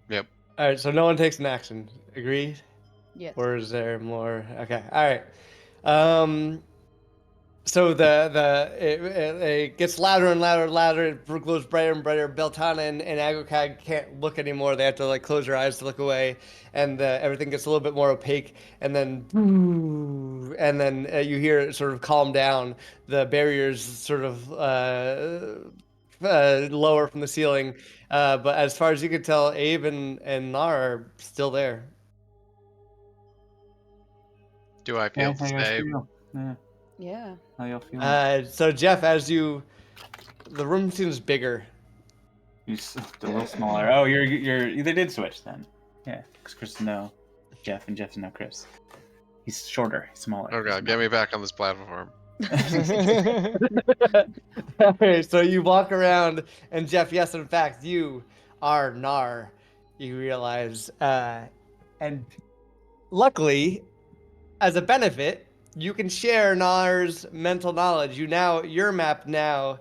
Yep. All right, so no one takes an action. Agreed? Yes. Or is there more? Okay. All right. So it gets louder and louder and louder. It glows brighter and brighter. Beltana and Agrocag can't look anymore. They have to like close their eyes to look away, and everything gets a little bit more opaque. And then, you hear it sort of calm down. The barriers sort of lower from the ceiling. But as far as you can tell, Abe and Nar are still there. Do I feel How the you guys same? feel? Yeah. Yeah. How y'all feeling? So Jeff, the room seems bigger. You a little smaller. Oh, they did switch then. Yeah, because Chris is now Jeff and Jeff is now Chris. He's shorter, he's smaller. Oh god, get me back on this platform. Okay, so you walk around, and Jeff, yes, in fact, you are Nar. You realize, and luckily, as a benefit, you can share Nar's mental knowledge. Your map now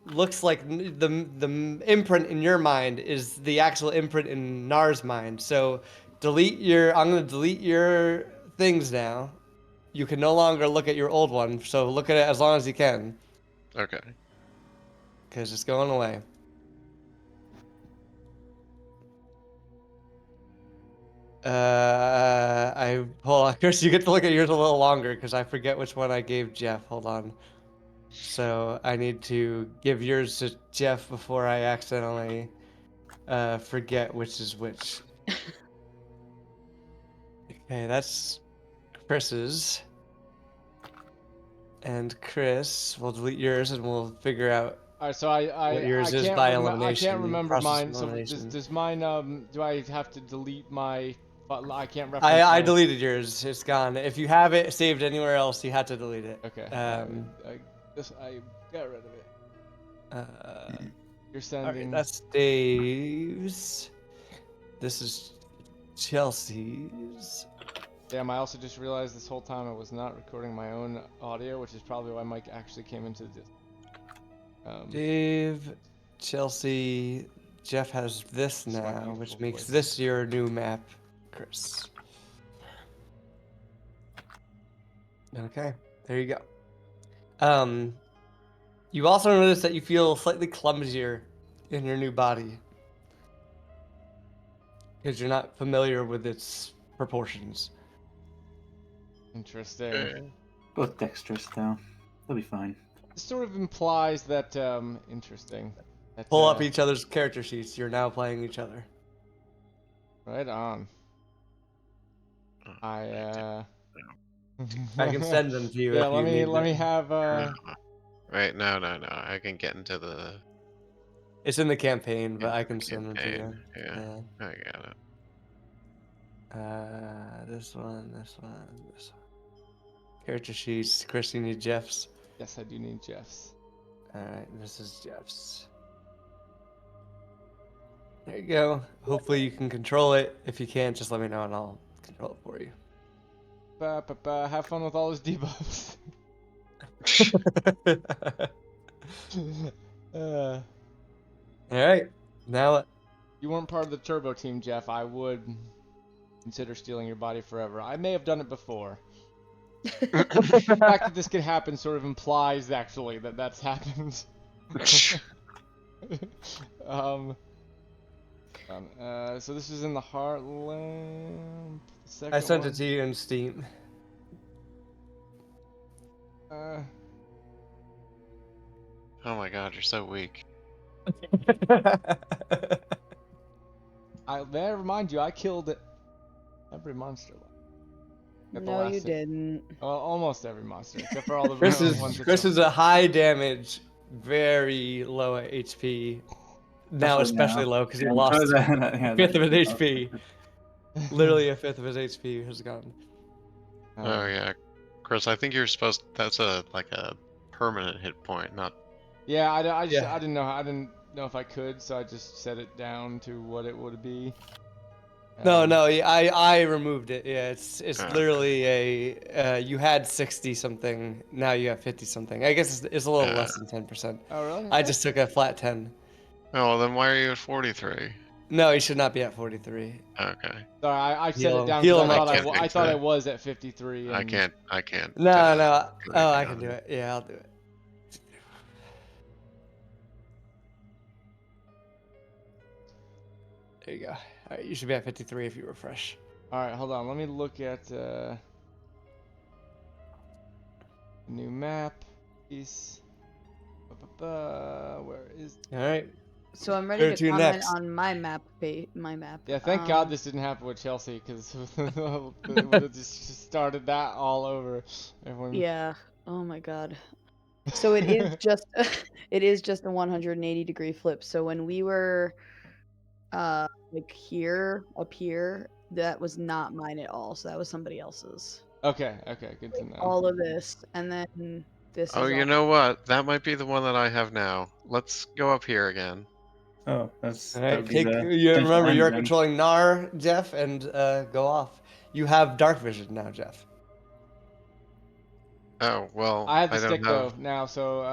looks like the imprint in your mind is the actual imprint in Nar's mind. So I'm gonna delete your things now. You can no longer look at your old one, so look at it as long as you can, Okay. because it's going away. Hold on, Chris. You get to look at yours a little longer because I forget which one I gave Jeff. Hold on. So I need to give yours to Jeff before I accidentally forget which is which. Okay, that's Chris's. And Chris, we'll delete yours and we'll figure out All right, so what yours is can't by I elimination. can't remember process mine. elimination. So does mine? Do I have to delete my? I can't reference. I my- deleted yours. It's gone. If you have it saved anywhere else, you had to delete it. Okay. I got rid of it. You're All sending. right, that's Dave's. This is Chelsea's. Damn! I also just realized this whole time I was not recording my own audio, which is probably why Mike actually came into this. Dave, Chelsea, Jeff has this It's my now, beautiful which makes voice. this your new map, Chris. Okay, there you go. You also notice that you feel slightly clumsier in your new body because you're not familiar with its proportions. Interesting. Both dexterous though. They'll be fine. This sort of implies that interesting. That, Pull up each other's character sheets. You're now playing each other. Right on. I can send them to you. Yeah, if let you me need let me them. have Wait, no. I can get into the It's in the campaign, but I can send them to you. campaign. Yeah, I got it. This one. Character sheets. Chris, you need Jeff's. Yes, I do need Jeff's. Alright, this is Jeff's. There you go. Hopefully you can control it. If you can't, just let me know and I'll control it for you. Have fun with all those debuffs. Alright, now You weren't part of the turbo team, Jeff. I would consider stealing your body forever. I may have done it before. The fact that this could happen sort of implies actually that that's happened. So this is in the Heartland. I sent it to you in Steam. Oh my god, you're so weak. May I remind you, I killed every monster. No, you didn't. Well, almost every monster, except for all the Chris ones that is a high damage, very low HP. Now especially low because he lost a fifth of his HP. Literally a fifth of his HP has gone. Oh yeah, Chris, I think you're supposed. That's like a permanent hit point, not. Yeah, I didn't know if I could, so I just set it down to what it would be. No, I removed it. Yeah, it's literally a you had 60 something, now you have 50 something. I guess it's a little less than 10%. Oh really? I just took a flat 10. Oh, well, then why are you at 43? No, he should not be at 43. Okay. Sorry, I set Heal it him- down heal because him I up thought to I thought I 50. was at 53. And... I can't. No, no. do Oh, I anything can on do it. Yeah, I'll do it. There you go. All right, you should be at 53 if you refresh. All right, hold on. Let me look at new map piece. Where is? All right. So I'm ready Go to to comment next. on my map. My map. Yeah, thank God this didn't happen with Chelsea because it would have just started that all over. Everyone. Yeah. Oh my God. So it is just it is just a 180-degree flip. So when we were like here, up here, that was not mine at all. So that was somebody else's. Okay, good to know. All of this, and then this Oh, is you all. know what? That might be the one that I have now. Let's go up here again. Oh, All that right. would be Take. the You potential remember end you're then. controlling Nar, Jeff, and go off. You have dark vision now, Jeff. Oh well, I have the don't stick have. though now, so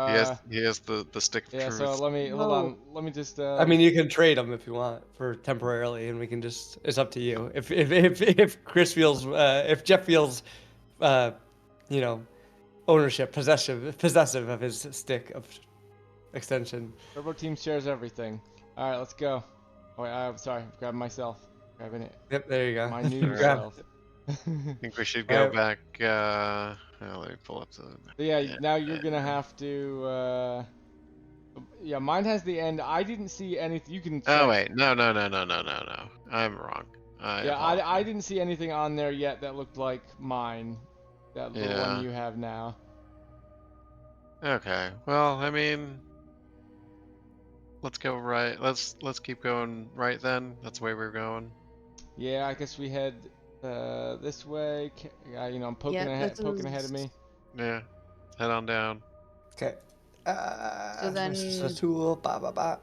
He has the stick of yeah. truth. So let me hold Whoa. on. Let me just. I mean, you can trade them if you want for temporarily, and we can just. It's up to you. If Chris feels, if Jeff feels, you know, ownership, possessive of his stick of extension. Turbo Team shares everything. All right, let's go. Oh, wait, I'm sorry. Grabbing myself. Grabbing it. Yep, there you go. My new Grab. self. I think we should go back. Let me pull up the. So yeah, now you're gonna have to. Yeah, mine has the end. I didn't see anything. You can. Oh check. wait, no. I'm wrong. Yeah, I didn't see anything on there yet that looked like mine. That little one Yeah. you have now. Okay. Well, I mean, let's go right. Let's keep going right then. That's the way we're going. Yeah, I guess we head this way. I'm poking this ahead of is- me. Yeah. Head on down. Okay. So then- this is a tool. Ba ba ba.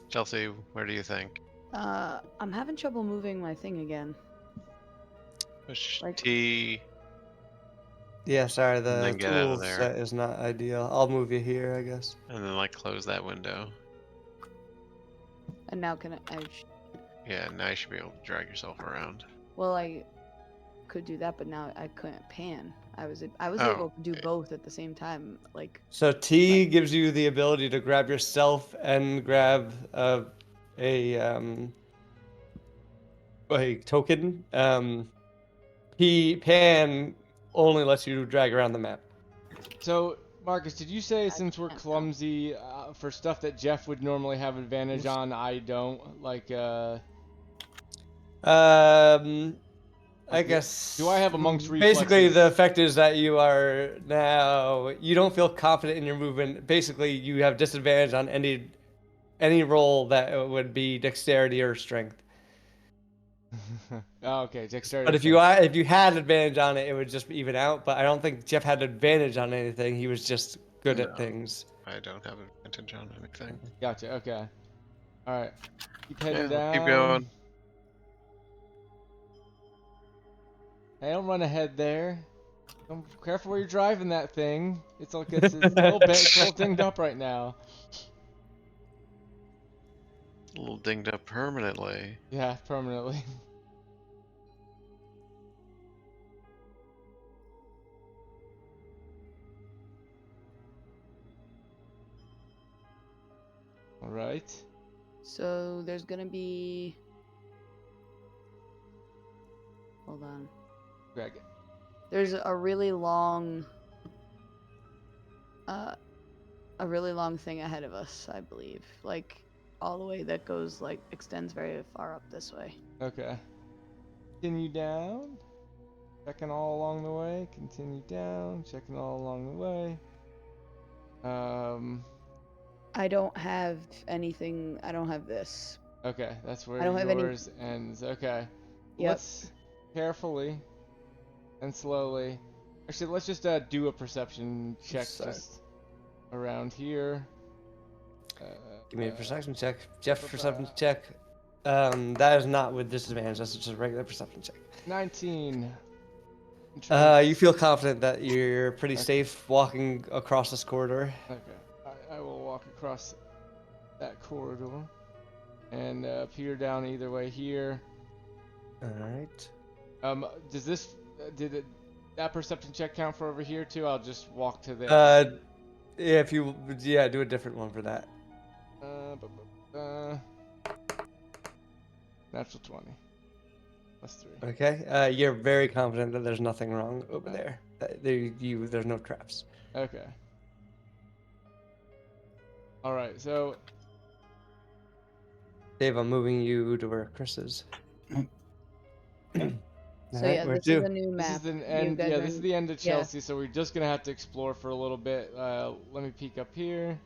Chelsea, where do you think? I'm having trouble moving my thing again. Push Like- T. Yeah, sorry, And the then get out of tool there. set is not ideal. I'll move you here, I guess. And then like close that window. And now can I Yeah, now you should be able to drag yourself around. well, I could do that, but now I couldn't pan. I was Oh, able to do okay. both at the same time. Like So T gives you the ability to grab yourself and grab a token. Pan only lets you drag around the map. So, Marcus, did you say I since we're can't tell. clumsy, for stuff that Jeff would normally have advantage on, I don't? Like, I guess. do I have amongst Basically, reflexes? the effect is that you don't feel confident in your movement. Basically, you have disadvantage on any roll that would be dexterity or strength. Oh, okay, dexterity. But if you had advantage on it, it would just even out. But I don't think Jeff had advantage on anything. He was just good at No. things. I don't have advantage on anything. Gotcha. Okay. All right. Keep Yeah, heading we'll down. keep going. Hey, don't run ahead there. Careful where you're driving that thing. It's a little bit, it's a little dinged up right now. A little dinged up permanently. Yeah, permanently. All right. so there's gonna be hold on. Greg it. There's a really long thing ahead of us, I believe. Like all the way that goes like extends very far up this way. Okay. Continue down. Checking all along the way. Continue down. Checking all along the way. I don't have anything. I don't have this. Okay, that's where I don't have any- yours ends. Okay. Yep. Let's carefully and slowly. Actually, let's just do a perception check Sorry. just around here. Give me a perception check. Jeff, perception check. That is not with disadvantage. That's just a regular perception check. 19. You feel confident that you're pretty safe walking across this corridor. Okay. I will walk across that corridor. and peer down either way here. All right. Does this that perception check count for over here too? I'll just walk to this. Yeah, if you do a different one for that. Natural 20. Plus 3. Okay. You're very confident that there's nothing wrong over there. There's no traps. Okay. All right. So Dave, I'm moving you to where Chris is. So yeah, where this to? is a new map. this is the You end. guys Yeah, are this is in- the end of yeah. Chelsea. So we're just gonna have to explore for a little bit. Let me peek up here.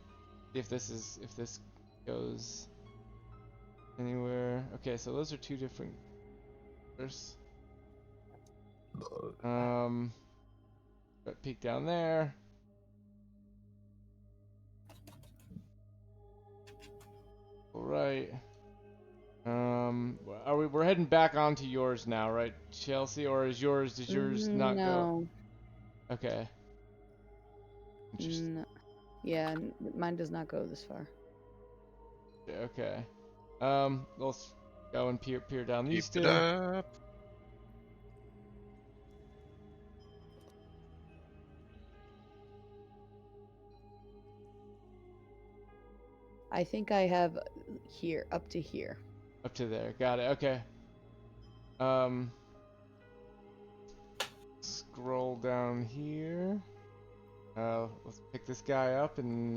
See if this goes anywhere. Okay, so those are two different. But peek down there. All right. We're heading back onto yours now, right, Chelsea? Or does yours not go? No. Okay. Interesting. No. Yeah, mine does not go this far. Okay. Let's go and peer down these Keep it two. up. I think I have here, up to here. Up to there. Got it. Okay. Scroll down here. Let's pick this guy up and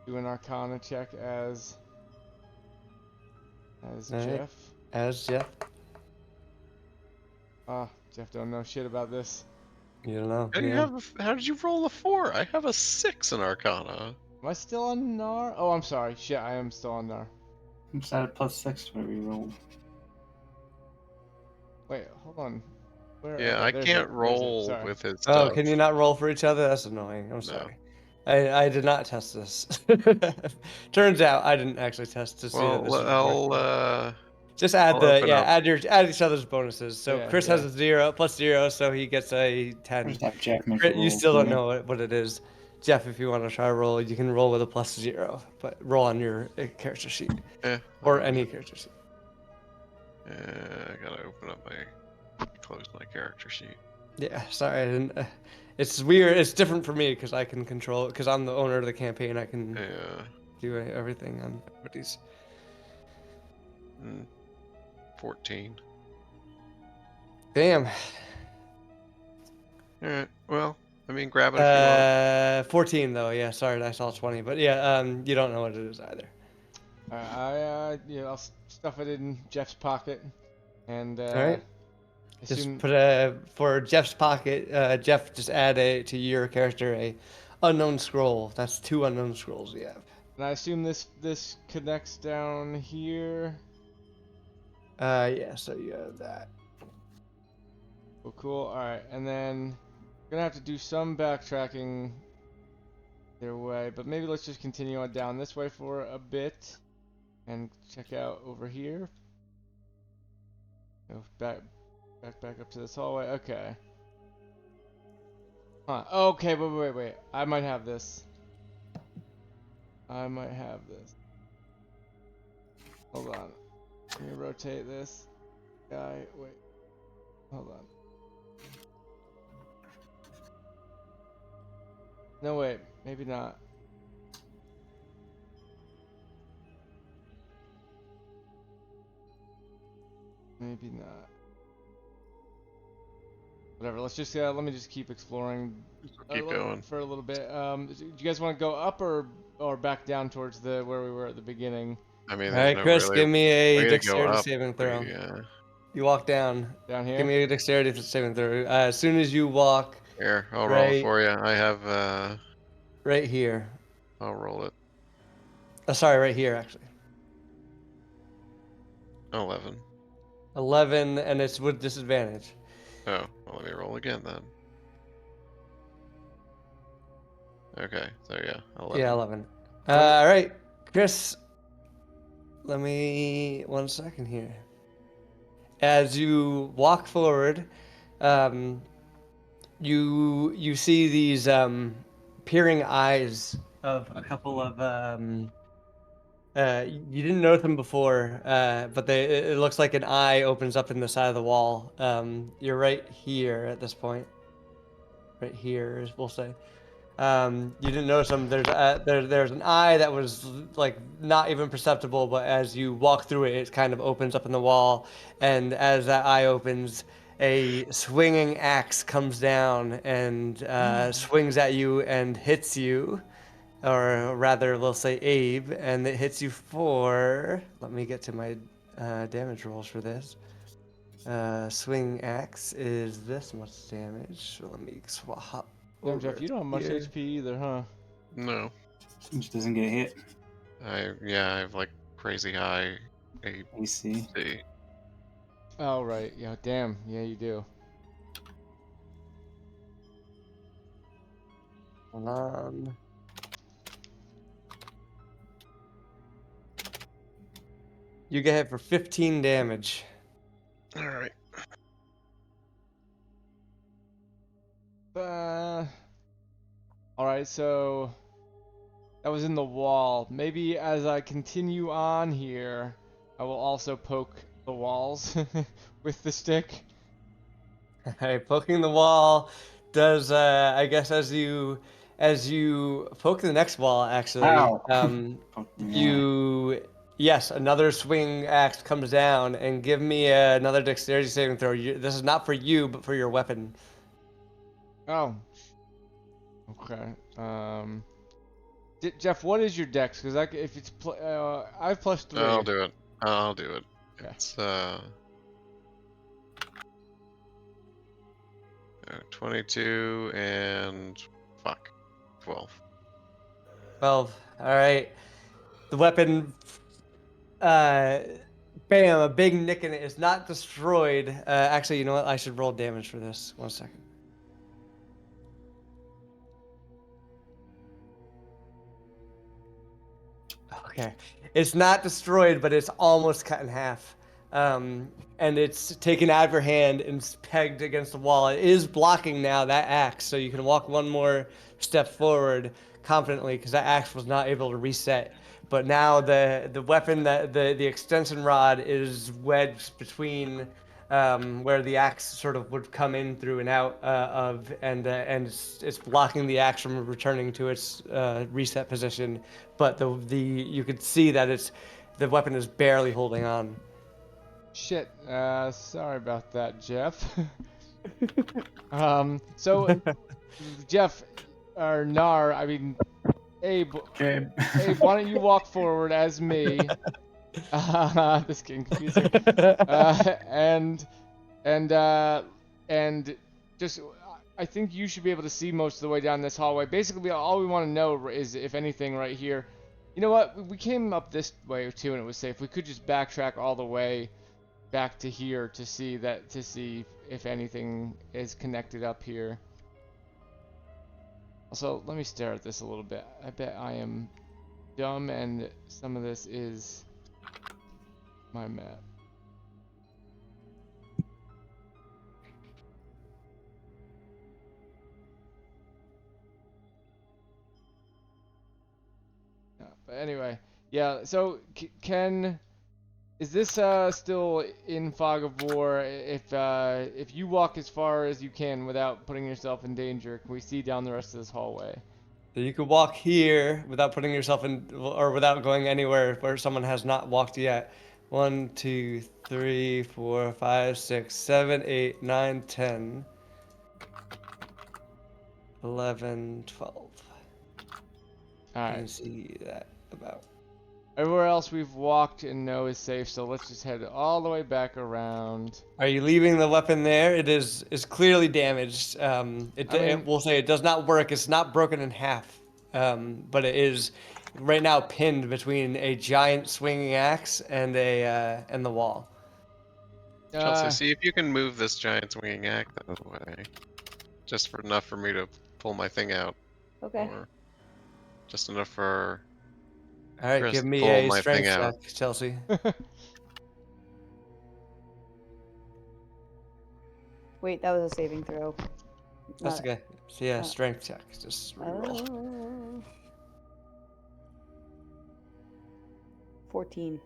do an Arcana check as All right. Jeff. As Jeff. Jeff don't know shit about this. You don't know. How, do you yeah. how did you roll a 4? I have a 6 in Arcana. Am I still on Nar? Oh, I'm sorry. Shit, I am still on Nar. I'm just at a +6 to where we rolled. Wait, hold on. Where? Yeah, okay, I there's can't it, roll sorry. with his Oh, stuff. can you not roll for each other? That's annoying. I'm sorry. I did not test this. Turns out I didn't actually test to see that this Well, would work. I'll Just add I'll the open up. add each other's bonuses. So Yeah, Chris has yeah. a 0 +0, so he gets a I 10. just have Jack make a Chris, you roll still for don't me. know what it is. Jeff, if you want to try to roll, you can roll with a +0, but roll on your character sheet or any character sheet. I gotta open up close my character sheet. Yeah, sorry, I didn't. It's weird. It's different for me because I can control it because I'm the owner of the campaign. I can Yeah. do everything on everybody's. 14. Damn. Alright, well, I mean, grab it if you want. 14 though. Yeah, sorry, I saw 20, but yeah, you don't know what it is either. I'll stuff it in Jeff's pocket, and All right. Just assume, put for Jeff's pocket. Jeff, just add to your character a unknown scroll. That's 2 unknown scrolls you have. and I assume this connects down here. Yeah. So you have that. Cool. All right, and then we're gonna have to do some backtracking their way, but maybe let's just continue on down this way for a bit and check out over here. Go back up to this hallway. Okay. Huh. Okay, wait. I might have this. Hold on. Let me rotate this guy. Wait. Hold on. No, wait. Maybe not. Maybe not. Whatever. Let's just let me just keep exploring. Keep going. For a little bit. Do you guys want to go up or back down towards where we were at the beginning? I mean, All there's right, no Chris, really give me way a to go dexterity up. saving throw. Yeah. You walk down. Down here. Give me a dexterity saving throw. As soon as you walk Here, I'll roll it Right. for you. I have, right here. I'll roll it. Sorry, right here actually. 11. 11, and it's with disadvantage. Oh, well, let me roll again then. Okay, so yeah, 11. Yeah, 11. All right, Chris. Let me 1 second here. As you walk forward, you see these peering eyes of a couple of You didn't notice them before, but it looks like an eye opens up in the side of the wall. You're right here at this point. Right here, we'll say. You didn't notice them. There's an eye that was like not even perceptible, but as you walk through it, it kind of opens up in the wall, and as that eye opens, a swinging axe comes down and swings at you and hits you, or rather, we'll say Abe, and it hits you for. Let me get to my damage rolls for this. Swing axe is this much damage. So let me swap. Damn, Jeff, over you don't have much here. HP either, huh? No. Just doesn't get hit. I have like crazy high AC. AC. Oh, right. Yeah, damn. Yeah, you do. Hold on. You get hit for 15 damage. All right. All right, so that was in the wall. Maybe as I continue on here, I will also poke the walls with the stick. Alright, poking the wall does I guess as you poke the next wall actually, Ow. you yes, another swing axe comes down and give me another dexterity saving throw. This is not for you, but for your weapon. Oh. Okay. Jeff, what is your dex? Because if it's I have +3. I'll do it. I'll do it. Yeah. It's 22 and 12. 12. Alright. The weapon bam, a big nick in it. It's not destroyed. Actually, you know what? I should roll damage for this. 1 second. Okay. It's not destroyed, but it's almost cut in half. And it's taken out of your hand and it's pegged against the wall. It is blocking now, that axe, so you can walk one more step forward confidently because that axe was not able to reset. But now the weapon, the extension rod is wedged between where the axe sort of would come in through and out of, and it's blocking the axe from returning to its reset position. But you could see that the weapon is barely holding on. Shit. Sorry about that, Jeff. So Jeff, or Nar, I mean, Abe, Okay. Abe, why don't you walk forward as me? This is getting confusing. And just, I think you should be able to see most of the way down this hallway. Basically, all we want to know is if anything right here. You know what? We came up this way too, and it was safe. We could just backtrack all the way back to here to see if anything is connected up here. Also, let me stare at this a little bit. I bet I am dumb and some of this is my map. Yeah, but anyway, yeah, so is this still in fog of war? If you walk as far as you can without putting yourself in danger, can we see down the rest of this hallway? So you could walk here without putting yourself in, or without going anywhere where someone has not walked yet. 1, 2, 3, 4, 5, 6, 7, 8, 9, 10, 11, 12. All You right. can see that about. Everywhere else we've walked and know is safe, so let's just head all the way back around. Are you leaving the weapon there? It is clearly damaged. We'll say it does not work. It's not broken in half, but it is right now pinned between a giant swinging axe and and the wall. Chelsea, see if you can move this giant swinging axe out of the way. Just for enough for me to pull my thing out. Okay. Or just enough for All right, Chris give me pull a my strength thing out. check, Chelsea. Wait, that was a saving throw. That's Not- okay. So yeah, strength check. Just reroll. Oh. 14.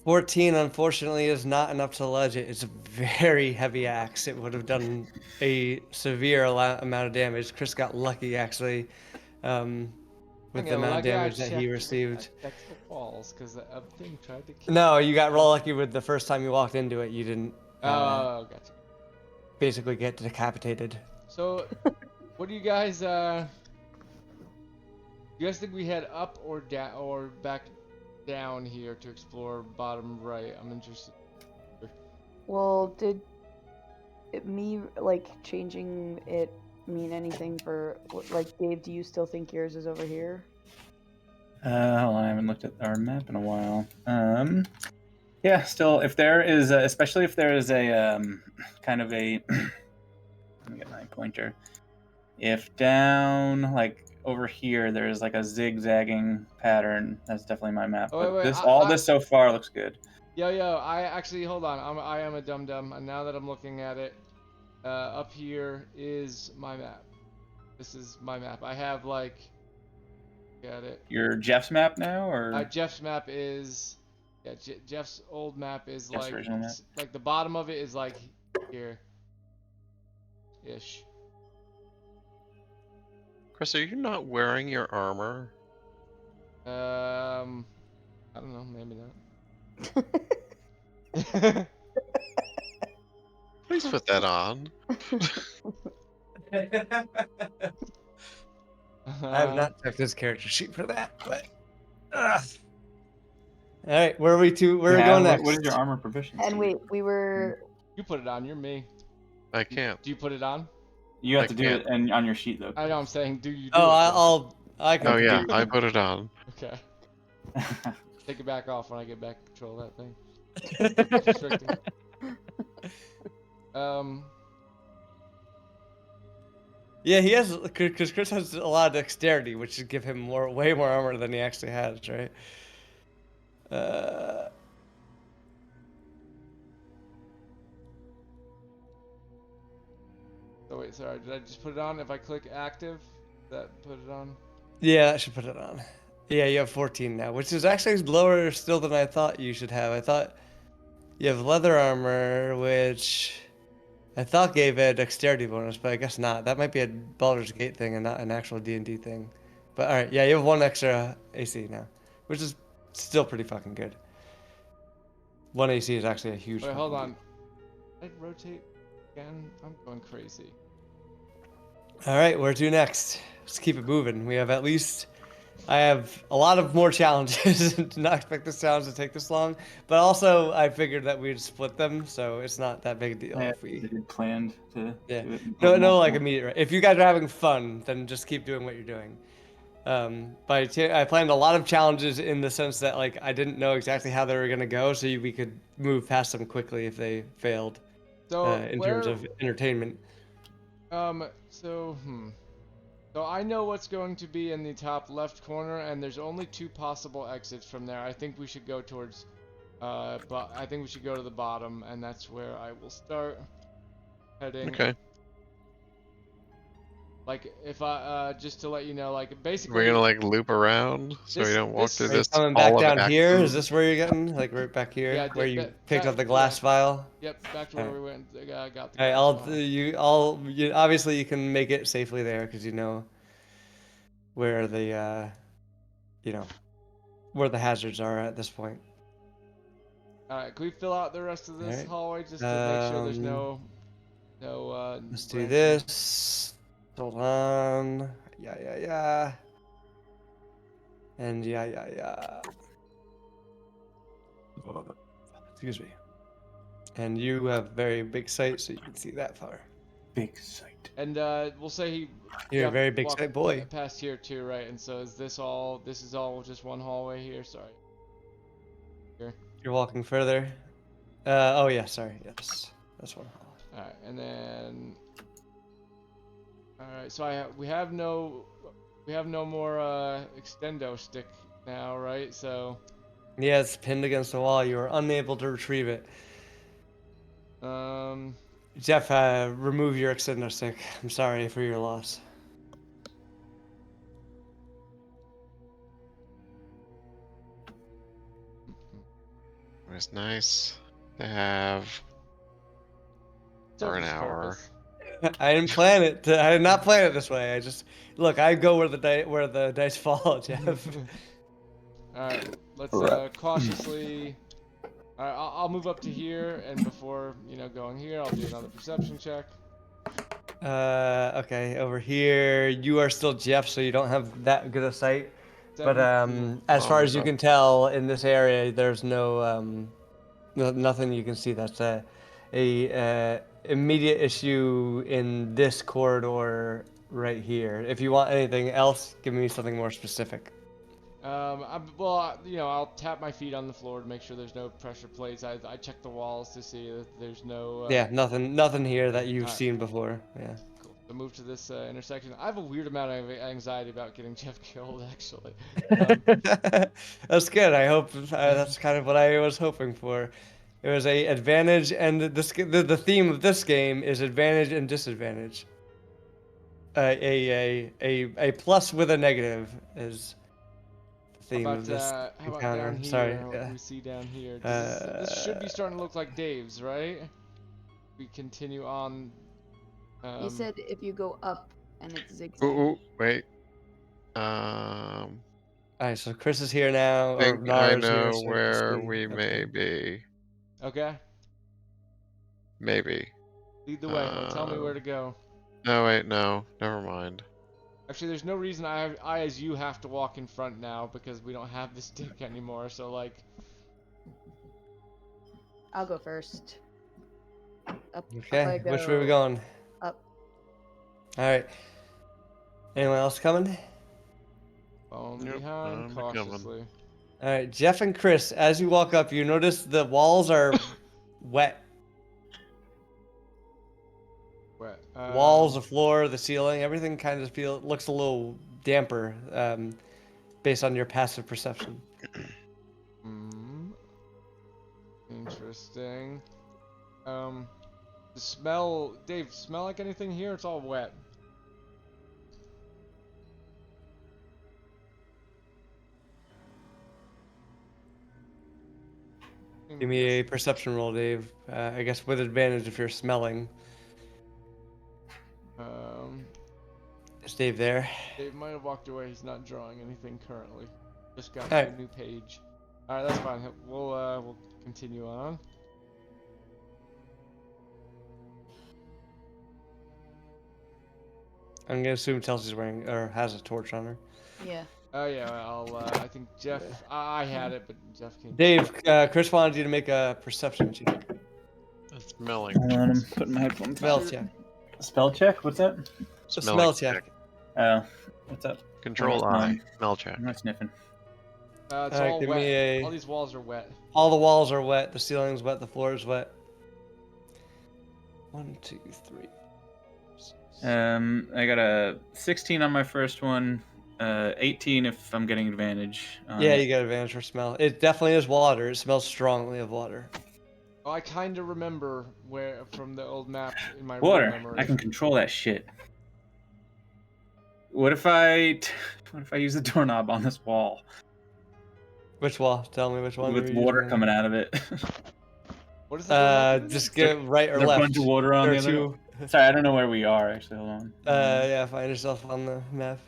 14, unfortunately, is not enough to ledge it. It's a very heavy axe. It would have done a severe amount of damage. Chris got lucky, actually, with the amount of damage that he received. I checked the walls because a thing tried to kill No, me. you got real lucky with the first time you walked into it. You didn't Oh, gotcha. basically get decapitated. So, what do you guys you guys think we head up or down or back down here to explore bottom right? I'm interested. Well, did me like changing it mean anything for like Dave? Do you still think yours is over here? Hold on, I haven't looked at our map in a while. Yeah, still, if there is, especially if there is a kind of a, let me get my pointer. If down, like over here, there's like a zigzagging pattern. That's definitely my map. Oh, But wait, this so far looks good. Yo, I actually hold on. I am a dum dum, and now that I'm looking at it, up here is my map. This is my map. I have like, got it. Your Jeff's map now, or Jeff's map is, yeah, Jeff's old map is Jeff's like, original map? like the bottom of it is like here, ish. Chris, are you not wearing your armor? I don't know, maybe not. Please put that on. I have not checked his character sheet for that, but. All right, where are we to? Where are we going next? What is your armor proficiency? And wait, we were. You put it on. You're me. I can't. Do you put it on? You have I to do can't. it and on your sheet though. I know. I'm saying, do you? Do Oh, it? I can. Oh yeah, do I it. put it on. Okay. Take it back off when I get back control of that thing. Restricting. Yeah, he has, because Chris has a lot of dexterity, which should give him way more armor than he actually has, right? Oh wait, sorry. Did I just put it on? If I click active, that put it on. Yeah, that should put it on. Yeah, you have 14 now, which is actually lower still than I thought you should have. I thought you have leather armor, which I thought gave a dexterity bonus, but I guess not. That might be a Baldur's Gate thing and not an actual D&D thing. But all right, yeah, you have 1 extra AC now, which is still pretty fucking good. 1 AC is actually a huge. Wait, hold fucking on. Did I rotate again? I'm going crazy. deal. All right, where to next? Let's keep it moving. We have at least. I have a lot of more challenges. Did not expect this challenge to take this long, but also I figured that we'd split them, so it's not that big a deal if we. You planned to Yeah. do it. No, like immediate. If you guys are having fun, then just keep doing what you're doing. But I planned a lot of challenges in the sense that like I didn't know exactly how they were gonna go, so we could move past them quickly if they failed. So In terms of entertainment. So I know what's going to be in the top left corner, and there's only 2 possible exits from there. I think we should go towards, but I think we should go to the bottom, and that's where I will start heading. Okay. Like if I just to let you know, like basically. We're gonna like loop around so we don't walk through Are you this coming hall back of down here? action. Is this where you're getting? Like right back here, Yeah, where you picked back- up the glass yeah. vial? Yep, back to where we went. Got the. All right, glass vial. obviously you can make it safely there because you know where the where the hazards are at this point. All right, can we fill out the rest of this Alright. hallway just to make sure there's no. Let's do branching? this. Hold on. Yeah. And yeah. Excuse me. And you have very big sight, so you can see that far. Big sight. And we'll say he. You're a Jeff very big walked sight boy. Past here too, right? And so is this all? This is all just one hallway here. Sorry. Here. You're walking further. Oh yeah, sorry. Yes, that's one hall. All right, and then. All right, so we have no more extendo stick now, right? So. Yeah, it's pinned against the wall. You are unable to retrieve it. Jeff, remove your extendo stick. I'm sorry for your loss. It was nice to have for an Serves its hour. purpose. I didn't plan it. I did not plan it this way. I just look. I go where the dice fall, Jeff. Alright, let's Right. cautiously. Alright, I'll move up to here, and before going here, I'll do another perception check. Okay, over here, you are still Jeff, so you don't have that good a sight. But 17. as far Oh, as you no. can tell, in this area, there's nothing you can see. That's a immediate issue in this corridor right here. If you want anything else, give me something more specific. I'll tap my feet on the floor to make sure there's no pressure plates. I check the walls to see that there's no. Yeah, nothing here that you've Alright. seen before. Yeah. Cool. So move to this intersection. I have a weird amount of anxiety about getting Jeff killed, actually. That's good. I hope that's kind of what I was hoping for. It was a advantage, and the theme of this game is advantage and disadvantage. A plus with a negative is the theme of this How about encounter. down here? Sorry. What do we see down here? This should be starting to look like Dave's, right? We continue on. You said if you go up and it's zigzag. Ooh, wait. All right, so Chris is here now, or Think I Nara's here. know So where see. we may Okay. be. Okay. Maybe. Lead the way. Well, tell me where to go. No, wait, no. Never mind. Actually, there's no reason I as you have to walk in front now because we don't have this stick anymore. So like. I'll go first. Up I Okay, which way are we go. going? Up. All right. Anyone else coming? Falling Yep, behind I'm coming. cautiously. All right, Jeff and Chris, as you walk up, you notice the walls are wet. Wet. Walls, the floor, the ceiling, everything kind of looks a little damper, based on your passive perception. Interesting. The smell, Dave, smell like anything here? It's all wet. Give me a perception roll, Dave. I guess with advantage if you're smelling. Is Dave there? Dave might have walked away. He's not drawing anything currently. Just got Alright. a new page. Alright, that's fine. We'll continue on. I'm gonna assume Chelsea's wearing or has a torch on her. Yeah. Oh yeah, I think Jeff. I had it, but Jeff can. Dave, Chris wanted you to make a perception check. It's smelling. Hold on, I'm putting my headphones Smell on. check. Spell check? What's that? A Smelling smell check. Oh, what's up? Control Hold I. on. Smell check. I'm not sniffing. It's Alright, all give wet. me a- All these walls are wet. All the walls are wet. The ceiling's wet. The floor is wet. 1, 2, 3. I got a 16 on my first one. 18 if I'm getting advantage. Yeah, you get advantage for smell. It definitely is water. It smells strongly of water. Oh, I kind of remember where from the old map in my Water. real memory. I can control that shit. What if I use the doorknob on this wall Which wall? Tell me which one. with you're water using. coming out of it? What is the Just get right or Is there a left. bunch of water on There the are other? two. Sorry, I don't know where we are actually. Hold on. Yeah, find yourself on the map.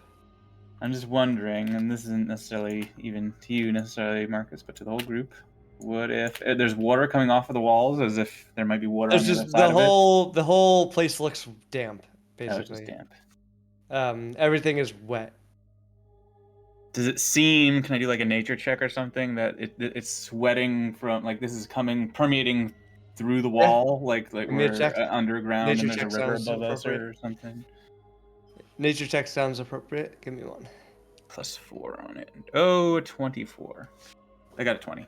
I'm just wondering, and this isn't necessarily even to you necessarily, Marcus, but to the whole group. What if there's water coming off of the walls, as if there might be water There's on the other just side of it? the whole place looks damp, Oh, it's just basically. damp. Everything is wet. Does it seem? Can I do like a nature check or something that it's sweating from like this is permeating through the wall, like Give me a we're check. underground Nature and there's a check river sounds above us appropriate. or something? Nature check sounds appropriate. Give me one. +4 on it. Oh, 24. I got a 20.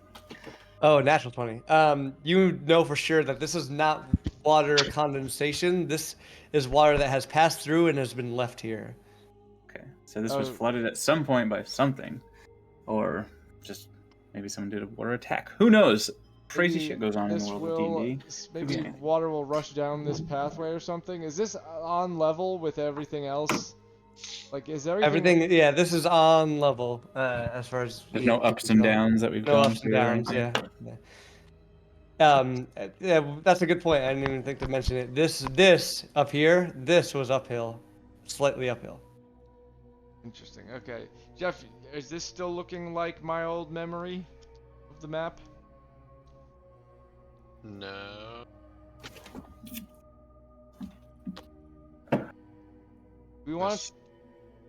Oh, natural 20. You know for sure that this is not water condensation. This is water that has passed through and has been left here. Okay, so this was Oh. flooded at some point by something, or just maybe someone did a water attack. Who knows? Crazy Maybe shit goes on in the this world of D&D. Maybe anything. water will rush down this pathway or something. Is this on level with everything else? Like, is Everything, yeah, this is on level as far as There's you no can ups and tell. downs that we've No gone ups and through or downs, anything. yeah. Yeah, that's a good point. I didn't even think to mention it. This up here, this was uphill, slightly uphill. Interesting. Okay, Jeff, is this still looking like my old memory of the map? No. We want This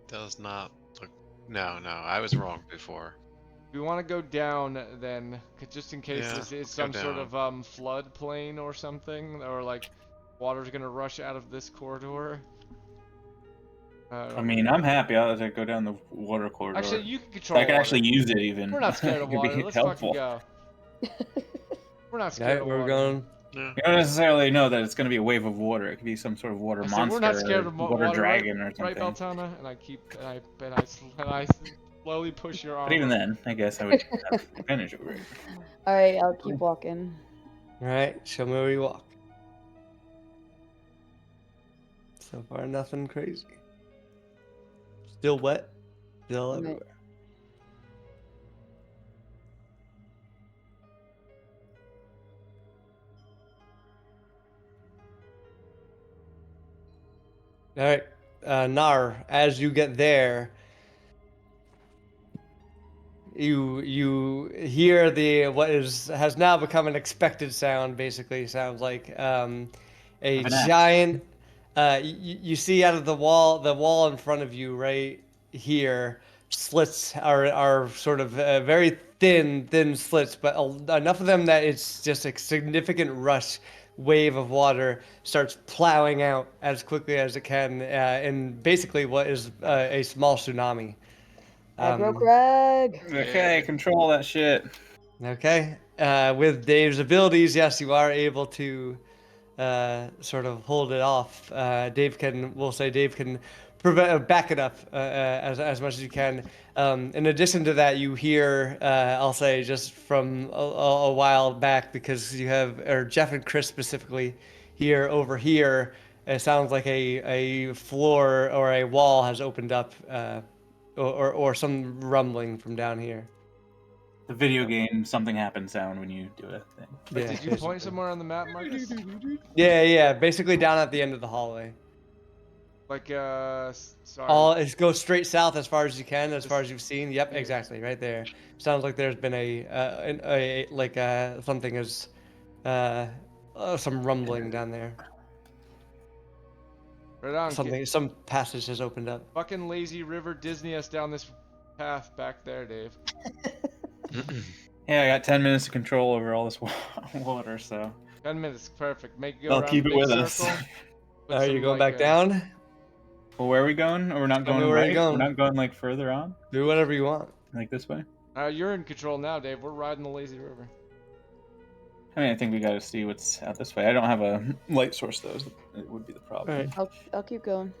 does not look. No, no, I was wrong before. we want to go down then, just in case Yeah, this is let's go some sort down. of flood plain or something, or like water's gonna rush out of this corridor. I mean, I'm happy. I'll just go down the water corridor. Actually, you can So control I can water. actually use it even. We're not scared of It could be water. Let's helpful. fucking go. We're not All scared right, of where we water. going? Yeah. You don't necessarily know that it's going to be a wave of water. It could be some sort of water I said monster we're not scared or of water water, dragon or right, something. Beltana? And I slowly push your arm. But even then, I guess I would have advantage over it. All right, I'll keep walking. All right, show me where you walk. So far, nothing crazy. Still wet, still Right. everywhere. All right, Nar, as you get there, you hear the what has now become an expected sound. Basically, sounds like a Of an axe. giant. You see out of the wall in front of you, right here, slits are sort of very thin slits, but enough of them that it's just a significant rush wave of water starts plowing out as quickly as it can in basically what is a small tsunami. Aggro Crag. Okay, control that shit. Okay. With Dave's abilities, yes, you are able to sort of hold it off. We'll say Dave can back it up as much as you can. In addition to that, you hear, I'll say just from a while back, because you have, or Jeff and Chris specifically, here over here, it sounds like a floor or a wall has opened up, or some rumbling from down here. The video game something happens sound when you do a thing. But Yeah, did you point somewhere on the map, Marcus? Yeah, basically down at the end of the hallway. Like sorry. It goes straight south as far as you can, as far as you've seen. Yep, Here. exactly, right there. Sounds like there's been something is, some rumbling down there. Right on. Some passage has opened up. Fucking lazy river Disney us down this path back there, Dave. Yeah, I got 10 minutes of control over all this water, so 10 minutes, perfect. Make it go I'll around keep the it big with us. circle. Put Are you some, going like, back down? Well, where are we going? Or we're not Tell me going where right? you're going. We're not going like further on? Do whatever you want. Like this way? You're in control now, Dave. We're riding the lazy river. I mean, I think we gotta see what's out this way. I don't have a light source though. It would be the problem. All right. I'll keep going.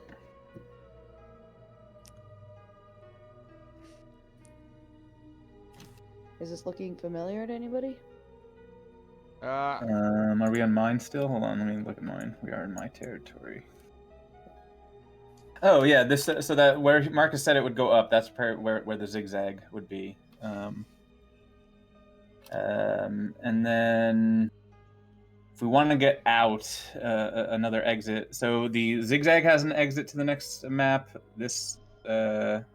Is this looking familiar to anybody? Are we on mine still? Hold on, let me look at mine. We are in my territory. Oh yeah, this so that where Marcus said it would go up. That's where the zigzag would be. And then if we want to get out, another exit. So the zigzag has an exit to the next map. This route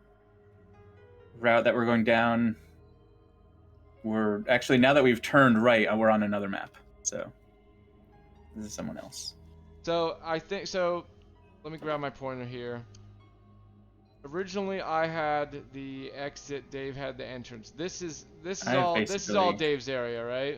that we're going down, we're actually, now that we've turned right, we're on another map. So this is someone else. So I think so. Let me grab my pointer here. Originally, I had the exit. Dave had the entrance. This is all basically- Dave's area, right?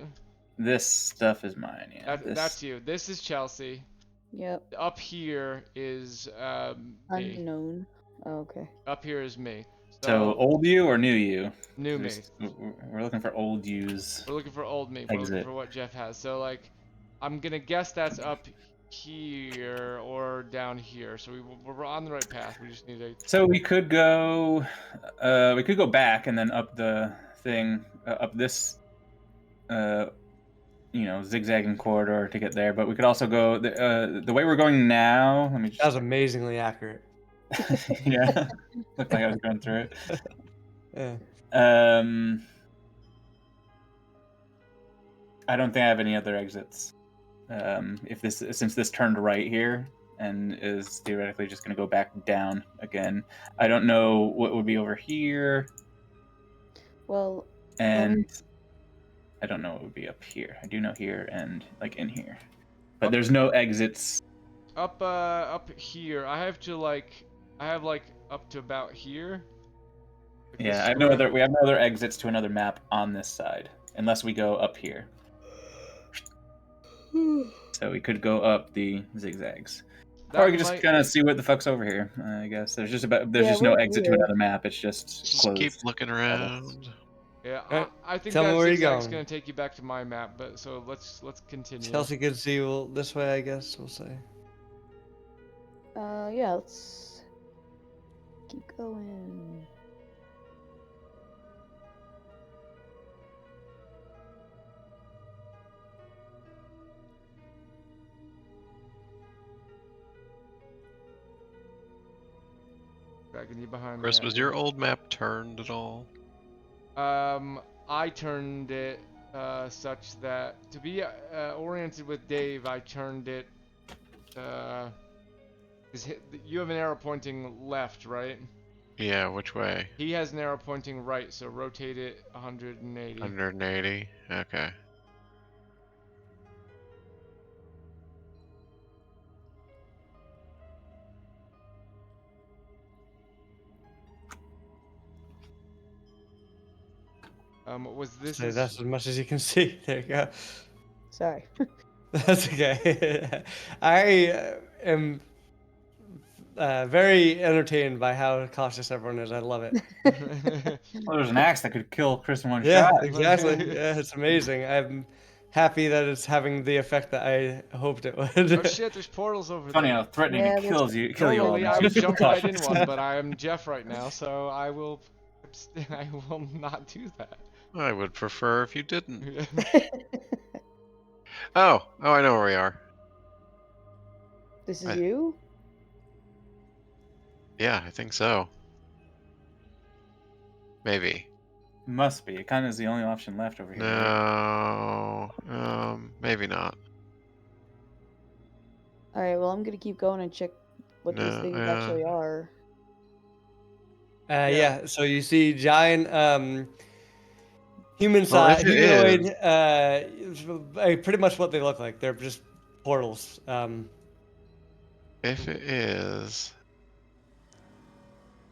This stuff is mine. Yeah. That's you. This is Chelsea. Yep. Up here is me. Unknown. Oh, okay. Up here is me. So old you or new you? New me. We're looking for old yous. We're looking for old me. We're looking Exit. for what Jeff has. So like, I'm gonna guess that's up here or down here. So we're on the right path. We just need to. So we could go back and then up the thing, up this, zigzagging corridor to get there. But we could also go the way we're going now. Let me just. That was amazingly accurate. Yeah, looked like I was going through it. Yeah. I don't think I have any other exits. Since this turned right here and is theoretically just going to go back down again, I don't know what would be over here, Well, and I don't know what would be up here. I do know here and like in here, but there's no exits. Up here. I have up to about here. If this Yeah, is I have no where- other. We have no other exits to another map on this side, unless we go up here. So we could go up the zigzags. Or we could just kind of see what the fuck's over here. I guess there's just no we're exit to here. another map. It's just Just closed. keep looking around. Yeah, Alright, I think tell me that where you're zigzag's going. gonna take you back to my map, but so let's continue. Chelsea can see this way, I guess we'll say. Yeah, let's keep going. Dragging you behind. Chris, that. was your old map turned at all? I turned it such that to be oriented with Dave, I turned it. You have an arrow pointing left, right? Yeah, which way? He has an arrow pointing right, so rotate it 180. 180. Okay. Was this? So that's as much as you can see. There you go. Sorry. That's okay. I am very entertained by how cautious everyone is. I love it. Well, there's an axe that could kill Chris in one Yeah, shot. exactly. Yeah, it's amazing. I'm happy that it's having the effect that I hoped it would. Oh shit! There's portals over Funny there. how threatening Yeah, it kill you all. Normally I would makes you jump right in cautious. one, but I am Jeff right now, so I will not do that. I would prefer if you didn't. Oh, I know where we are. This is I- you? Yeah, I think so. Maybe. Must be. It kind of is the only option left over here. No. Maybe not. Alright, well, I'm gonna keep going and check what these No, things yeah. actually are. Yeah. So you see giant human Well, if size it humanoid. Pretty much what they look like. They're just portals. If it is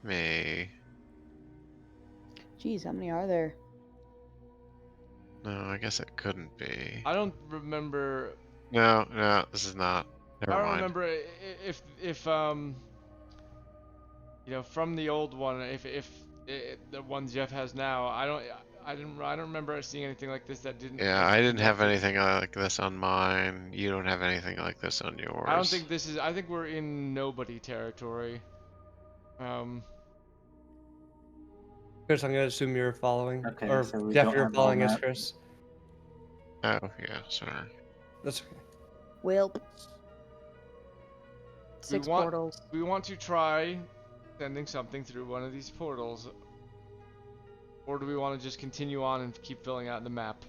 me. Jeez, how many are there? No, I guess it couldn't be. I don't remember. No, this is not. Never I don't mind. remember if you know, from the old one, if the one Jeff has now, I don't remember seeing anything like this that didn't. Yeah, I didn't have anything like this on mine. You don't have anything like this on yours. I don't think this is. I think we're in nobody territory. Chris, I'm gonna assume you're following, Okay, or so we Jeff, don't you're have the whole following us, map. Chris. Oh, yeah, sorry. That's okay. Well, 6 want- portals. We want to try sending something through one of these portals, or do we want to just continue on and keep filling out the map?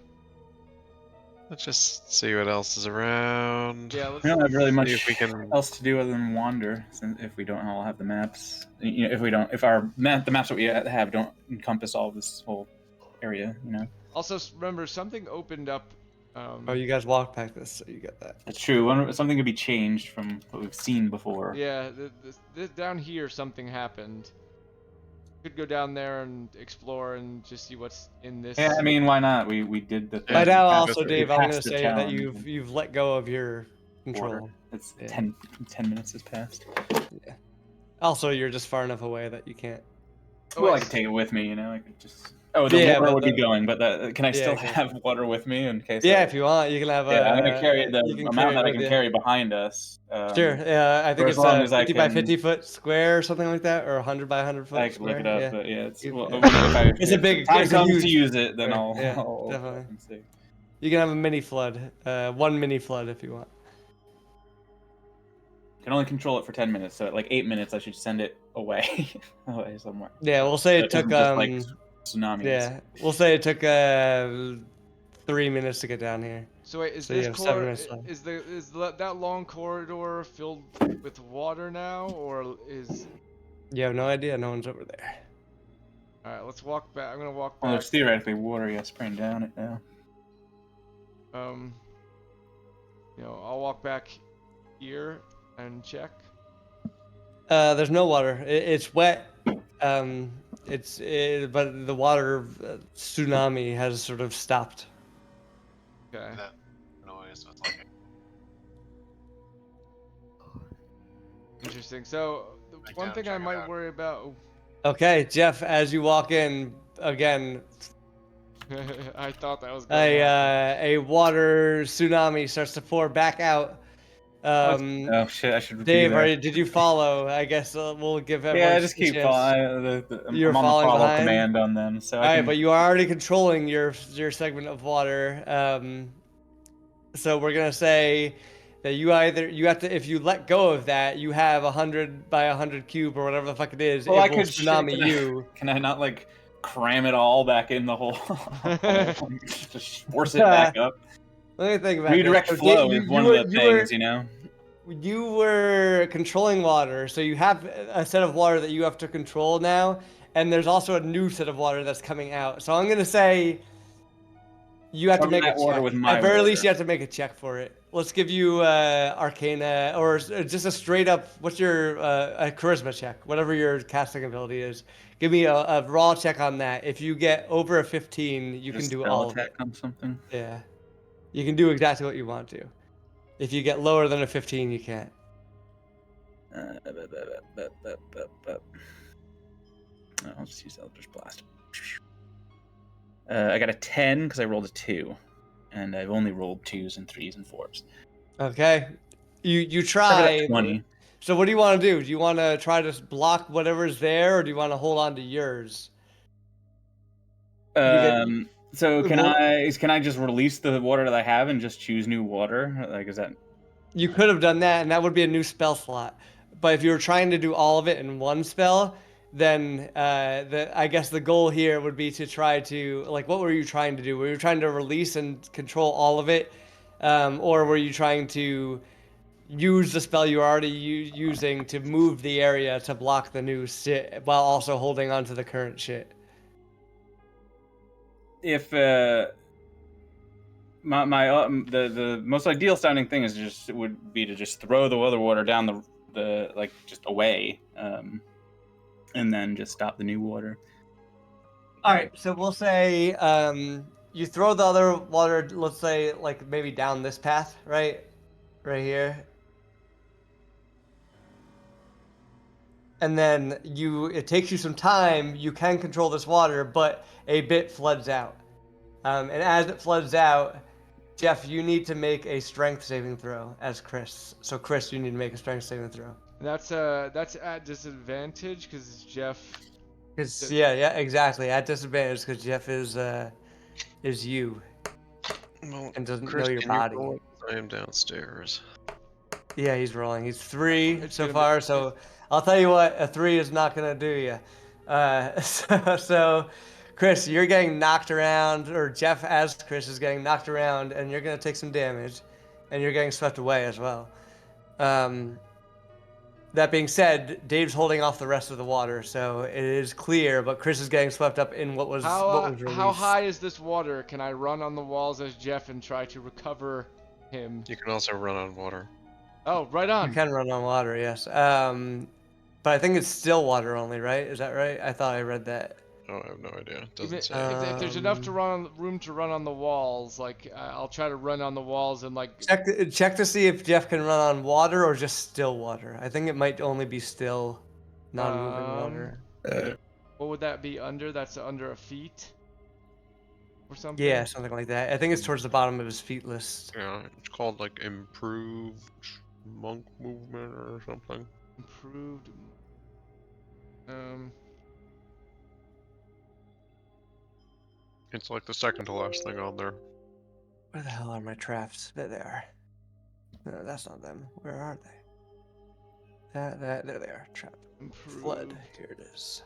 Let's just see what else is around. Yeah, let's. We don't have really See much if we can- else to do other than wander, since if we don't all have the maps. You know, if the maps that we have don't encompass all of this whole area, you know. Also, remember something opened up. Oh, you guys walked past this, so you get that. That's true. Something could be changed from what we've seen before. Yeah, this down here something happened. Could go down there and explore and just see what's in this. Yeah, I mean, why not? We did the. By now, we also, passed Dave, I'm gonna the say that challenge you've let go of your and control. water. It's Yeah. 10 minutes has passed. Also, you're just far enough away that you can't. Oh, Well, I wait, could take it with me, you know. I could just. Oh, the Yeah, water but would be the- going, but can I Yeah, still okay. have water with me in case? Yeah, if you want, you can have. Yeah, I'm gonna carry the you can amount carry it that I with can you. carry behind us. Sure. Yeah, I for think as it's long a as I 50 by can- 50 foot square or something like that, or 100 by 100 foot I could square. look it up, Yeah. but yeah, it's. You- Well, yeah. if It's a big- time it's a comes huge to use it, then square. I'll. Yeah, I'll definitely. let them see. You can have a mini flood, one mini flood if you want. Can only control it for 10 minutes, so at like 8 minutes, I should send it away, away somewhere. Yeah, we'll say it So took isn't just like tsunamis. yeah, we'll say it took 3 minutes to get down here. So wait, is So you this have 7 minutes that long corridor filled with water now, or is? You have no idea. No one's over there. All right, let's walk back. I'm gonna walk Well, back. it's theoretically water. You got spraying down it now. I'll walk back here and check. There's no water. It's wet. But the water tsunami has sort of stopped. Okay. That noise was like Interesting. So the I one gotta thing I check it might out. worry about. Okay, Jeff, as you walk in again, I thought that was going to happen. a water tsunami starts to pour back out. Oh shit! I should be Dave, there. did you follow? I guess we'll give everyone. Yeah, I just a keep chance. following. You're I'm on the following follow behind? command on them, so All I right, can. but you are already controlling your segment of water. So we're gonna say that you have to, if you let go of that, you have 100 by 100 cube or whatever the fuck it is. Well, it I will could tsunami you. Can I not like cram it all back in the hole? Just force it back up. Let me think about Redirect this. So, flow you, is you one were, of the you were things, you know. you were controlling water, so you have a set of water that you have to control now, and there's also a new set of water that's coming out. So I'm gonna say you have to Cover make a that water check. with my At very water. least, you have to make a check for it. Let's give you Arcana or just a straight up. What's your a charisma check? Whatever your casting ability is. Give me a raw check on that. If you get over a 15, you can Just do spell all of attack it. on something. Yeah, you can do exactly what you want to. If you get lower than a 15, you can't. I'll just use Eldritch Blast. I got a 10 because I rolled a 2, and I've only rolled 2s and 3s and 4s. Okay, you I try. got 20. So what do you want to do? Do you want to try to block whatever's there, or do you want to hold on to yours? So can Well, I just release the water that I have and just choose new water? Like, is that? You could have done that, and that would be a new spell slot. But if you were trying to do all of it in one spell, then I guess the goal here would be to try to, like, what were you trying to do? Were you trying to release and control all of it, or were you trying to use the spell you're already using to move the area to block the new shit while also holding on to the current shit? If the most ideal sounding thing would be to just throw the other water down the like just away, and then just stop the new water. All right, so we'll say you throw the other water, let's say, like, maybe down this path, right here, and then it takes you some time. You can control this water, but a bit floods out, and as it floods out, Jeff, you need to make a strength saving throw as Chris. So Chris, you need to make a strength saving throw. That's at disadvantage because Jeff. Yeah, exactly, at disadvantage because Jeff is you well, and doesn't Chris, know your can body. you roll? I am downstairs. Yeah, he's rolling. He's 3 It's so gonna far. be- So I'll tell you what, a 3 is not gonna do you. So Chris, you're getting knocked around, or Jeff as Chris is getting knocked around, and you're gonna take some damage, and you're getting swept away as well. That being said, Dave's holding off the rest of the water, so it is clear. But Chris is getting swept up in what was released. How high is this water? Can I run on the walls as Jeff and try to recover him? You can also run on water. Oh, right on. You can run on water, yes. But I think it's still water only, right? Is that right? I thought I read that. Oh, I have no idea. It Even, doesn't say. if there's enough room to run on the walls, like I'll try to run on the walls and like. Check to see if Jeff can run on water or just still water. I think it might only be still, non-moving water. What would that be under? That's under a feet. Or something. Yeah, something like that. I think it's towards the bottom of his feet list. Yeah, it's called like improved monk movement or something. Improved. It's like the second to last thing on there. Where the hell are my traps? There they are. No, that's not them. Where are they? There they are. Trap. Improved. Flood. Here it is.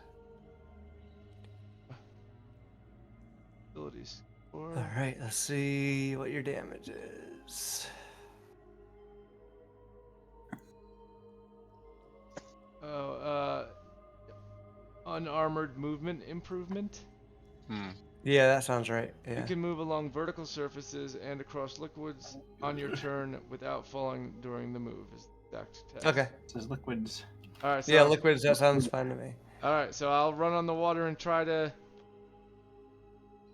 Abilities. All right, let's see what your damage is. Oh, unarmored movement improvement. Hmm. Yeah, that sounds right. You Yeah. can move along vertical surfaces and across liquids on your turn without falling during the move. Is the exact text. Okay. It says liquids. All right. So Yeah, liquids. That sounds fine to me. all right. So I'll run on the water and try to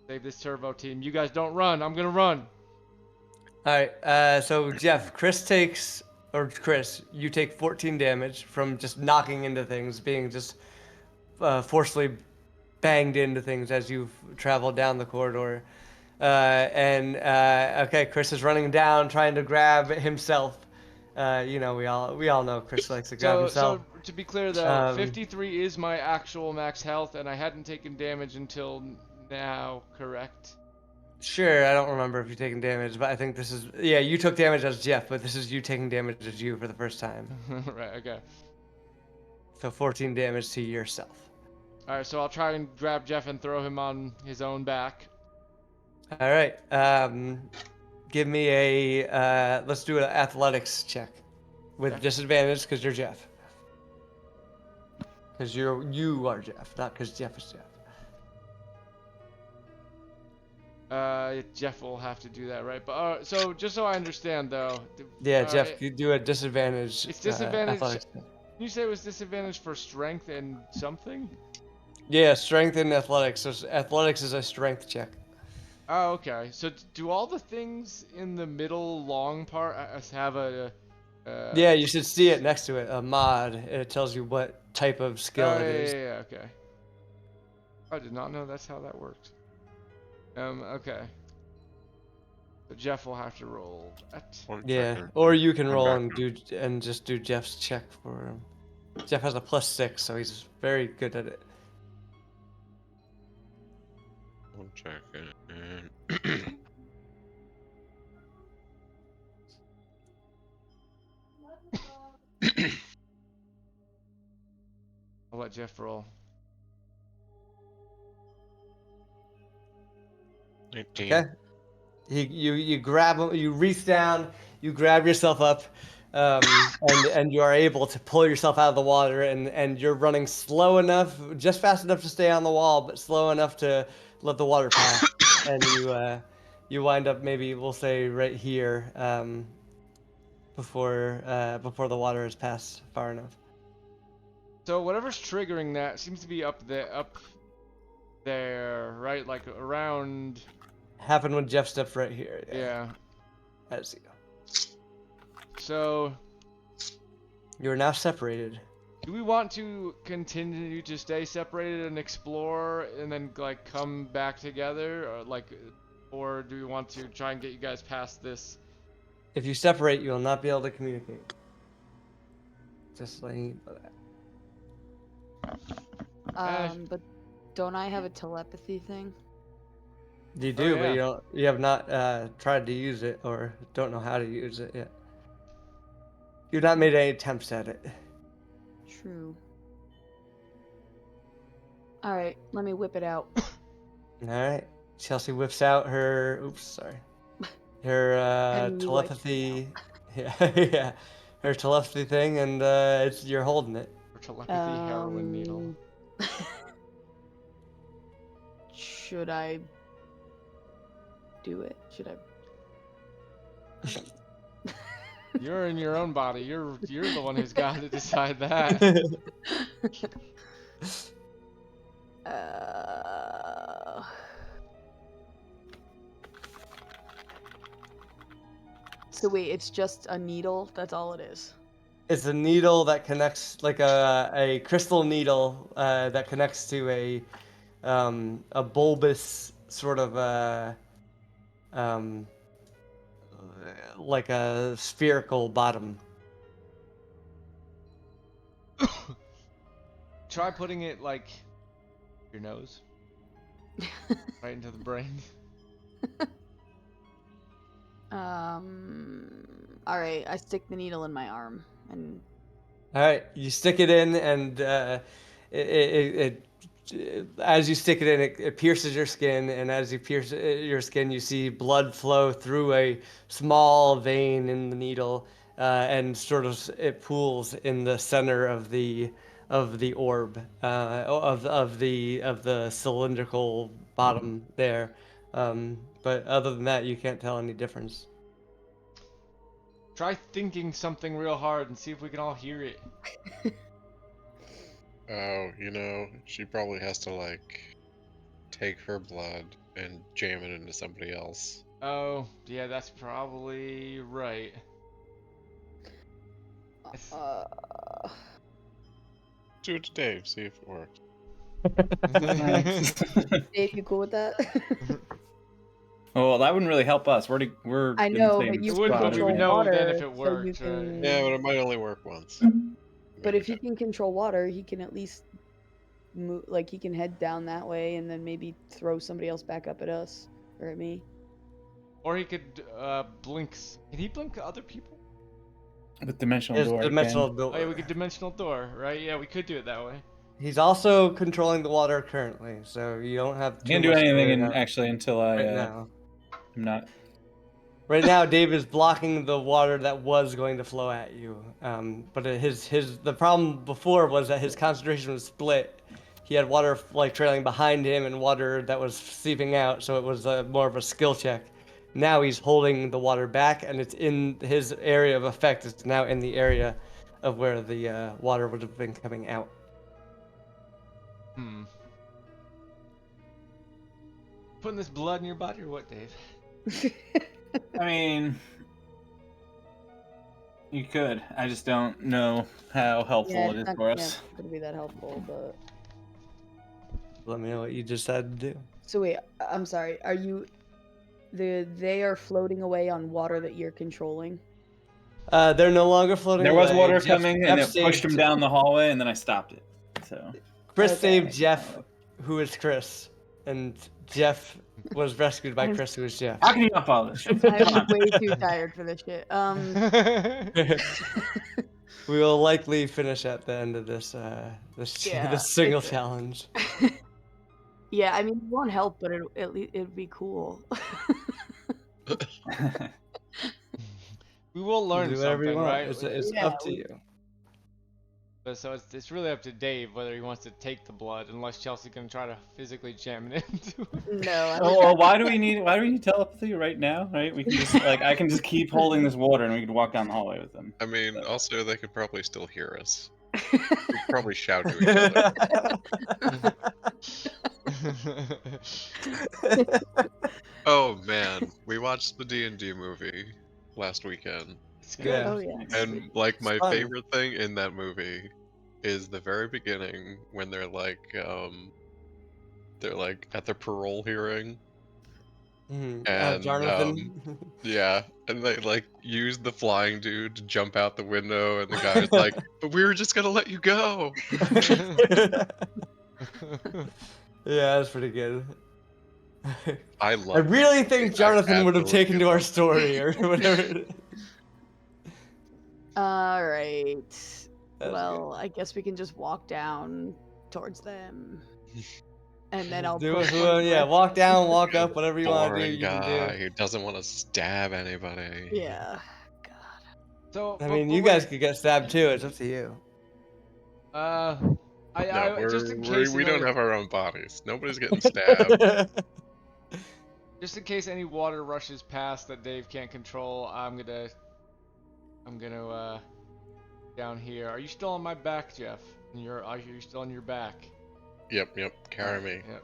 save this turbo team. You guys don't run. I'm gonna run. All right. So Jeff, Chris, you take 14 damage from just knocking into things, being just forcefully banged into things as you've traveled down the corridor. Okay, Chris is running down, trying to grab himself. You know, we all know Chris likes to grab himself. So to be clear though, 53 is my actual max health, and I hadn't taken damage until now. Correct? Sure, I don't remember if you've taken damage, but I think this is you took damage as Jeff, but this is you taking damage as you for the first time. Right. Okay. So 14 damage to yourself. All right. So I'll try and grab Jeff and throw him on his own back. All right. Give me a let's do an athletics check with Okay. disadvantage because you're Jeff. Because you are Jeff, not because Jeff is Jeff. Jeff will have to do that, right? But so just so I understand though. Yeah, Jeff, you do a disadvantage. It's disadvantage. Athletics check. You say it was disadvantage for strength and something? Yeah, strength and athletics. So athletics is a strength check. Oh, okay. So do all the things in the middle long part have a? Yeah, you should see it next to it. A mod. It tells you what type of skill Oh, it is. yeah, okay. I did not know that's how that worked. Okay. So Jeff will have to roll that. One Yeah, second. or you can I'm roll back. and just do Jeff's check for him. Jeff has a +6, so he's very good at it. One second. I'll let Jeff roll. 19. Okay. You grab him, you reach down, you grab yourself up, and you are able to pull yourself out of the water, and you're running slow enough, just fast enough to stay on the wall, but slow enough to let the water pass, and you wind up maybe we'll say right here, before the water has passed far enough. So whatever's triggering that seems to be up there, right? Like around. Happened when Jeff stepped right here. Yeah. As you. So You are now separated. do we want to continue to stay separated and explore, and then like come back together, or do we want to try and get you guys past this? If you separate, you will not be able to communicate. Just letting you know that. But don't I have a telepathy thing? You do, but yeah. you have not tried to use it or don't know how to use it yet. You've not made any attempts at it. True. All right, let me whip it out. All right. Chelsea whips out her. Oops, sorry. Her And you wiped telepathy. Yeah, yeah. Her telepathy thing, and you're holding it. Or telepathy heroin needle. Should I do it? Should I? You're in your own body. You're the one who's got to decide that. So wait, it's just a needle? That's all it is? It's a needle that connects, like a crystal needle that connects to a bulbous sort of like a spherical bottom. Try putting it like your nose, right into the brain. All right, I stick the needle in my arm and All right, you stick it in, and it as you stick it in, it pierces your skin, and as you pierce your skin, you see blood flow through a small vein in the needle, and sort of it pools in the center of the orb, of the cylindrical bottom there. But other than that, you can't tell any difference. Try thinking something real hard and see if we can all hear it. Oh, she probably has to like take her blood and jam it into somebody else. Oh, yeah, that's probably right. Uh, Do it to Dave, see if it works. Dave, you cool with that? Well, that wouldn't really help us. We're I in the know, same but you It wouldn't, can but we spot. would control know water, then if it so you worked, can. right? Yeah, but it might only work once. But if he can control water, he can at least move. Like he can head down that way, and then maybe throw somebody else back up at us or at me. Or he could blink. Can he blink other people? With dimensional His door, dimensional again. door. Oh yeah, we could dimensional door, right? Yeah, we could do it that way. He's also controlling the water currently, so you don't have I too can't do much to anything worry in, about actually until I right now. I'm not. Right now, Dave is blocking the water that was going to flow at you. But the problem before was that his concentration was split. He had water like trailing behind him and water that was seeping out, so it was more of a skill check. Now he's holding the water back, and it's in his area of effect. It's now in the area of where the water would have been coming out. Putting this blood in your body or what, Dave? I mean, you could. I just don't know how helpful Yeah, it is it's for not us. gonna be that helpful, but. Let me know what you decided to do. So wait, I'm sorry. Are you? They are floating away on water that you're controlling. They're no longer floating There was away. water Jeff- coming, Jeff and it pushed him saved- down the hallway, and then I stopped it. So Chris Okay. saved Jeff, who is Chris, and Jeff was rescued by Chris, who is Jeff. how can you not follow this shit? I'm way too tired for this shit. We will likely finish at the end of this Yeah, this single it's- challenge. Yeah, I mean, it won't help, but it'd be cool. We will learn Do whatever you something, want. right? It's Yeah, up to you. So it's really up to Dave whether he wants to take the blood, unless Chelsea's gonna try to physically jam it into him. No, I Oh, well, why do we need telepathy right now? Right? We can just I can just keep holding this water, and we can walk down the hallway with them. I mean, also they could probably still hear us. We could probably shout to each other. Oh man, we watched the D&D movie last weekend, It's good. Yeah. Oh yeah. and like my fun. favorite thing in that movie is the very beginning when they're like at their parole hearing. And Jonathan. yeah, and they like use the flying dude to jump out the window, and the guy's like, "But we were just gonna let you go." Yeah, that's pretty good. I I love. really think Jonathan would have absolutely taken to our love it. story or whatever. All right. That's Well, I guess we can just walk down towards them, and then I'll Do put it. one Well, yeah, breath- walk down, walk up, whatever you want to do, Boring you can guy do. who doesn't want to stab anybody. Yeah. So, I mean, you guys could get stabbed too. It's up to you. No, just in case we don't any- have our own bodies. Nobody's getting stabbed. Just in case any water rushes past that Dave can't control, I'm gonna down here. Are you still on my back, Jeff? Are you still on your back? Yep. Carry me. Yep.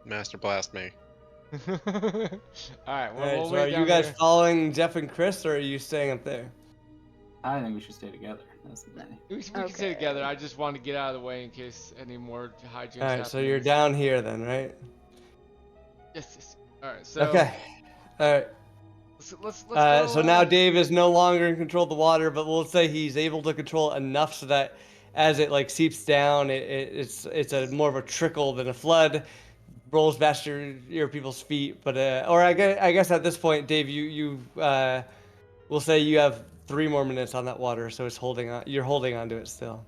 Master blast me. Alright, well, Alright, we'll so wait are you down guys here. following Jeff and Chris, or are you staying up there? I think we should stay together. That's the thing. We can stay together. I just wanted to get out of the way in case any more hijinks happen. Alright, so you're down here then, right? Yes. Alright, so Okay. Alright. let's go. So now Dave is no longer in control of the water, but we'll say he's able to control enough so that as it like seeps down, it's a more of a trickle than a flood, rolls past your people's feet. But or I guess at this point, Dave, you we'll say you have 3 more minutes on that water, so it's holding on. You're holding on to it still.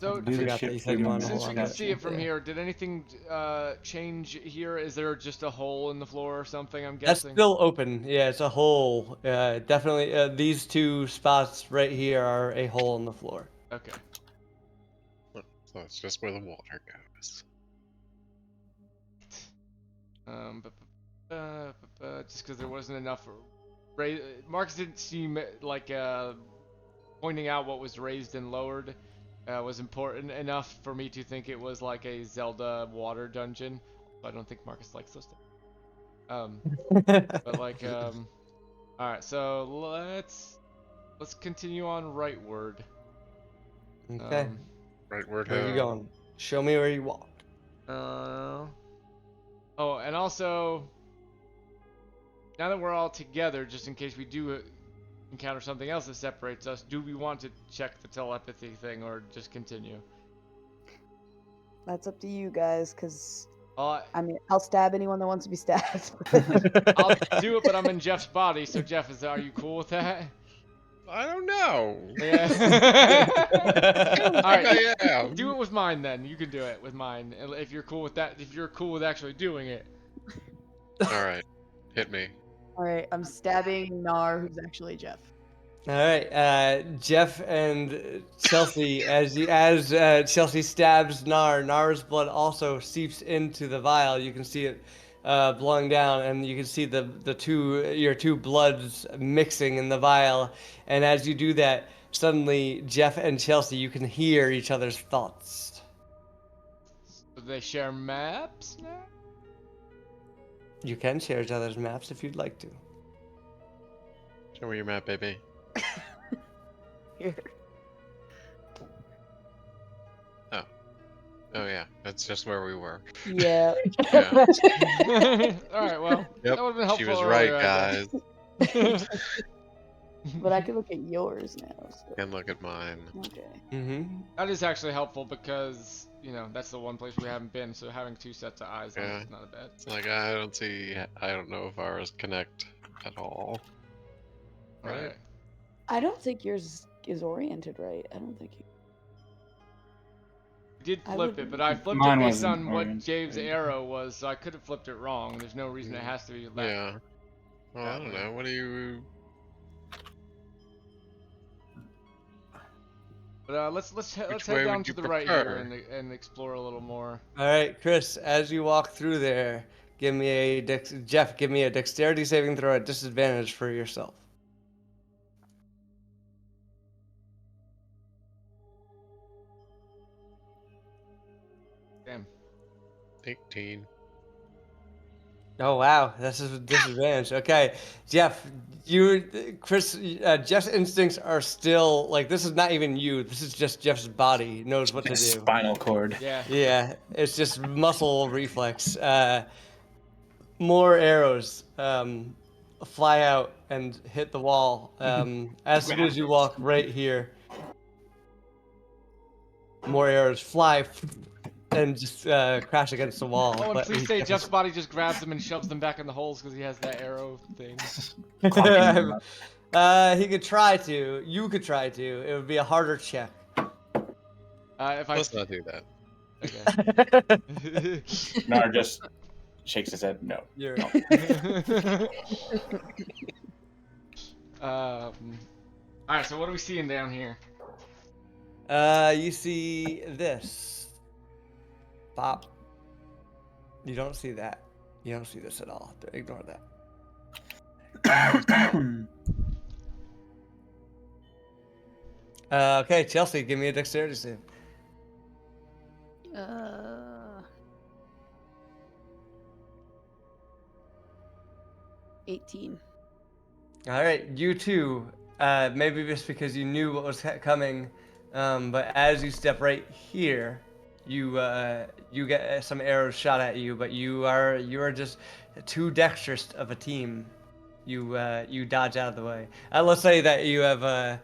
So, I forgot that you said you wanted to since hold we on can to see it from Yeah. here, did anything change here? Is there just a hole in the floor or something? I'm That's guessing. still open. Yeah, it's a hole. Definitely. These two spots right here are a hole in the floor. Okay. So it's just where the water goes. Just because there wasn't enough. Marcus didn't seem like pointing out what was raised and lowered was important enough for me to think it was like a Zelda water dungeon. I don't think Marcus likes those things. But like, all right. So let's continue on rightward. Okay. Right word Where are you ho. going? Show me where you walked. Oh, and also, now that we're all together, just in case we do encounter something else that separates us, do we want to check the telepathy thing or just continue? That's up to you guys, because Uh, I mean, I'll stab anyone that wants to be stabbed. I'll do it, but I'm in Jeff's body, so Jeff, are you cool with that? I don't know. Yeah. I don't All right. think I am. Do it with mine then. You can do it with mine. If you're cool with that, if you're cool with actually doing it. All right, hit me. All right, I'm stabbing Nar, who's actually Jeff. All right, Jeff and Chelsea. As Chelsea stabs Nar's blood also seeps into the vial. You can see it blowing down, and you can see your two bloods mixing in the vial. And as you do that, suddenly Jeff and Chelsea, you can hear each other's thoughts. Do they share maps now? You can share each other's maps if you'd like to. Show me your map, baby. Here. Oh yeah, that's just where we were. Yeah. Yeah. All right. Well, Yep, that would have been helpful. she was right, earlier, I guys. guess. But I can look at yours now. So. And look at mine. Okay. Mm-hmm. That is actually helpful because that's the one place we haven't been. So having two sets of eyes on Yeah. it is not a bad. It's like I don't know if ours connect at all. Right. I don't think yours is oriented right. I don't think you. Did I flip would- it, but I flipped Mine it based wasn't on what oriented. James' arrow was, so I could have flipped it wrong. There's no reason it has to be that. Yeah. Well, I that don't way. know. What do you? But let's head way down would to you the right here prefer? and explore a little more. All right, Chris. As you walk through there, give me a Jeff. Give me a dexterity saving throw at disadvantage for yourself. Damn. 18. Oh wow, that's a disadvantage. Okay, Jeff, Jeff's instincts are still like this is not even you. This is just Jeff's body knows what to do. Spinal cord. Yeah. Yeah, it's just muscle reflex. More arrows fly out and hit the wall. As soon as you walk right here, more arrows fly and just crash against the wall. Oh, and but please he say catches- Jeff's body just grabs them and shoves them back in the holes because he has that arrow thing. He could try to. You could try to. It would be a harder check. If I Let's not do that. okay. Nar just shakes his head. No. You're All right. So what are we seeing down here? You see this. Pop. You don't see that. You don't see this at all. Ignore that. Okay, Chelsea, give me a dexterity save. 18. All right, you too. Maybe just because you knew what was coming, but as you step right here, you get some arrows shot at you. But you are just too dexterous of a team. You dodge out of the way. Let's say that you have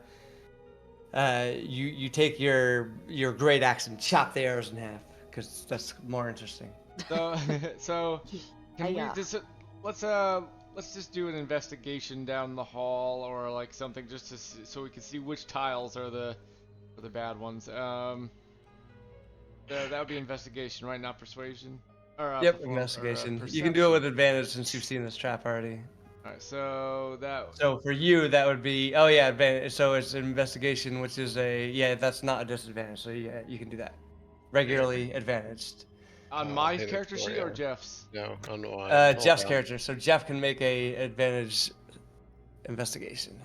you take your great axe and chop the arrows in half because that's more interesting. So can we Hiya. just let's just do an investigation down the hall or like something just to so we can see which tiles are the bad ones. That would be investigation, right? Not persuasion. Or Yep, investigation. You can do it perception. with advantage since you've seen this trap already. All right, so that. So for you, that would be advantage. So it's investigation, which is that's not a disadvantage. So yeah, you can do that. Regularly advantaged. On my hit it character for sheet ya. or Jeff's? No, on one. Jeff's character. So Jeff can make a advantage investigation.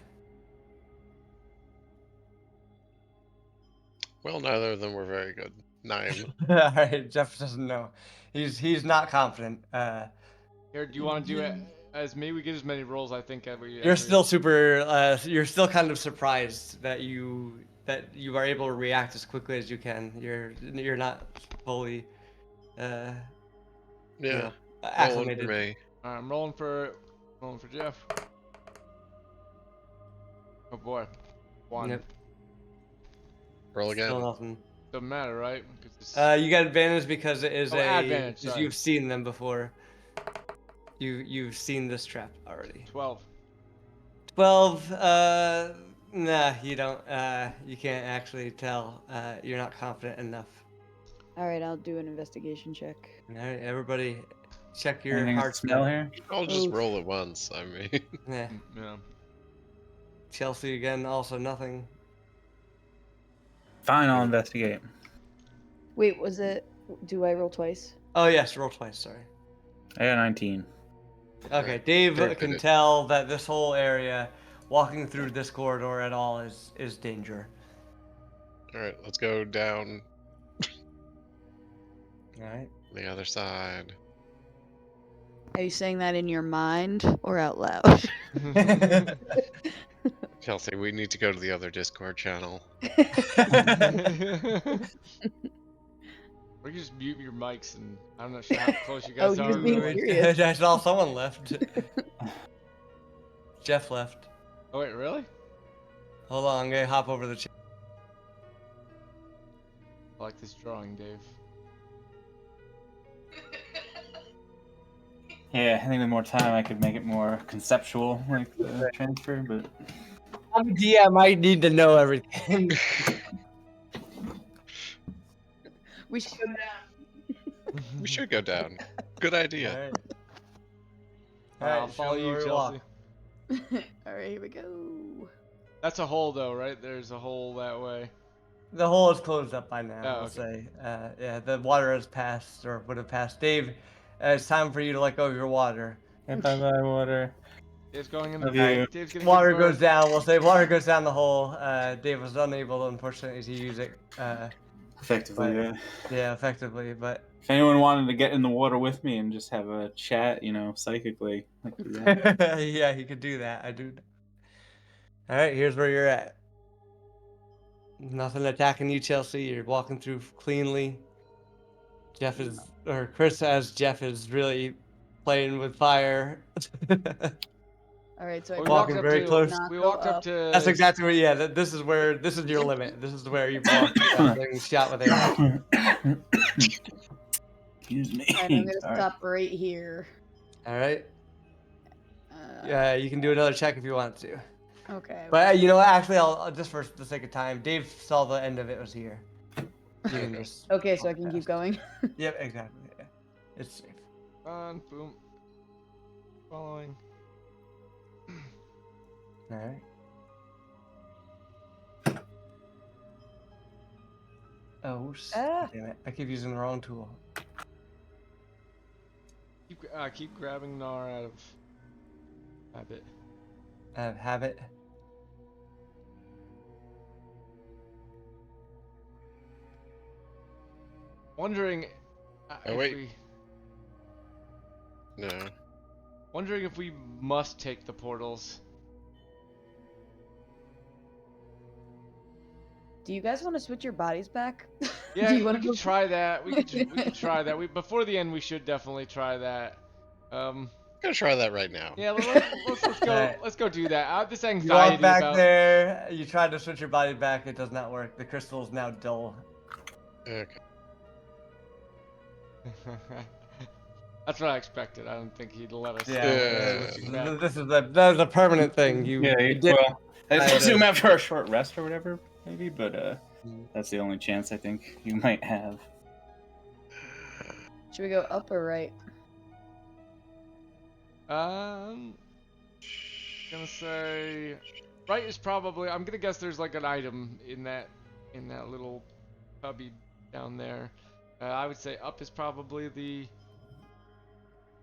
Well, neither of them were very good. 9. All right, Jeff doesn't know. He's not confident. Here, do you want to do it as me? We get as many rolls, I think. You're still super. You're still kind of surprised that you are able to react as quickly as you can. You're not fully. Yeah. Know, Rolling acclimated. for me. All right, I'm rolling for Jeff. Oh boy, 1. Yep. Roll again. Still nothing. Doesn't matter, right? 'Cause it's- You got advantage because it is advantage, because sorry. you've seen them before. You've seen this trap already. 12. 12. Nah, you don't. You can't actually tell. You're not confident enough. All right, I'll do an investigation check. All right, everybody, check your Anything to heart smell here? I'll just Oof. roll it once. I mean, Yeah. Yeah. Chelsea again. Also nothing. Fine, I'll investigate. Wait, was it? Do I roll twice? Oh yes, roll twice. Sorry. I got 19. Okay, Dave Dave can did it. tell that this whole area, walking through this corridor at all, is danger. all right, let's go down All right. the other side. Are you saying that in your mind or out loud? Chelsea, we need to go to the other Discord channel. Or you just mute your mics, and I'm not sure how close you Oh, guys he are. was being really. serious. I saw someone left. Jeff left. Oh wait, really? Hold on, I'm gonna hop over the chat. I like this drawing, Dave. Yeah, I think with more time I could make it more conceptual, like the transfer, but I'm a DM. I need to know everything. We should go down. We should go down. Good idea. All right. I'll show follow me you, where we Chelsea. walk. All right, here we go. That's a hole, though, right? There's a hole that way. The hole is closed up by now. Oh, I'll okay. say. Yeah, the water has passed, or would have passed. Dave, it's time for you to let go of your water. bye bye water. Dave's going in. Love you. Dave's getting Water hit goes first. down. We'll say water goes down the hole. Dave was unable, unfortunately, to use it. Effectively, But- yeah. Yeah, effectively, but If anyone wanted to get in the water with me and just have a chat, psychically, like do that. yeah, he could do that. I do. All right, here's where you're at. Nothing attacking you, Chelsea. You're walking through cleanly. Chris as Jeff is really playing with fire. All right, so I Well, we Walking walked up very to, close. Not We go walked up to. That's exactly where. Yeah, this is your limit. This is where you walk without getting shot with arrows. Excuse me. All right, I'm gonna Sorry. stop right here. All right. Uh, Yeah, you can do another check if you want to. Okay. But you know what? Actually, I'll just for the sake of time. Dave saw the end of it was here. You can just Okay, so I walk can keep past. going. Yep, exactly. Yeah. It's safe. On, boom. Following. All right. Oh, Ah. damn it! I keep using the wrong tool. Keep grabbing Nar out of habit. Habit. Wondering. Oh, if wait. we- No. Wondering if we must take the portals. Do you guys want to switch your bodies back? Yeah, Do you we wanna could go- try that. We could try that. Before the end, we should definitely try that. I'm gonna try that right now. Yeah, let's go. Alright. Let's go do that. This You anxiety walk back about. there. You try to switch your body back. It does not work. The crystal is now dull. Okay. That's what I expected. I don't think he'd let us. Yeah. switch it back. This is a permanent thing. You did. well, I I assume know. after a short rest or whatever, maybe, but Mm. that's the only chance I think you might have. Should we go up or right? Gonna say right is probably. I'm gonna guess there's like an item in that little cubby down there. I would say up is probably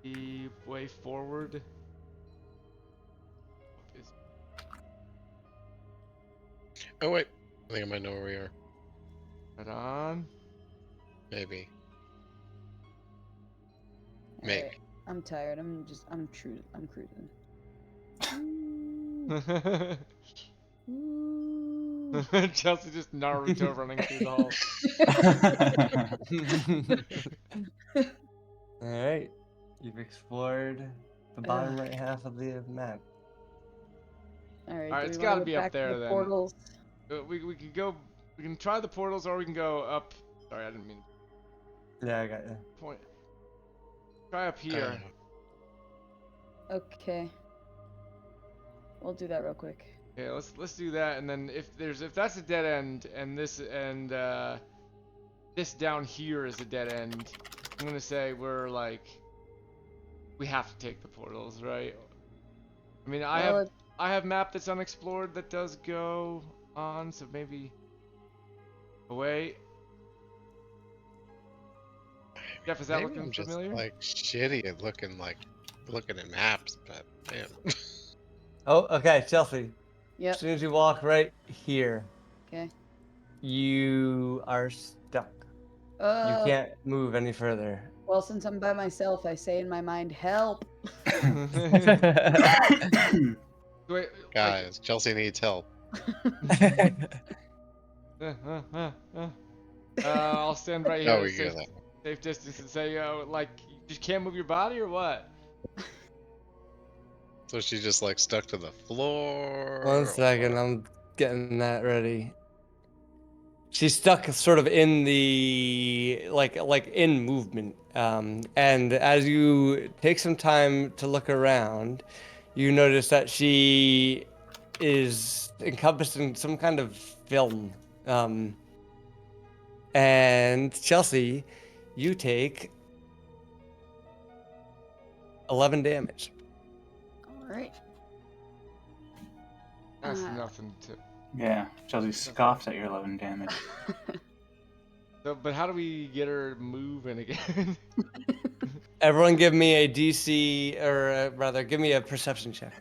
the way forward. Up is Oh wait, I think I might know where we are. right on. Maybe. Alright, Maybe. I'm tired. I'm cruising. Ooh. Chelsea just Naruto running through the hall. All right, you've explored the bottom right half of the map. Alright, Alright, do it's we wanna gotta go be up back to there the then. portals? We could go. We can try the portals, or we can go up. Sorry, I didn't mean Yeah, I got you. point. Try up here. Okay. We'll do that real quick. Okay, let's do that, and then if that's a dead end, and this down here is a dead end, I'm gonna say we have to take the portals, right? I mean, I have map that's unexplored that does go on, so maybe away. Jeff, is that Maybe looking I'm just familiar? like shitty at looking at maps, but man. Oh, okay, Chelsea. Yep. As soon as you walk right here, Okay. you are stuck. You can't move any further. Well, since I'm by myself, I say in my mind, help. Wait, Guys, Chelsea needs help. I'll stand right here Oh, at we safe, get that. safe distance and say, like, you just can't move your body or what? So she's just like stuck to the floor. 1 second, I'm getting that ready. She's stuck sort of in the like in movement. And as you take some time to look around, you notice that she is encompassed in some kind of film. And Chelsea, you take 11 damage. Alright. That's nothing to. Yeah, Chelsea scoffs at your 11 damage. So, but how do we get her moving again? Everyone give me a DC, or rather, give me a perception check.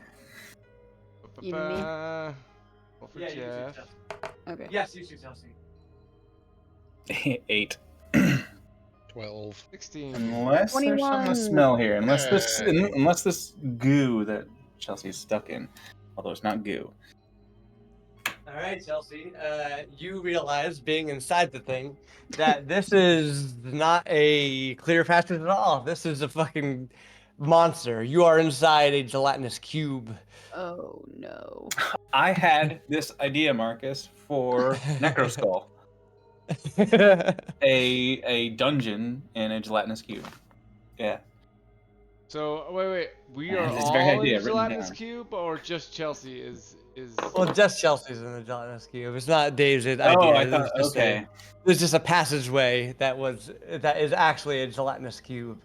You and me? Roll for Jeff. Okay. Yes, you should, Chelsea. 8. 12. 16. Unless there's something 21. to smell here. Unless this Hey. unless this goo that Chelsea's stuck in. Although it's not goo. All right, Chelsea. You realize, being inside the thing, that this is not a clear passage at all. This is a fucking monster. You are inside a gelatinous cube. Oh no. I had this idea, Marcus, for Necroskull. a dungeon in a gelatinous cube. Yeah. So wait, we Yeah, are it's a very all idea in written gelatinous down. cube, or just Chelsea is? Well, just Chelsea's in the gelatinous cube. It's not Dave's idea. Oh, I It thought was just okay. There's just a passageway that is actually a gelatinous cube.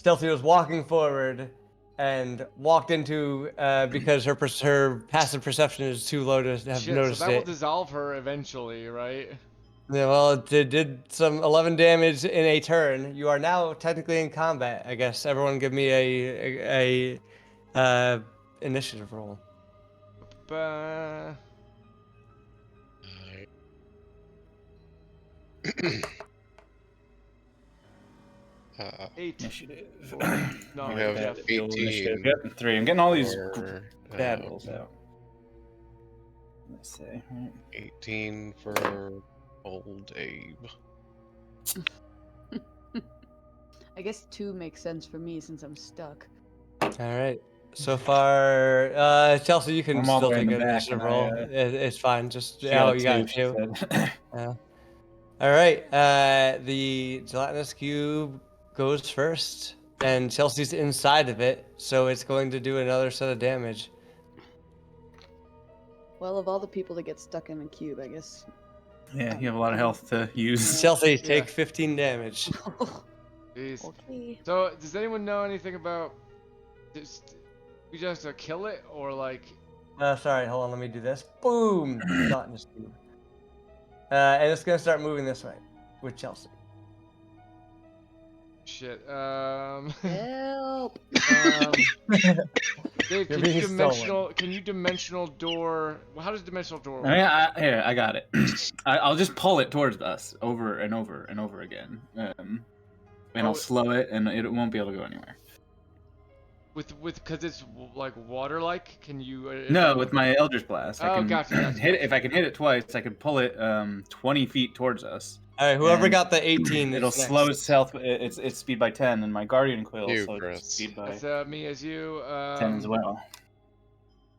Chelsea was walking forward and walked into because her passive perception is too low to have Shit, noticed so that will it. dissolve her eventually, right? Yeah, well, it did some 11 damage in a turn. You are now technically in combat. I guess everyone give me a initiative roll. Ba- Uh, 8. Initiative. No, You have Jeff. 18 Yep, 3. I'm getting all these for, bad rolls out. Let's see. 18 for old Abe. I guess 2 makes sense for me since I'm stuck. All right. So far, Chelsea, you can I'm all the still way in take the an back, initiative and roll. It's fine. Just She got oh, a you got 2, two. she said. All right. The gelatinous cube goes first, and Chelsea's inside of it, so it's going to do another set of damage. Well, of all the people that get stuck in a cube, I guess Yeah, you have a lot of health to use. Chelsea, Yeah. take 15 damage. Jeez. Okay. So, does anyone know anything about? We just kill it or like? Sorry, hold on, let me do this. Boom! Gelatinous cube. And it's gonna start moving this way with Chelsea. Shit. Help. Dave, You're can you being dimensional? Can you dimensional door? Well, how does dimensional door work? Here, I got it. I'll just pull it towards us over and over and over again, and I'll slow it, and it won't be able to go anywhere. With because it's like water-like. Can you? No, with my Eldritch Blast, I Oh, can gotcha. hit it. If I can hit it twice, I can pull it 20 feet towards us. All right, whoever And got the 18 It'll is next. slow itself. It's speed by 10, and my Guardian Quill, You, so Chris. it's speed by That's me as you. 10 as well.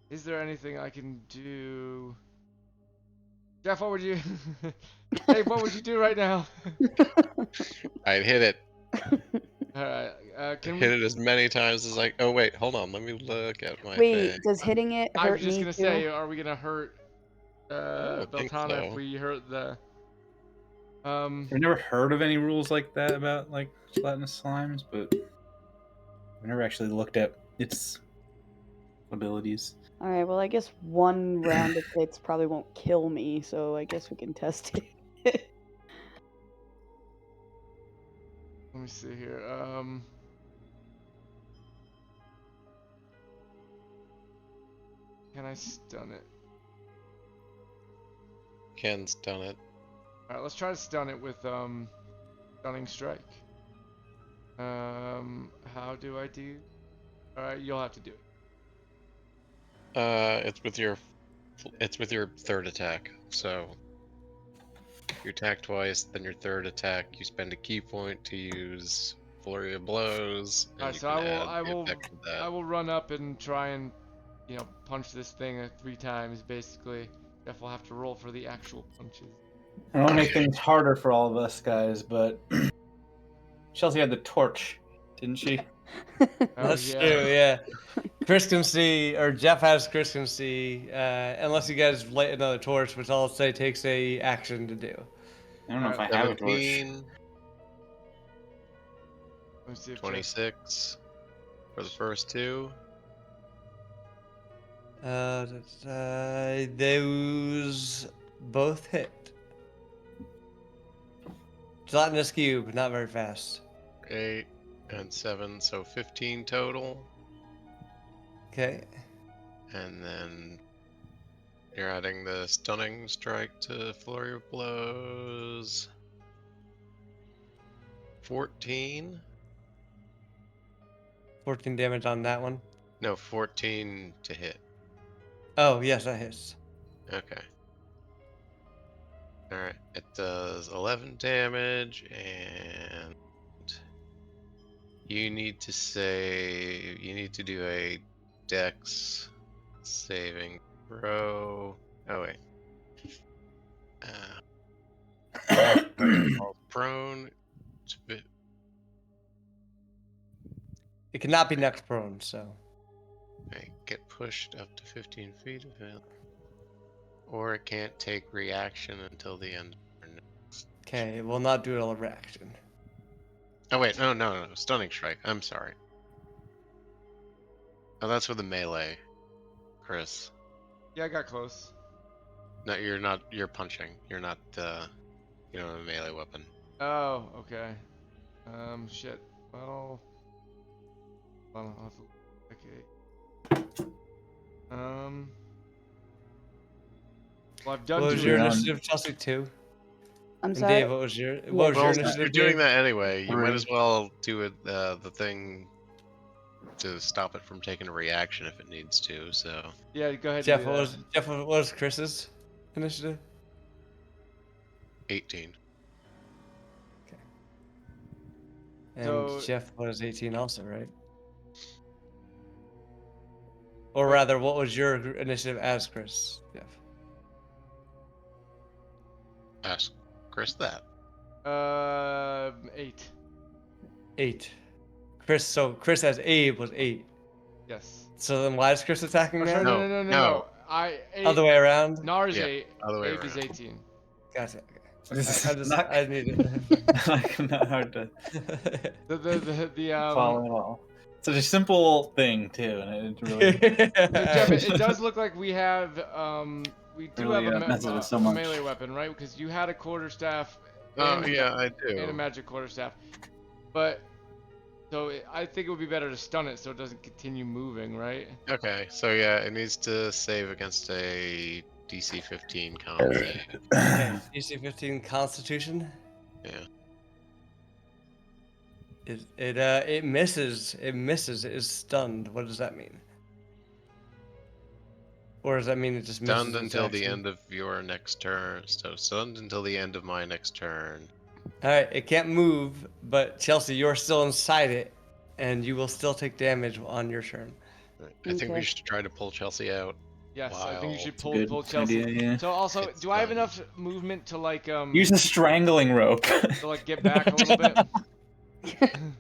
Is there anything I can do? Jeff, what would you? Hey, what would you do right now? I'd hit it. Alright, can Hit we? it as many times as I. Oh wait, hold on. Let me look at my Wait, thing. does hitting it I hurt was just me gonna too? say, are we gonna hurt don't think Beltana if so. we hurt the? I've never heard of any rules like that about like gelatinous slimes, but I've never actually looked at its abilities. All right. Well, I guess one round of hits probably won't kill me, so I guess we can test it. Let me see here. Can I stun it? Ken's done it. All right, let's try to stun it with stunning strike. How do I do? All right, you'll have to do it. It's with your third attack. So you attack twice, then your third attack, you spend a key point to use Flurry of Blows. And Alright, you so can I add the will effect of that. I will run up and try and punch this thing 3 times basically. Jeff will have to roll for the actual punches. I don't want to make things harder for all of us guys, but Chelsea had the torch, didn't she? That's yeah. true, yeah. Chris can see, or Jeff has Chris can see, unless you guys light another torch, which I'll say takes a action to do. I don't know if I have a torch. 17, Let me see if Jeff, 26 for the first 2. Those both hit. Gelatinous cube, not very fast. 8 and 7, so 15 total. Okay. And then you're adding the stunning strike to Flurry of Blows. 14. 14 damage on that one. No, 14 to hit. Oh, yes, that hits. Okay. Alright, it does 11 damage, and you need to do a Dex saving throw. Oh wait. Falls prone. It cannot be next prone, so. Okay, get pushed up to 15 feet of it. Or it can't take reaction until the end of turn. Okay, it will not do a reaction. Oh wait, no, stunning strike. I'm sorry. Oh, that's with the melee, Chris. Yeah, I got close. No, you're not. You're punching. You're not. You don't have a melee weapon. Oh, okay. Shit. Well, hold on, I'll have to okay. Well, I've done What was two. your initiative, Chelsea? 2? I'm And sorry. Dave, what was your Well, initiative? you're doing Dave? that anyway. You might 3. as well do it. The thing to stop it from taking a reaction if it needs to. So Yeah, go ahead. Jeff, and do what was Chris's initiative? 18. And So- Jeff was 18 also, right? Or rather, what was your initiative as Chris, Jeff? Ask Chris that. that. 8. 8. So Chris has Abe was 8. Yes. So then why is Chris attacking Oh, now? sorry, No, no. no. I 8. Other way around? Nars Yeah, 8. other way Abe is around. 18. Gotcha. Okay. This I is just not, I needed. not hard to The follow at all. Such a simple thing too, and it really Jeff, it does look like we have we do really have messes with so a much. melee weapon, right? Because you had a quarterstaff Oh and yeah, I and a do. magic quarterstaff, but so I think it would be better to stun it so it doesn't continue moving, right? Okay, so yeah, it needs to save against a DC 15 con save. Okay, DC 15 Constitution. Yeah. It misses. It misses. It is stunned. What does that mean? Or does that mean it just misses? Stunned its until the action? end of your next turn. So stunned until the end of my next turn. All right, it can't move, but Chelsea, you're still inside it, and you will still take damage on your turn. Right. I think we Okay. should try to pull Chelsea out. Yes, I think you Wow. should It's a good pull Chelsea. idea, yeah. So also, It's do I have done. enough movement to like Use a strangling rope. to like get back a little bit?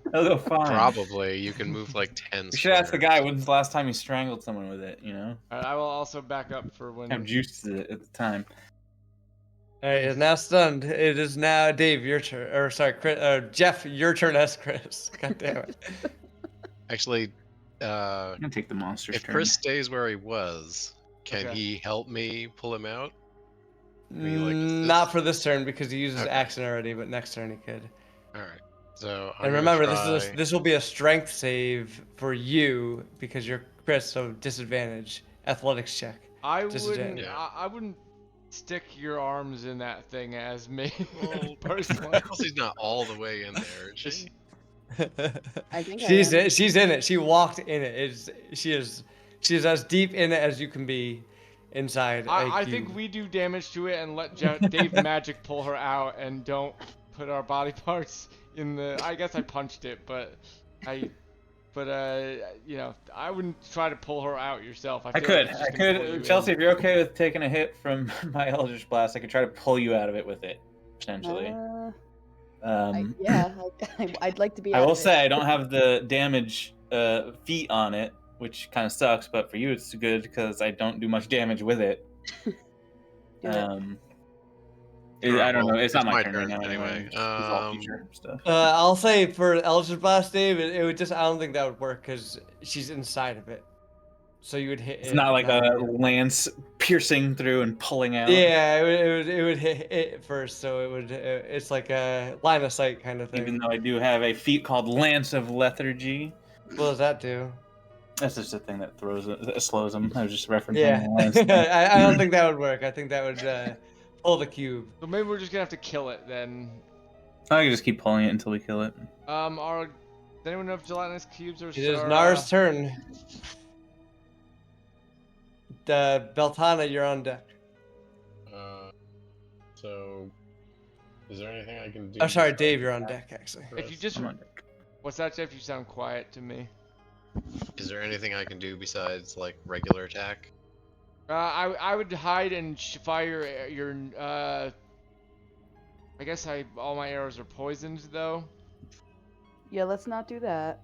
That'll go fine. Probably. You can move like 10 We should ask the guy squares. when's the last time he strangled someone with it. You know, Alright, I will also back up for when. have juice at the time. All right, it's now stunned. It is now Dave, your turn. Or sorry, Chris, Jeff, your turn as Chris. God damn it. Actually, I'm gonna take the monster's if turn. Chris stays where he was, can Okay. he help me pull him out? Can you, like, Not assist? for this turn because he uses Okay. action already, but next turn he could. All right. So I'm And gonna remember, try... this will be a strength save for you because you're Chris, so disadvantage. Athletics check. I wouldn't. Disadvantage. Yeah. I wouldn't stick your arms in that thing as me Well, personally. Chelsea's not all the way in there, is she? I think I she's am. she's in it. She walked in it. She is as deep in it as you can be inside. I think we do damage to it and let Dave Magic pull her out and don't put our body parts in the. I guess I punched it, but you know, I wouldn't try to pull her out yourself. I feel like could, it's I just gonna pull you could, Chelsea. in. If you're okay with taking a hit from my Eldritch Blast, I could try to pull you out of it with it, potentially. Yeah, I'd like to be. I out will of it. say I don't have the damage feat on it, which kind of sucks. But for you, it's good because I don't do much damage with it. Do it. I don't know. It's not my my turn right now. anyway. It's all future stuff. I'll say for Eldritch Blast, Dave, it would just. I don't think that would work because she's inside of it. So you would hit. It's not like a lance piercing through and pulling out. Yeah, it would hit it first, so it would. It's like a line of sight kind of thing. Even though I do have a feat called Lance of Lethargy. What does that do? That's just a thing that slows them. I was just referencing Yeah, the lance thing. I don't think that would work. I think that would pull the cube. So maybe we're just gonna have to kill it then. I can just keep pulling it until we kill it. Does anyone know if gelatinous cubes are? It is Nara's turn. Beltana, you're on deck. So, is there anything I can do? Oh, sorry, Dave, you're on deck actually. If you just. Come on. What's that, Jeff? You sound quiet to me. Is there anything I can do besides like regular attack? I would hide and fire your. I guess all my arrows are poisoned though. Yeah, let's not do that.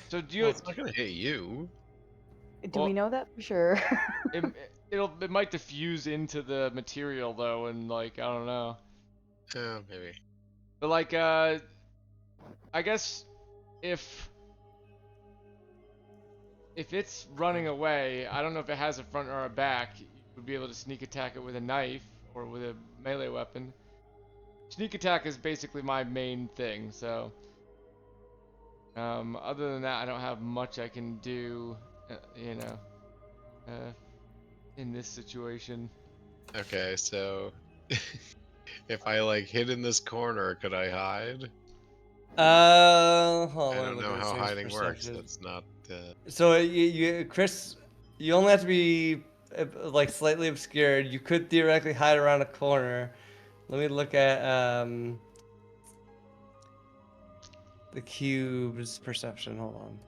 So do you? Well, it's not gonna hit you. Do Well- we know that for sure? it might diffuse into the material though, and like I don't know. Maybe. But like I guess if it's running away, I don't know if it has a front or a back. You would be able to sneak attack it with a knife or with a melee weapon. Sneak attack is basically my main thing, so other than that, I don't have much I can do, you know, in this situation. Okay, so if I like hid in this corner, could I hide? Hold on, I let me don't look know at this how thing's hiding works. perception. That's not. So Chris, you only have to be like slightly obscured. You could theoretically hide around a corner. Let me look at the cube's perception. Hold on.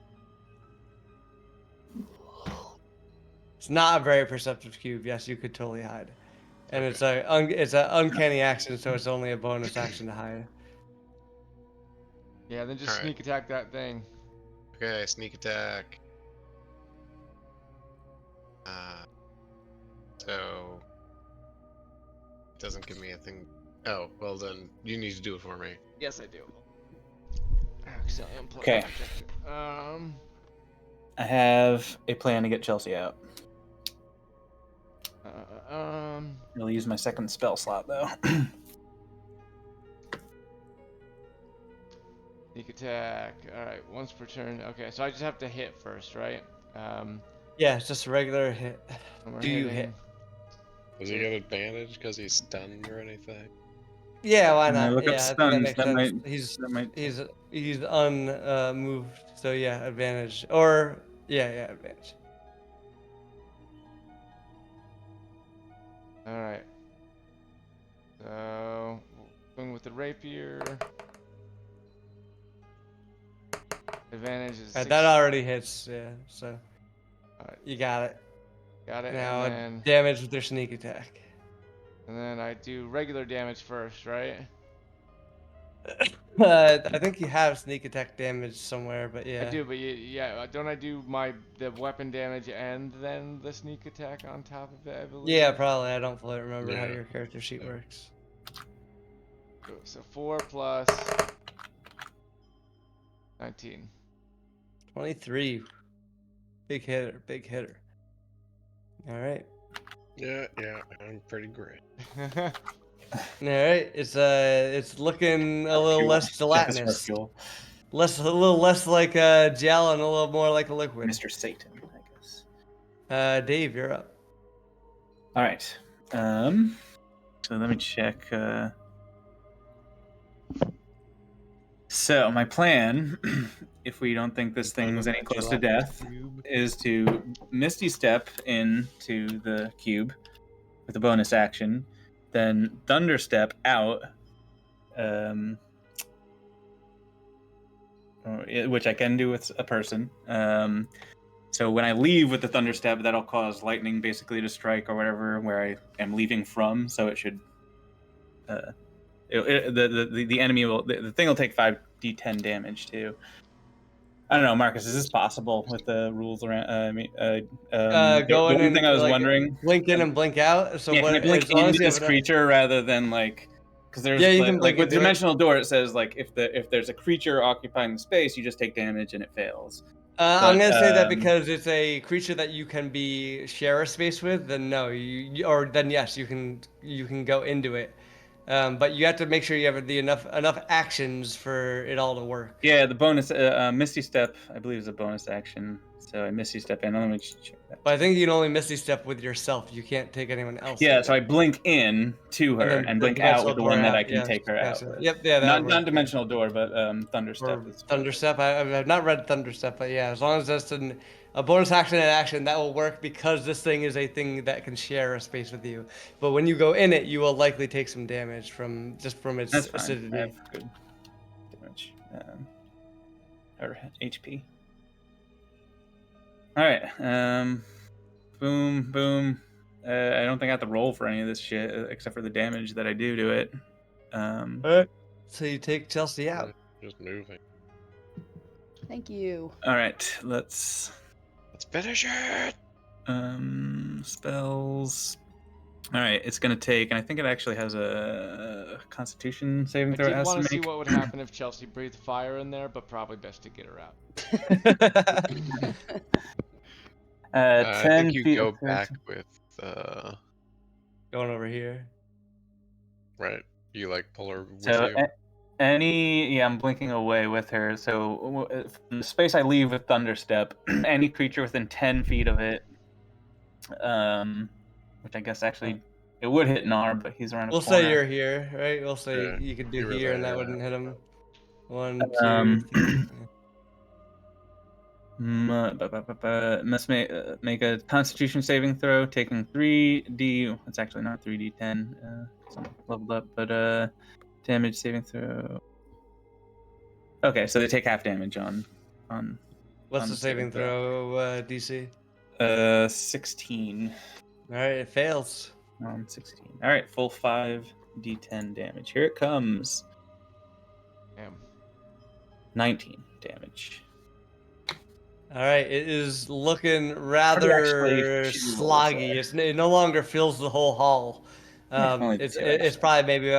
It's not a very perceptive cube. Yes, you could totally hide, and it's an uncanny action, so it's only a bonus action to hide. Yeah, then just Alright. sneak attack that thing. Okay, sneak attack. So doesn't give me a thing. Oh, well then you need to do it for me. Yes, I do. Accidentally unplugged Okay. the projector. I have a plan to get Chelsea out. I'll use my second spell slot though. Sneak attack. Alright, once per turn. Okay, so I just have to hit first, right? Yeah, it's just a regular hit. When we're Do you hitting- hit? Does he get advantage because he's stunned or anything? Yeah, why And I not? look up Yeah, I think that stuns, makes that sense. might- He's unmoved, so yeah, advantage. Or yeah, advantage. Alright. So, swing with the rapier. Advantage is Right, 6. that already hits. Yeah, so Alright, you got it. got it. Now and damage with your sneak attack. then I do regular damage first, right? I think you have sneak attack damage somewhere, but yeah. I do, but yeah, don't I do the weapon damage and then the sneak attack on top of it, I believe? Yeah, probably. I don't fully remember how Yeah. your character sheet works. So 4 plus 19. 23. Big hitter, big hitter. All right. Yeah, I'm pretty great. All right. It's looking a little less Check this for gelatinous. fuel. A little less like gel and a little more like a liquid. Mr. Satan, I guess. Dave, you're up. All right. So let me check. So my plan, if we don't think this thing's any close to death, is to Misty Step into the cube with a bonus action, then Thunder Step out, which I can do with a person. So when I leave with the Thunder Step, that'll cause lightning basically to strike or whatever where I am leaving from. So it should. The enemy will. The thing will take 5d10 damage too. I don't know, Marcus. Is this possible with the rules around? Go the in one and thing I was like, wondering. blink in and blink out. So Yeah, what? can I blink as long as into you have this enough- creature rather than like? Because there's Yeah, you like, can blink with into it. Dimensional Door, it says like if there's a creature occupying the space, you just take damage and it fails. I'm But, gonna say that because it's a creature that you can share a space with. Then no, or then yes, you can go into it. But you have to make sure you have enough actions for it all to work. Yeah, the bonus Misty Step, I believe, is a bonus action. So I Misty Step in. Let me just check that. But I think you can only Misty Step with yourself. You can't take anyone else. Yeah, in so it. I blink in to her then and the blink out Dimensional with the Door one that out, I can yeah, take her out. gotcha. With. Yep, yeah, that Not would work. non-dimensional door, but Thunder Step. Or Is Thunder Step. I've not read Thunder Step, but yeah, as long as that's a bonus action and action, that will work because this thing is a thing that can share a space with you. But when you go in it, you will likely take some damage from its That's fine. acidity. I have good damage. Or HP. All right. Boom, boom. I don't think I have to roll for any of this shit except for the damage that I do to it. Alright. So you take Chelsea out. Just moving. Thank you. All right. Let's finish it. spells. All right. It's gonna take, and I think it actually has a Constitution saving I throw. It did has want to to see make. what would happen if Chelsea breathed fire in there, but probably best to get her out. 10 I think you feet go of back person. with Going over here. right. You like pull her with So you. I'm blinking away with her. So from the space I leave with Thunderstep, any creature within 10 feet of it, which I guess actually it would hit Nar, but he's around a We'll corner. say you're here, right? We'll say Yeah, you could do you were here, and that there. wouldn't hit him. 1, 2, Um, 3. Must make a Constitution saving throw, taking 3d. It's actually not 3d10. I'm leveled up, but damage saving throw. Okay, so they take half damage on. What's on the saving throw, DC? 16. All right, it fails. 16. All right, full 5d10 damage. Here it comes. Damn. 19 damage. All right, it is looking rather actually sloggy. It no longer fills the whole hall. Only It's two, it's actually. probably maybe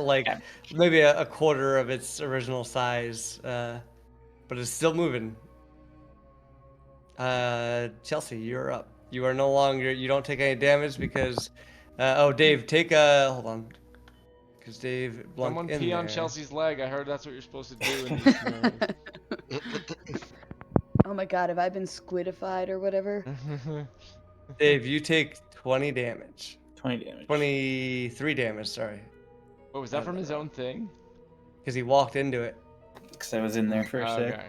like Yeah. maybe a quarter of its original size, but it's still moving. Chelsea, you're up. You are no longer. You don't take any damage because. Oh, Dave, take a. Hold on. Because Dave Someone blunked in pee on there. Chelsea's leg. I heard that's what you're supposed to do in these scenarios. Oh my god, have I been squidified or whatever? Dave, you take 20 damage. 20 damage. 23 damage, sorry. What was that from his own thing? Because he walked into it. Because I was in there for a sec. Okay.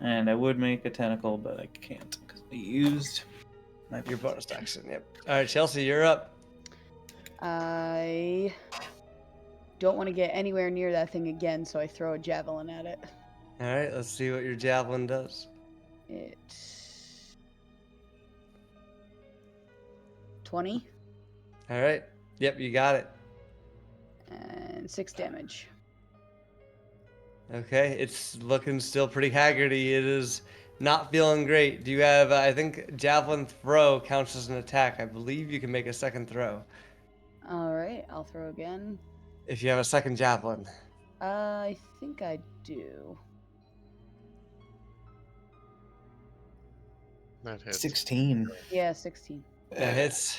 And I would make a tentacle, but I can't because I used Your bonus action, yep. Alright, Chelsea, you're up. I don't want to get anywhere near that thing again, so I throw a javelin at it. Alright, let's see what your javelin does. It 20 Alright. Yep, you got it. and 6 damage. Okay, it's looking still pretty haggardy. It is not feeling great. Do you have, I think javelin throw counts as an attack. I believe you can make a second throw. All right, I'll throw again. If you have a second javelin. I think I do. That hits. 16. Yeah, 16 That hits.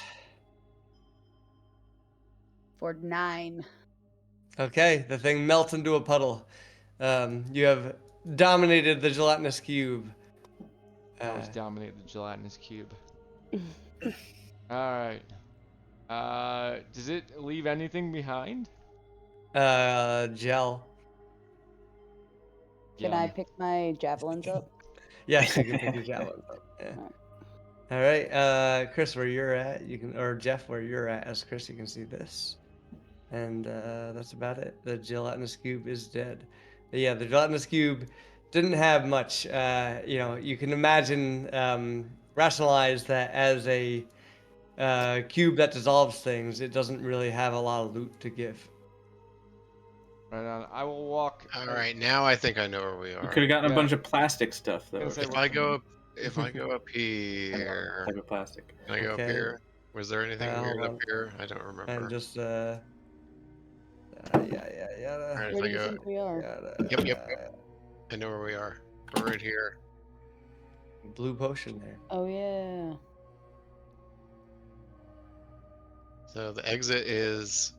for 9. Okay, the thing melts into a puddle. You have dominated the gelatinous cube. I was dominated the gelatinous cube. Alright. Does it leave anything behind? Gel. Can I pick my javelins up? Yes, you can pick your javelin up. Yeah. All right, Chris, where you're at, you can, or Jeff, where you're at, as Chris, you can see this, and that's about it. The gelatinous cube is dead. But yeah, the gelatinous cube didn't have much. You can imagine, rationalize that as a cube that dissolves things. It doesn't really have a lot of loot to give. Right on. I will walk. All right, now I think I know where we You are. could have gotten Yeah. a bunch of plastic stuff though. Gonna say, If I go up here, Type of plastic. can I go up Okay. here? Was there anything weird hold up on. here? I don't remember. And just All right, Where if do I you go, think we are? Yep. I know where we are. We're right here. Blue potion there. Oh yeah. So the exit is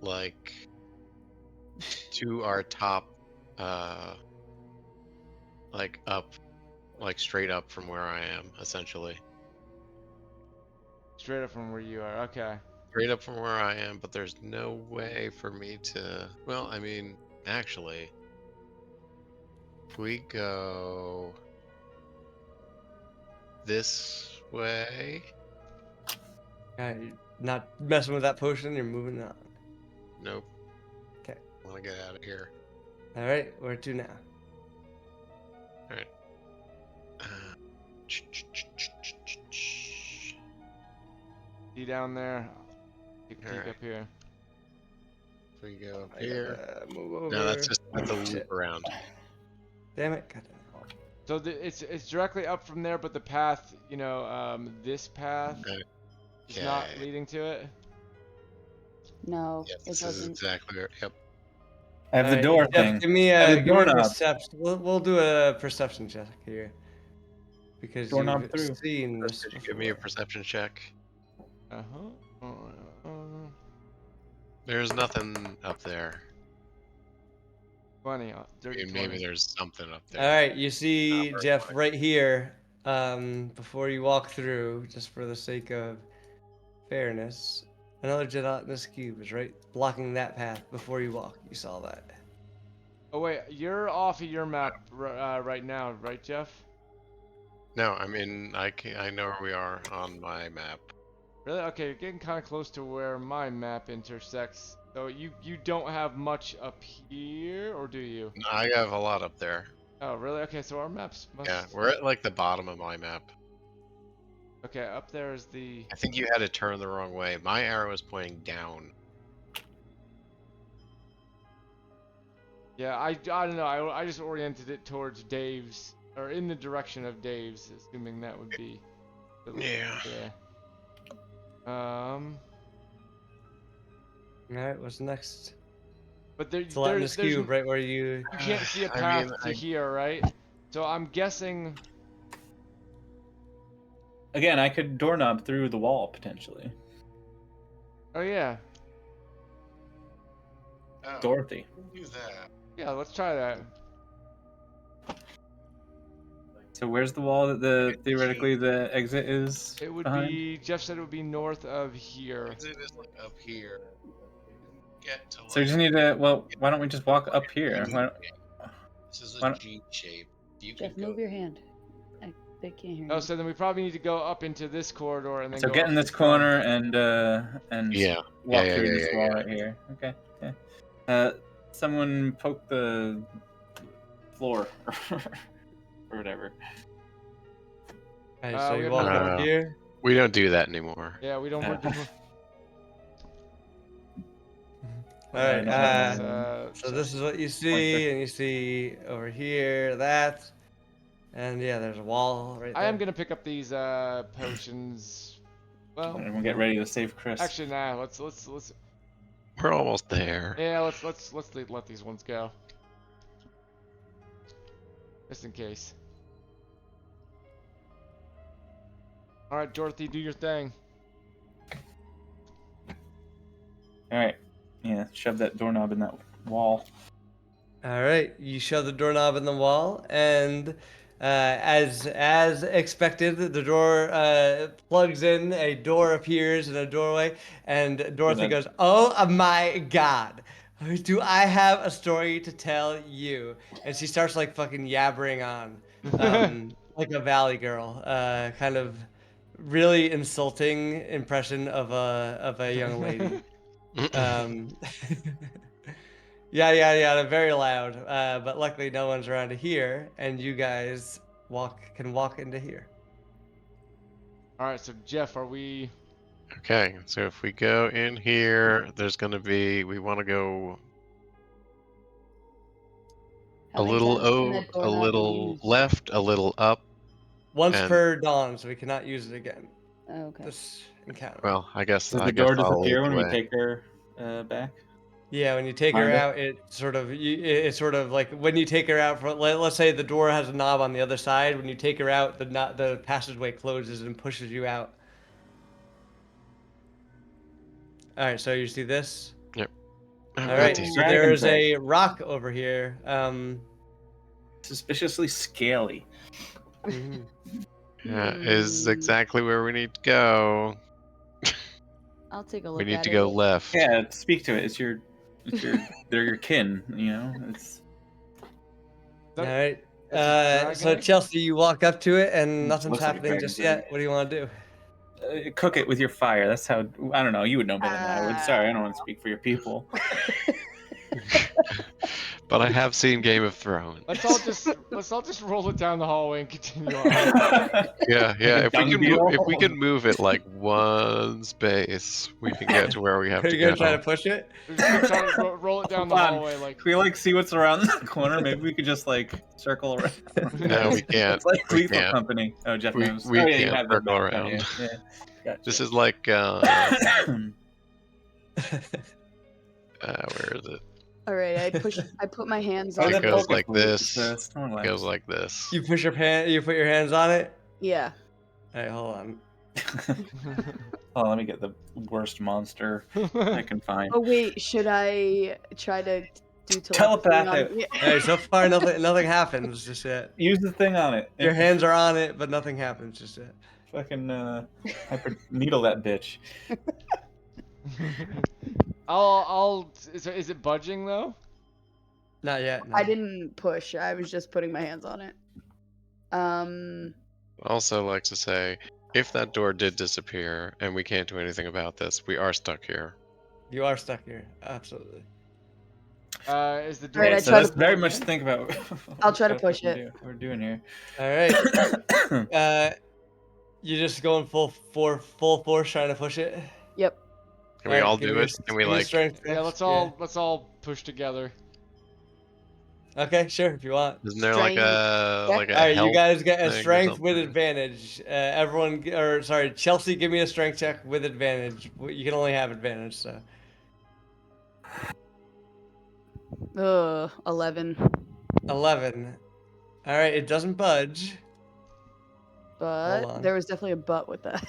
like to our top, like up, like straight up from where I am, essentially. straight up from where you are. Okay. Straight up from where I am, but there's no way for me to. Well, I mean, actually, if we go this way. You're not messing with that potion. You're moving on. Nope. Okay. I want to get out of here. All right. Where to now? All right. See down there. Take a peek Alright. up here. If we go up I here. gotta move over. No, that's just the Shit. loop around. Damn it. God damn it. So it's directly up from there, but the path, this path Okay. is not leading to it. No, Yes, it this is doesn't. exactly where. Yep. I have the All right, door Jeff, thing. Give me I have a, the give me a doorknob. perception. We'll do a perception check here. Because Doorknob you've through. seen this Could you give me a before. perception check? Uh-huh. There's nothing up there. 20. I Dirty mean, 20. maybe there's something up there. All right, you see very Jeff much. right here. Before you walk through, just for the sake of fairness, another gelatinous cube is right blocking that path. Before you walk, you saw that. Oh wait, you're off of your map right now, right, Jeff? No, I mean, I know where we are on my map. Really? Okay, you're getting kind of close to where my map intersects. So you don't have much up here, or do you? I have a lot up there. Oh, really? Okay, so our maps must. Yeah, we're at like the bottom of my map. Okay, up there is the. I think you had to turn the wrong way. My arrow is pointing down. Yeah, I don't know. I just oriented it towards Dave's, or in the direction of Dave's, assuming that would be. Yeah. Yeah. Alright, what's next? But It's Latinus Cube, right where you... you can't see a I path mean, to here, right? So I'm guessing. Again, I could doorknob through the wall potentially. Oh yeah. Oh, Dorothy. do that. Yeah, let's try that. So where's the wall that the theoretically the exit is It would behind? be. Jeff said it would be north of here. Exit is like up here. Get to like. So we just need to. Well, why don't we just walk up here? This is why a don't- G shape. You Jeff, can go. move your hand. They can't hear Oh, you. so then we probably need to go up into this corridor and then So go get up in this front. corner and Yeah. walk Yeah, through yeah, this yeah, wall yeah. right here. Okay. Yeah. Someone poke the floor or whatever. Alright, so we you have walk no- up here. We don't do that anymore. Yeah, we don't. We're, Alright, Yeah, so this is what you see, and you see over here, that. And yeah, there's a wall right there. I am gonna pick up these potions. Well, Everyone get ready to save Chris. actually, nah. Let's. We're almost there. Yeah, let's let these ones go. Just in case. All right, Dorothy, do your thing. All right. Yeah, shove that doorknob in that wall. Alright, you shove the doorknob in the wall, and as expected, the door plugs in, a door appears in a doorway, and Dorothy that- goes, "Oh my god, do I have a story to tell you?" And she starts like fucking yabbering on, like a valley girl, kind of really insulting impression of a young lady. Yeah, they're very loud. But luckily no one's around here, and you guys can walk into here. All right, so Jeff, are we? Okay, so if we go in here, there's gonna be. We want to go How a many little times can over, that a doorknob be little used? left, a little up. Once And- per dawn, so we cannot use it again. Okay. This encounter. Well, I guess Does I the guess door I'll lead disappear the when we way. take her back? Yeah, when you take her Kinda. out, it's sort of like when you take her out. Let's say the door has a knob on the other side. When you take her out, the passageway closes and pushes you out. All right, so you see this. Yep. All Oh, right, dear. so there is a rock over here. Suspiciously scaly. Mhm. Yeah, is Hmm, exactly where we need to go. I'll take a look We need at to it. go left. Yeah, speak to it. They're your kin. You know. It's All right. That's a So dragon? Chelsea, you walk up to it, and nothing's Looks like a happening just dragon's yet. What do you want to do? cook it with your fire. That's how. I don't know. You would know better than I would. Sorry, I don't want to speak for your people. But I have seen Game of Thrones. Let's all just roll it down the hallway and continue on. Yeah. a If dung we beetle? can move it like one space, we can get to where we have Are to you gonna go. try to push it? Just keep trying to roll it down the Hold on. hallway, like. Can we like see what's around the corner? Maybe we could just like circle around. No, we can't. It's like We Lethal can't. Company. Oh, Jeff We- knows. we oh, yeah, you can't have the circle map, don't you? around. Yeah. Gotcha. This is like Hmm. where is it? All right, I put my hands Oh, on It that it. goes poker like flute. this. It's, It goes like this. You push you put your hands on it. Yeah. All right, hold on. Oh, let me get the worst monster I can find. Oh wait, should I try to do telepathy Telepathic. on- Yeah. All right, so far nothing happens just yet. Use the thing on it. Your hands are on it, but nothing happens just yet. Fucking hyper needle that bitch. Is it budging though? Not yet. No. I didn't push. I was just putting my hands on it. Also like to say, if that door did disappear and we can't do anything about this, we are stuck here. You are stuck here. Absolutely. Is the door? Alright, I So try let's to- very much think about. I'll try to what push we it. do- What we're doing here. All right. You're just going full force trying to push it. Yep. Can we Alright, all give do me a- it? Can we give me a like? strength Yeah, check. let's all push together. Okay, sure, if you want. Isn't there like Strength a check? like a All right, you health guys get a thing or strength with something? advantage. Or sorry, Chelsea, give me a strength check with advantage. You can only have advantage, so. 11. 11. All right, it doesn't budge. Hold But on. there was definitely a but with that.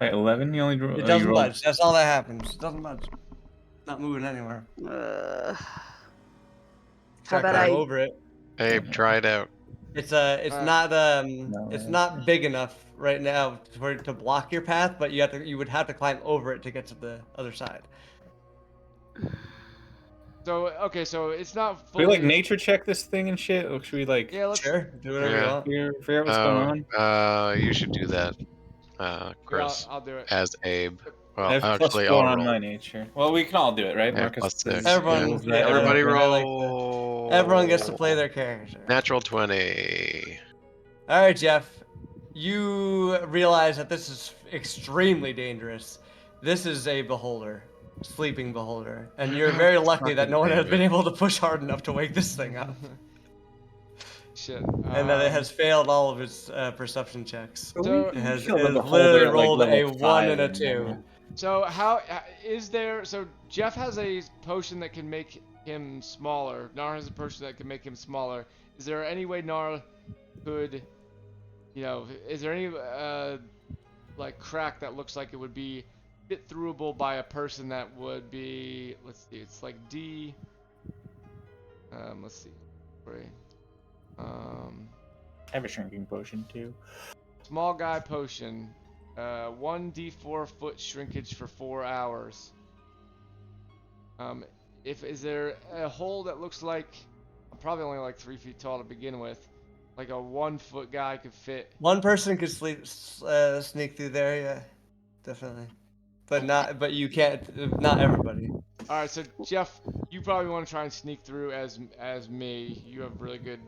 Wait, 11? You only It you doesn't rolled. budge. That's all that happens. It doesn't budge. Not moving anywhere. How Try to about climb I? over it. Abe, try it out. It's No, it's not big enough right now for it to block your path, but you would have to climb over it to get to the other side. So okay, so it's not Should we fully. like nature check this thing and shit? Or should we like Yeah, let's. Sure, do whatever you Yeah. want. figure out what's going on? You should do that, Here, Chris, I'll do it. as Abe. Well, I have actually, +4 I'll on roll. my nature. Well, we can all do it, right? Yeah, Marcus +6. is- Everyone, is that yeah, Everybody I like roll. everyone gets to play their character. Natural 20. All right, Jeff. You realize that this is extremely dangerous. This is a beholder, sleeping beholder, and you're very lucky that no one has been able to push hard enough to wake this thing up, Shit. and that it has failed all of its perception checks. So- It has Kill the beholder literally at, like, rolled a level 1 and a 5 2. So how is there? So Jeff has a potion that can make him smaller. Nar has a potion that can make him smaller. Is there any way Nar could, is there any like crack that looks like it would be fit throughable by a person that would be? Let's see. It's like D. Let's see. Right. I have a shrinking potion too. Small guy potion. 1d4 foot shrinkage for 4 hours. Is there a hole that looks like I'm probably only like 3 feet tall to begin with, like a 1 foot guy could fit? One person could sneak through there, yeah, definitely, but you can't. Not everybody. All right, so Jeff, you probably want to try and sneak through as me. You have really good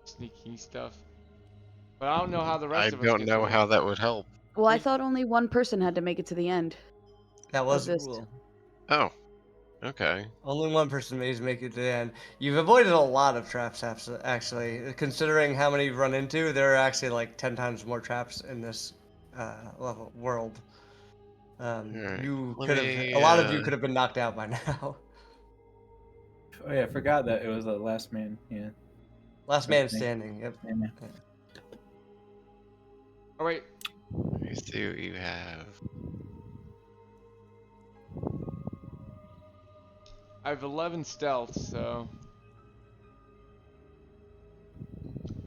sneaking stuff, but I don't know how the rest I of us don't get know through. how that would help. Well, I thought only one person had to make it to the end. That was the this. rule. Oh, okay. Only one person may make it to the end. You've avoided a lot of traps, actually. Considering how many you've run into, there are actually like 10 times more traps in this level world. Alright, You let could have. me, A lot of you could have been knocked out by now. Oh yeah, I forgot that it was the last man. Yeah. Last man standing. Yep. Yeah. Oh wait, Let me see what you have. I have 11 stealth, so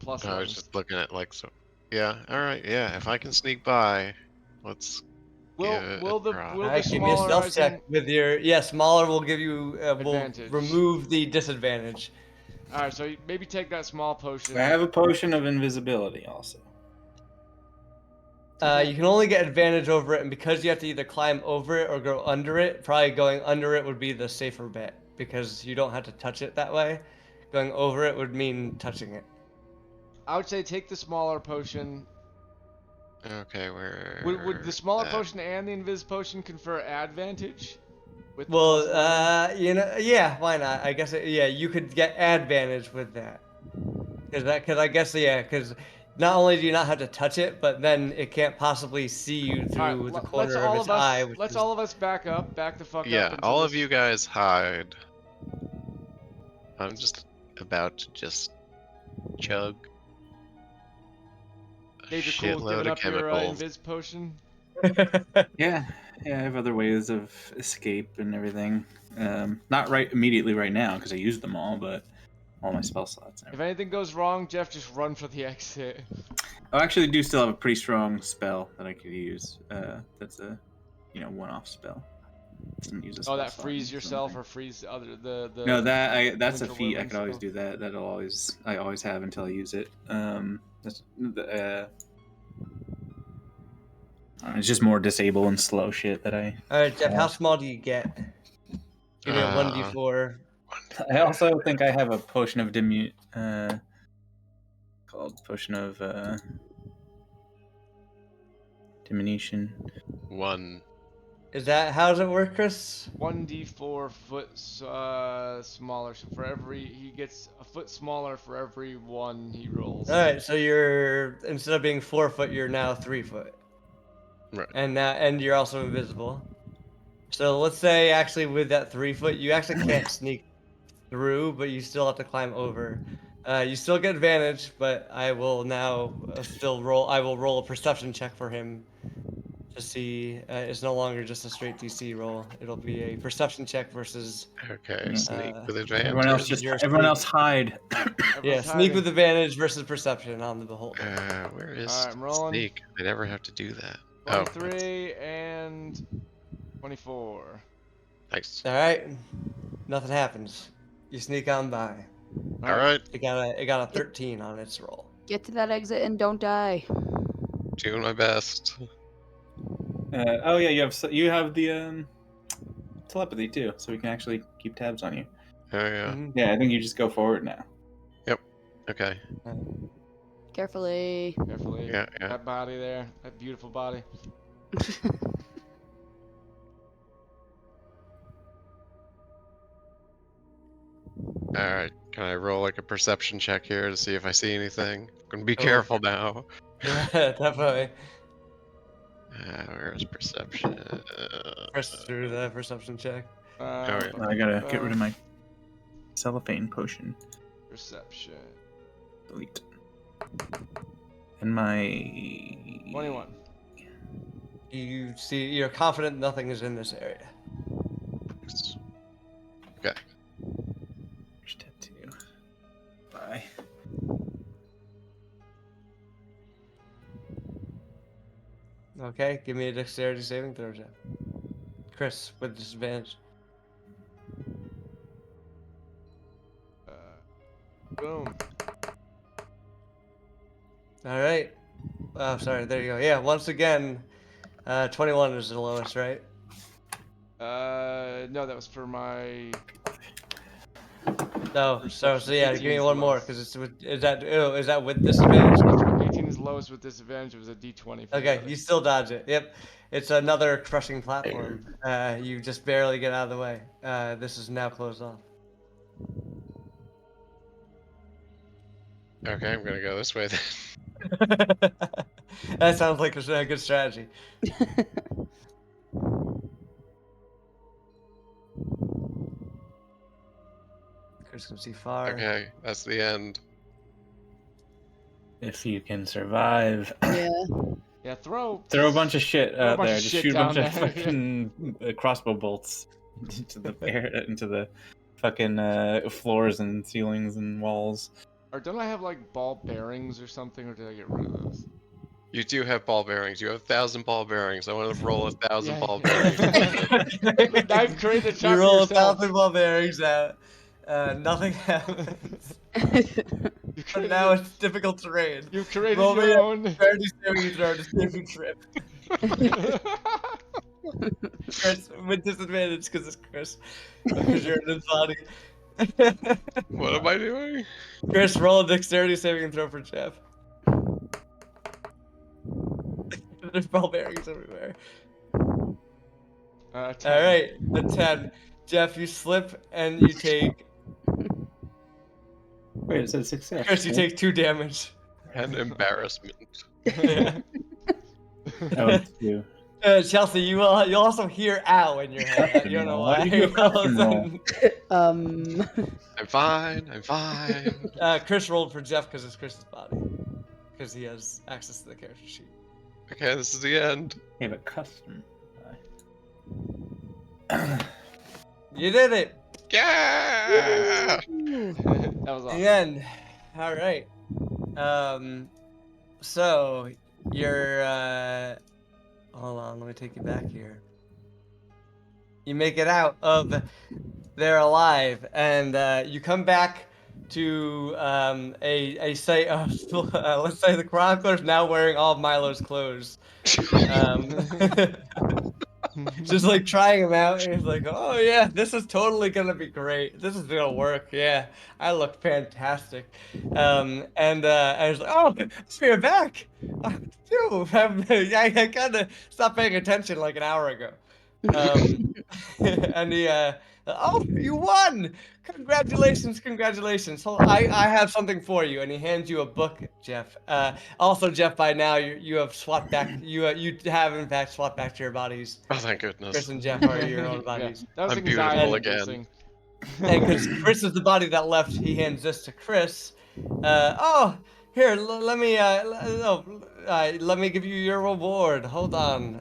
plus I 11. was just looking at like so. Yeah. All right. Yeah. If I can sneak by, let's. give it Will a the try. will All the right, give me a smaller stealth item? check with your. Yeah, smaller will give you. Will Advantage. remove the disadvantage. All right, so maybe take that small potion. I have a potion of invisibility also. You can only get advantage over it, and because you have to either climb over it or go under it, probably going under it would be the safer bet because you don't have to touch it that way. Going over it would mean touching it. I would say take the smaller potion. Okay. Where? Would the smaller that- potion and the invis potion confer advantage? With the Well, plus 11? yeah, why not? I guess, yeah, you could get advantage with that. Because I guess, yeah, because not only do you not have to touch it, but then it can't possibly see you through All right, the let's corner all of its of us. eye. Let's all of us back the fuck up. Yeah. until All of this- you guys hide. I'm just about to just chug a Dave, you're cool with shitload giving of up your chemicals. invis potion. Yeah, I have other ways of escape and everything. Not immediately right now because I used them all, but all my spell slots. If anything goes wrong, Jeff, just run for the exit. I actually do still have a pretty strong spell that I could use. That's a, one-off spell. Doesn't use a Oh, spell that slot freeze or yourself something. or freeze the. No, that's a Winter feat. I Women's could always spell. do that. I always have until I use it. It's just more disable and slow shit that I. All right, Jeff, how small do you get? Give me a 1d4. I also think I have a potion of called potion of diminution. 1. Is that how does it work, Chris? 1d4 foot smaller. So for every he gets a foot smaller for every one he rolls. All right, so you're instead of being 4 foot, you're now 3 foot, Right. and you're also invisible. So let's say actually with that 3 foot, you actually can't sneak through, but you still have to climb over. You still get advantage, but I will now still roll. I will roll a perception check for him to see. It's no longer just a straight DC roll. It'll be a perception check versus Okay, Yeah. sneak with Everyone else advantage. everyone else hide. yeah, Everyone's sneak hiding. with advantage versus perception on the beholder. Where is Alright, I'm rolling. sneak? I never have to do that. Oh, 23 and 24. nice. All right, nothing happens. You sneak on by. All right, It got a 13 on its roll. Get to that exit and don't die. doing my best. Oh yeah, you have the telepathy too, so we can actually keep tabs on you. Oh yeah. Mhm. Yeah, I think you just go forward now. Okay. Carefully. Carefully. Yeah, yeah. That body there. That beautiful body. All right. Can I roll like a perception check here to see if I see anything? I'm gonna be Oh. careful now. Yeah, definitely. Where's perception? Press through the perception check. yeah. I gotta get rid of my cellophane potion. Perception. Delete. And my 21. You see, you're confident nothing is in this area. Okay. Step 2. Bye. Okay, give me a dexterity saving throw, Jeff. Chris, with disadvantage. Boom. All right. Oh, sorry. There you go. Yeah. Once again, 21 is the lowest, right? No, that was for my. No. So yeah, give me 18 is one more lowest. because it's with. Is that with disadvantage? 18 is lowest with disadvantage. It was a d20. For Okay, the you still dodge it. Yep. It's another crushing platform. You just barely get out of the way. This is now closed off. Okay, I'm gonna go this way then. That sounds like a good strategy. Chris can see far. Okay, that's the end. If you can survive. Yeah. Yeah, throw. Throw a bunch of shit Throw a out bunch there. of Just shit shoot a bunch down of there. fucking crossbow bolts into the air, into the fucking floors and ceilings and walls. Or don't I have like ball bearings or something, or did I get rid of those? You do have ball bearings. You have 1,000 ball bearings. I want to roll 1,000 Yeah, ball yeah. bearings. I've created a trap You for roll yourself. 1,000 ball bearings out. Nothing happens. You But created now a- it's difficult terrain. You created Roll me your a own. 30 saving throw to see if you trip. Chris, with disadvantage because it's Chris. Because you're in his body. What am I doing? Chris, roll a dexterity saving throw for Jeff. There's ball bearings everywhere. 10. Alright, a 10. Jeff, you slip and you take. Wait, it said success. Chris, you take 2 damage. And embarrassment. Yeah. Oh, it's 2. Chelsea, you'll also hear "ow" in your head. You don't know Why why. did you do a custom roll? Um. I'm fine. I'm fine. Chris rolled for Jeff because it's Chris's body. Because he has access to the character sheet. Okay, this is the end. You have a custom. You did it! Yeah! That was awesome. The end. All right. So you're. Hold on. Let me take you back here. You make it out of there alive, and you come back to a site of let's say the chronicler's now wearing all of Milo's clothes. Just like trying him out, and he's like, "Oh yeah, this is totally gonna be great. This is gonna work. Yeah, I look fantastic." And I was like, "Oh, so you're back. Phew, I kind of stopped paying attention like an hour ago." And he oh, you won! Congratulations. I have something for you, and he hands you a book, Jeff. Also, Jeff, by now you have swapped back. You have in fact swapped back to your bodies. Oh, thank goodness. Chris and Jeff are your own Yeah, bodies. that was I'm beautiful anxiety again. inducing. And because Chris is the body that left, he hands this to Chris. Oh, here, let me let me give you your reward. Hold on.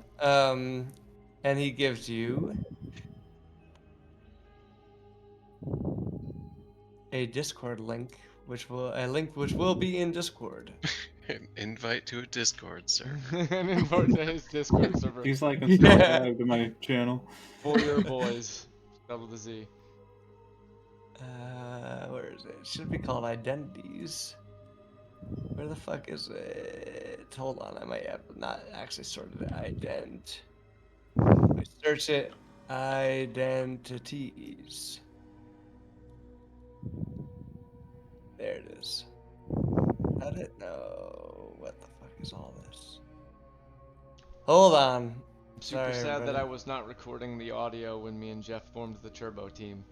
And he gives you a Discord link, which will be in Discord. An invite to a Discord server. An invite to his Discord server Please like and Yeah. subscribe to my channel. for your boys. Spelled with a Z. Where is it? It should be called Identities. Where the fuck is it? Hold on, I might have not actually sorted it. Ident. I search it. Identities. There it is. I didn't know. What the fuck is all this? Hold on. I'm super Sorry, sad that everybody. I was not recording the audio when me and Jeff formed the Turbo team.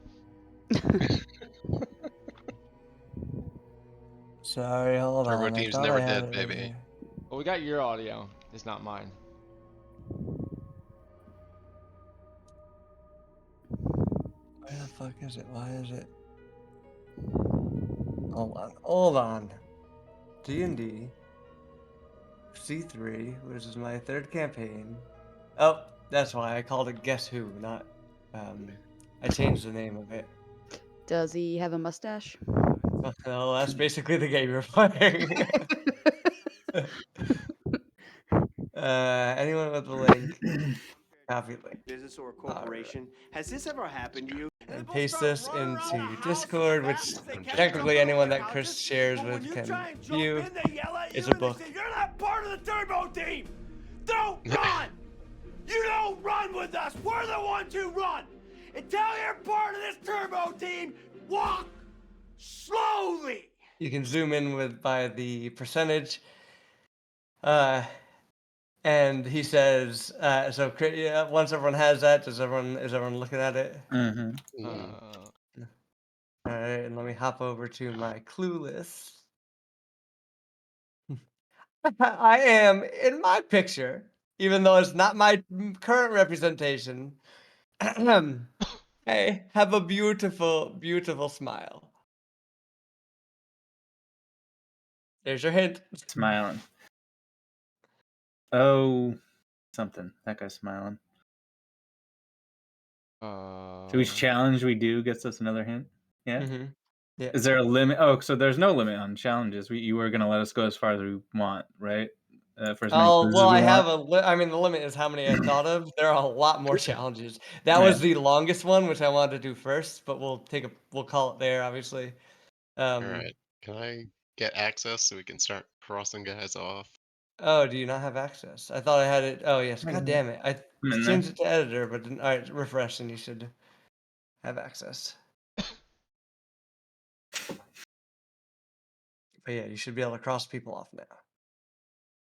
Sorry, hold Turbo on. I team's thought never I had dead, it right baby. here. Well, we got your audio. It's not mine. Where the fuck is it? Why is it? Hold on. D&D C3, which is my third campaign. Oh, that's why I called it Guess Who, not I changed the name of it. Does he have a mustache? Well, that's basically the game you're playing. Anyone with the link, copy link. Business or Alright. corporation. Has this ever happened to you? And paste this into Discord, which technically anyone that Chris shares with can view. It's a book. You're not part of the Turbo team. Don't run. You don't run with us. We're the ones who run. Until you're part of this Turbo team, walk slowly. You can zoom in by the percentage. And he says, so once everyone has that, is everyone looking at it? Mm-hmm. All right, and let me hop over to my clue list. I am in my picture, even though it's not my current representation. I have a beautiful, beautiful smile. There's your hint. Smiling. Oh, something. That guy's smiling. So each challenge we do gets us another hint. Yeah. Mm-hmm. Yeah. Is there a limit? Oh, so there's no limit on challenges. You were gonna let us go as far as we want, right? For as many clues as Well, we I have want. I mean, the limit is how many I thought of. There are a lot more challenges. That Yeah. was the longest one, which I wanted to do first, but we'll call it there, obviously. Alright. Can I get access so we can start crossing guys off? Oh, do you not have access? I thought I had it. Oh, yes. God damn it. I I'm in changed there. it to editor, but didn't. All right, refresh, and you should have access. But yeah, you should be able to cross people off now.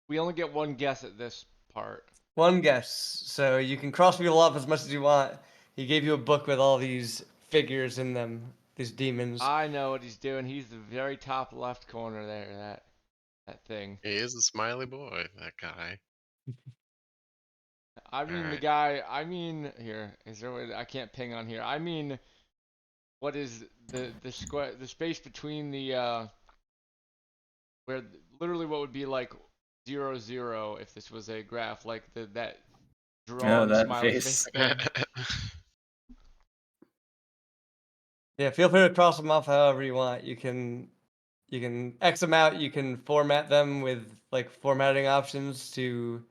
We only get one guess at this part. One guess. So you can cross people off as much as you want. He gave you a book with all these figures in them, these demons. I know what he's doing. He's the very top left corner there. That thing. He is a smiley boy, that guy. I mean, the Alright. guy. I mean, here is there. I can't ping on here. I mean, what is the square? The space between the where literally what would be like 0, 0 if this was a graph, like that drawn that smiley face. thing. Yeah, feel free to cross them off however you want. You can X them out. You can format them with like formatting options to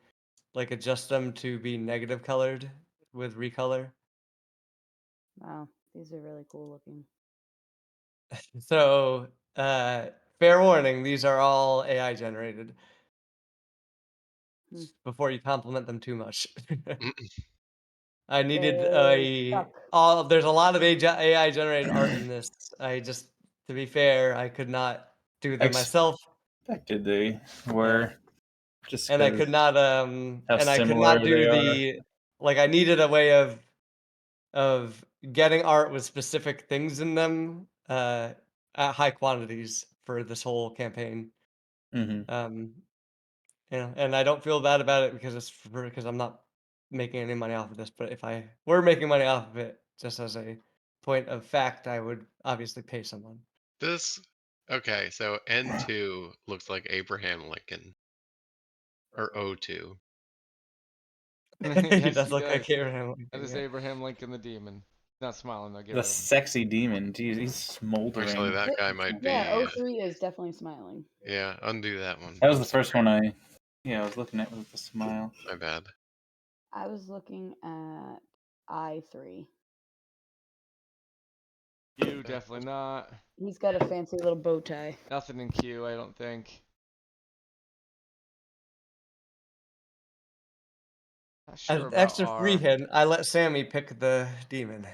like adjust them to be negative colored with recolor. Wow, these are really cool looking. So, fair warning, these are all AI generated. Before you compliment them too much. I needed there's a lot of AI generated art in this. To be fair, I could not do them myself. Expected they were. Just And I could not how and I could similar not do they are. the like I needed a way of getting art with specific things in them at high quantities for this whole campaign. Mm-hmm. And I don't feel bad about it because I'm not making any money off of this. But if I were making money off of it, just as a point of fact, I would obviously pay someone. This okay, so N2 looks like Abraham Lincoln. Or O2. He Yes, does he look like does. Abraham That Lincoln. is Yeah. Abraham Lincoln the demon. Not smiling though. Get The rid of him. sexy demon. Jeez, he's smoldering. Actually, that guy might be. Yeah, 03 is definitely smiling. Yeah, undo that one. That was the first one I was looking at with the smile. My bad. I was looking at I3. Q definitely not. He's got a fancy little bow tie. Nothing in Q, I don't think. Not As sure an about extra R. free hit, I let Sammy pick the demon.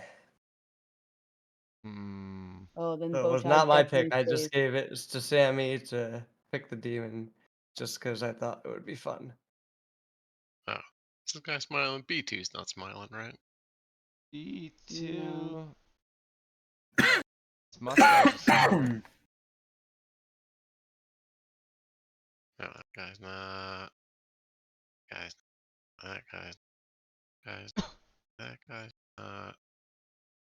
Hmm. Oh, then So it bow was tie not my pick. definitely I stays. just gave it to Sammy to pick the demon, just because I thought it would be fun. Oh, this guy smiling. B2's not smiling, right? E2. No. His mustache is smiling. No, that guy's not. Guys, that guy. Guys, that guy's not.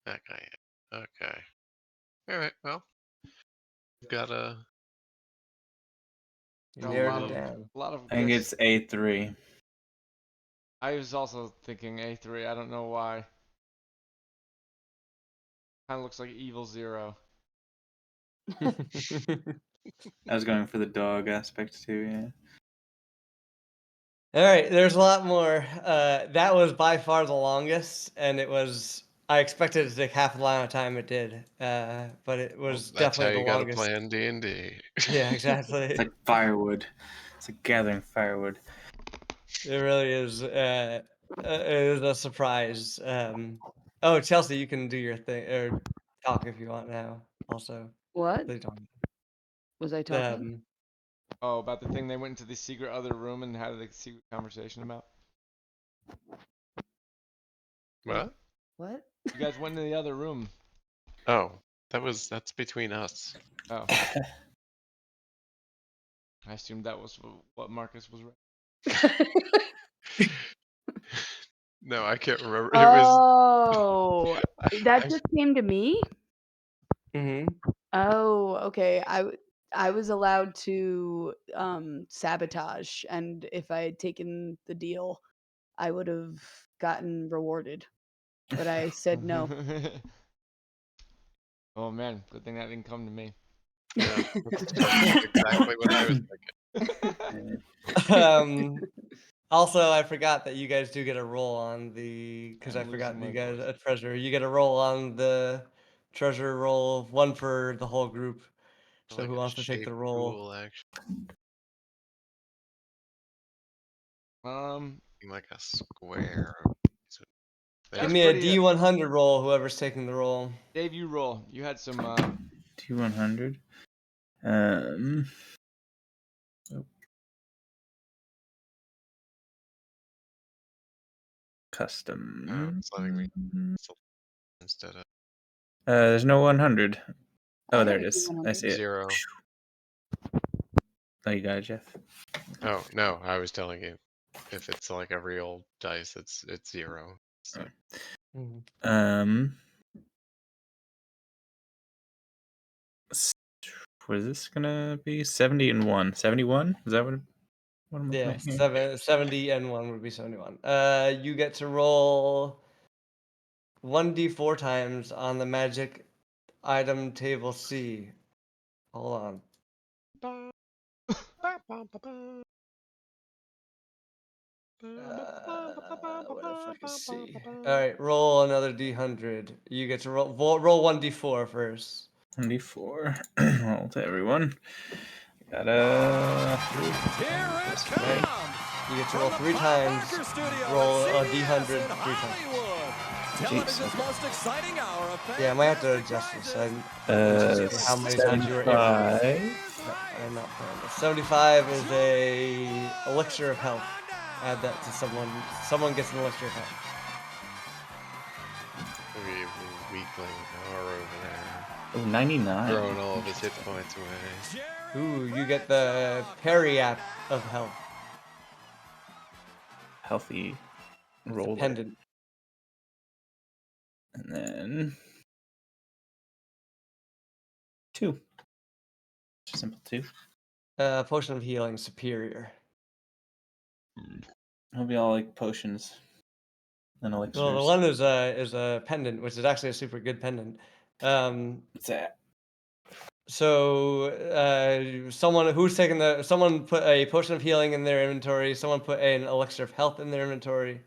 That guy. Okay. All right. Well, got a. You Got narrowed it down. a lot of I think gifts. it's A3. I was also thinking A3. I don't know why. Kind of looks like Evil Zero. I was going for the dog aspect too. Yeah. All right, there's a lot more. That was by far the longest, and it was. I expected it to take half the amount of time it did, but it was That's how definitely you the got to longest. plan D&D. Yeah, exactly. It's like firewood. It's like gathering firewood. It really is. It is a surprise. Oh, Chelsea, you can do your thing or talk if you want now. Also, What? please don't. Was I talking? Oh, about the thing they went into the secret other room and had a secret conversation about? What? What? You guys went into the other room. Oh, that's between us. Oh. I assumed that was what Marcus was. No, I can't remember. It was. Oh, that just came to me? Mm-hmm. Oh, okay. I was allowed to sabotage, and if I had taken the deal, I would have gotten rewarded. But I said no. Oh man, good thing that didn't come to me. Yeah, that's exactly what I was thinking. Also, I forgot that you guys do get a roll on the because I I'm forgot losing you my guys voice. a treasure. You get a roll on the treasure roll, one for the whole group. So Like who a wants to take the shaped roll? pool, actually. Like a square. So That Give was me a pretty. D100 roll. Whoever's taking the roll. Dave, you roll. You had some. T100. Oh. Custom. it's letting me instead of There's no 100. I Oh, have there a it is. I D100. see it. 0. Oh, you got it, Jeff. Oh no, I was telling you, if it's like a real dice, it's 0. So. What is this gonna be? 70 and 1. 71? Is that what I'm looking Yeah, at here? 70 and 1 would be 71. You get to roll 1d4 times on the magic item table C. Hold on. What if I can see? All right, roll another d100. You get to roll 1d4 first. 1d4. Roll to everyone. Got a 3. Here it Right. You get to roll 3 times. Roll a d100 3 times. Television's most exciting hour of Yeah, I might have to adjust this. How many times you were able to. 75. I'm not playing this. 75 is a elixir of health. add that to someone. Someone gets an elixir of health. We have a weakling Nara over there, Oh, 99. throwing all of his hit points away. Ooh, you get the Parry app of health. Healthy It's a roller. pendant. And then 2. Just simple 2. Potion of healing superior. Hope you all like potions and elixirs. Well, the one is a pendant, which is actually a super good pendant. What's that? So someone put a potion of healing in their inventory. Someone put an elixir of health in their inventory.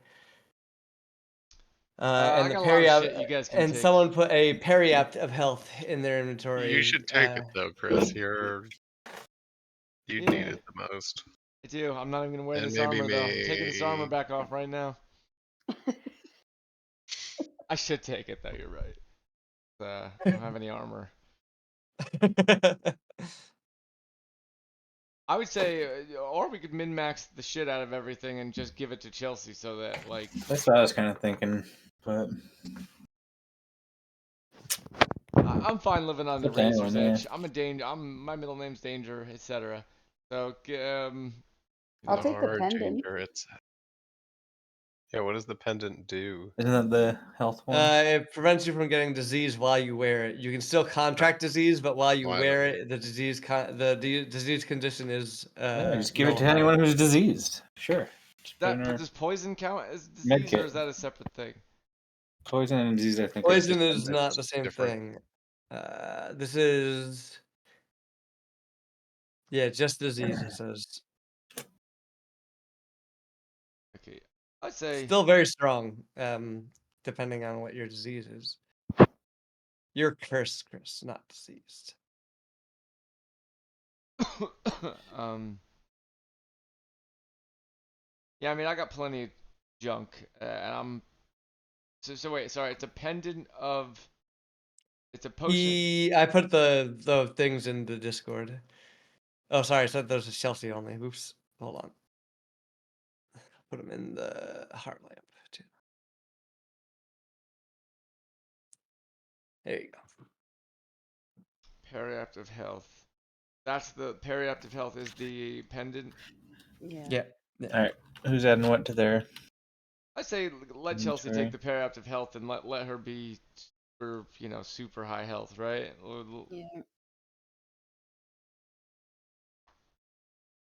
I And the got a lot of periapt, shit you guys can and take. someone put a periapt of health in their inventory. You should take it though, Chris. You Yeah. need it the most. I do. I'm not even gonna wear And this maybe armor though. I'm taking this armor me. back off right now. I should take it though. You're right. I don't have any armor. I would say, or we could min-max the shit out of everything and just give it to Chelsea so that like. That's what I was kind of thinking, but I'm fine living on the Up to anyone, razor's yeah. edge. My middle name's Danger, etc. So I'll take the Nara pendant. Danger, yeah, what does the pendant do? isn't that the health one? It prevents you from getting disease while you wear it. You can still contract disease, but while you Why wear though? it, the disease condition is Yeah, just give it to nullified. anyone who's diseased. Sure. Just put in but our does poison count as med disease, or kit. is that a separate thing? Poison and disease, I think, are Poison just is not the same different. thing. This is just disease. It says Okay, I'd say. still very strong. Depending on what your disease is. You're cursed, Chris, not diseased. Yeah, I mean, I got plenty of junk, and I'm. So wait, sorry. It's a pendant of. It's a potion. I put the things in the Discord. Oh, sorry, I said those are Chelsea only. Oops. Hold on. Put them in the heart lamp too. There you go. Periaptive health. That's the periaptive health is the pendant. Yeah. Yeah. All right. Who's adding what to their? I'd say let Chelsea Inventory. take the periaptive health and let her be super high health, right? Yeah.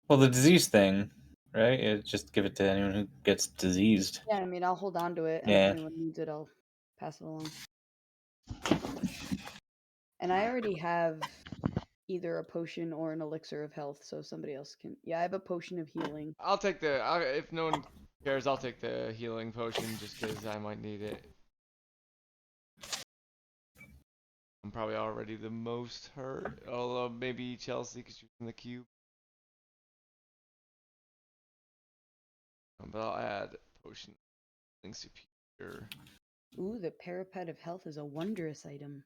Well, the disease thing, right? Just give it to anyone who gets diseased. Yeah, I mean, I'll hold on to it, and if Yeah. anyone needs it, I'll pass it along. And I already have either a potion or an elixir of health, so somebody else can. Yeah, I have a potion of healing. I'll take if no one cares, I'll take the healing potion just because I might need it. I'm probably already the most hurt, although maybe Chelsea because she's in the cube. But I'll add potion healing superior. Ooh, the parapet of health is a wondrous item.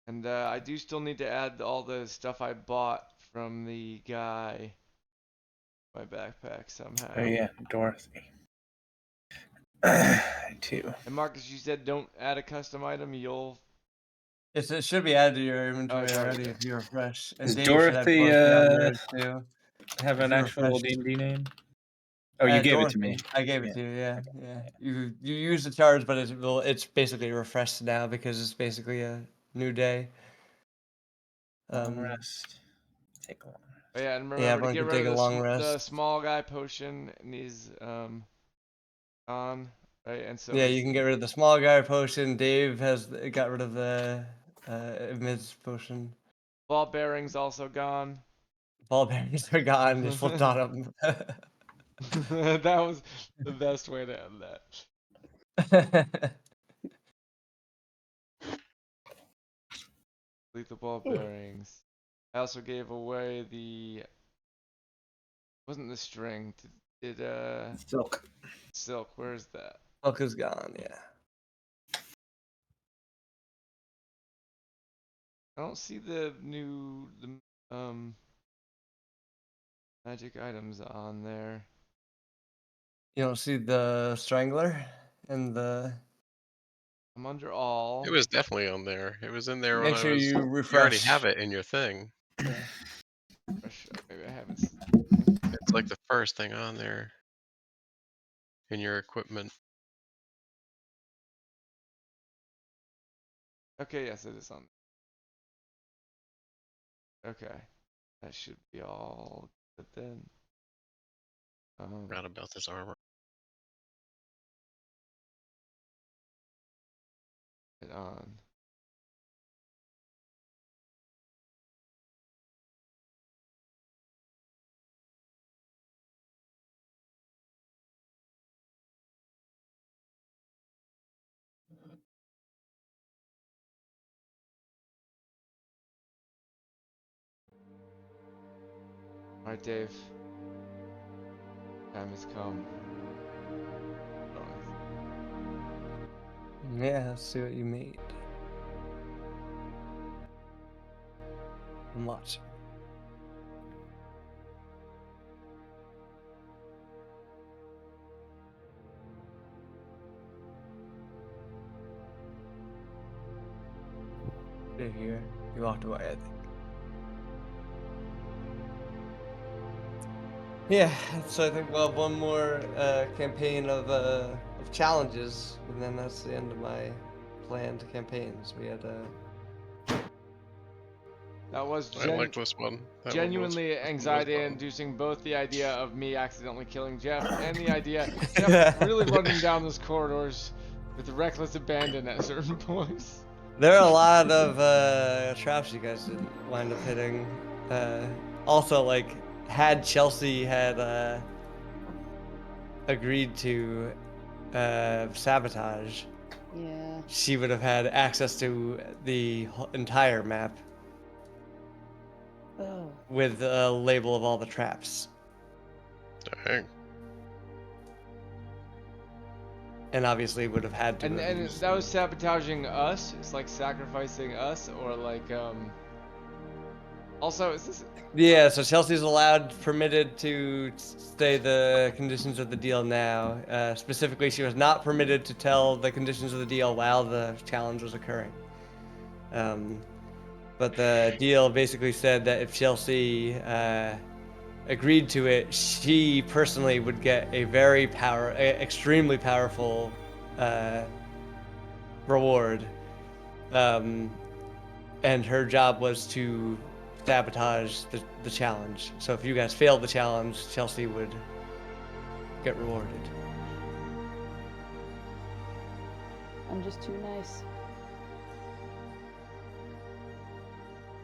And I do still need to add all the stuff I bought from the guy. My backpack somehow. Oh yeah, Dorothy. Too. And Marcus, you said don't add a custom item. You'll. It should be added to your inventory Oh, already if you refresh. And Does Dave should have Dorothy Dorothy on yours too. have If an you actual refresh. D&D name? Oh, you gave it to me. Dorothy. I gave it Yeah. to you. Yeah, yeah. You use the charge, but it's basically refreshed now because it's basically a new day. Long rest. Take a long rest. Oh yeah, and remember Yeah, to everyone get can rid take a of long the rest. small guy potion needs on, right? And so Yeah, you can get rid of the small guy potion. Dave has got rid of the mid's potion. ball bearings also gone. Ball bearings are gone. You flipped on them. That was the best way to end that. Delete the ball bearings. I also gave away the. Wasn't the string? Did Silk. silk? Where is that? Silk is gone. Yeah. I don't see the new Magic items on there. You don't see the strangler and the. I'm under all. It was definitely on there. It was in there when Make I sure was. you You already refresh. have it in your thing. Yeah. Maybe I haven't. It's like the first thing on there in your equipment. Okay, yes, it is on. Okay, that should be all good then. Forgot about this armor. It on. Alright, Dave. Time has come. Yeah, let's see what you made. I'm watching. Stay here. You walked away, I think. Yeah, so I think we'll have one more campaign of challenges, and then that's the end of my planned campaigns. We had That was I liked this one. That genuinely one was anxiety-inducing, both the idea of me accidentally killing Jeff and the idea Jeff really running down those corridors with reckless abandon at certain points. there are a lot of traps you guys didn't wind up hitting. Also, like, had Chelsea had agreed to sabotage, Yeah. she would have had access to the entire map Oh. with a label of all the traps. Dang. And obviously would have had to. And have used that was sabotaging us. It's like sacrificing us, or like Also, is this? Yeah, so Chelsea's permitted to say the conditions of the deal now. Specifically, she was not permitted to tell the conditions of the deal while the challenge was occurring. But the deal basically said that if Chelsea agreed to it, she personally would get a very extremely powerful reward. And her job was to sabotage the challenge. So if you guys failed the challenge, Chelsea would get rewarded. I'm just too nice.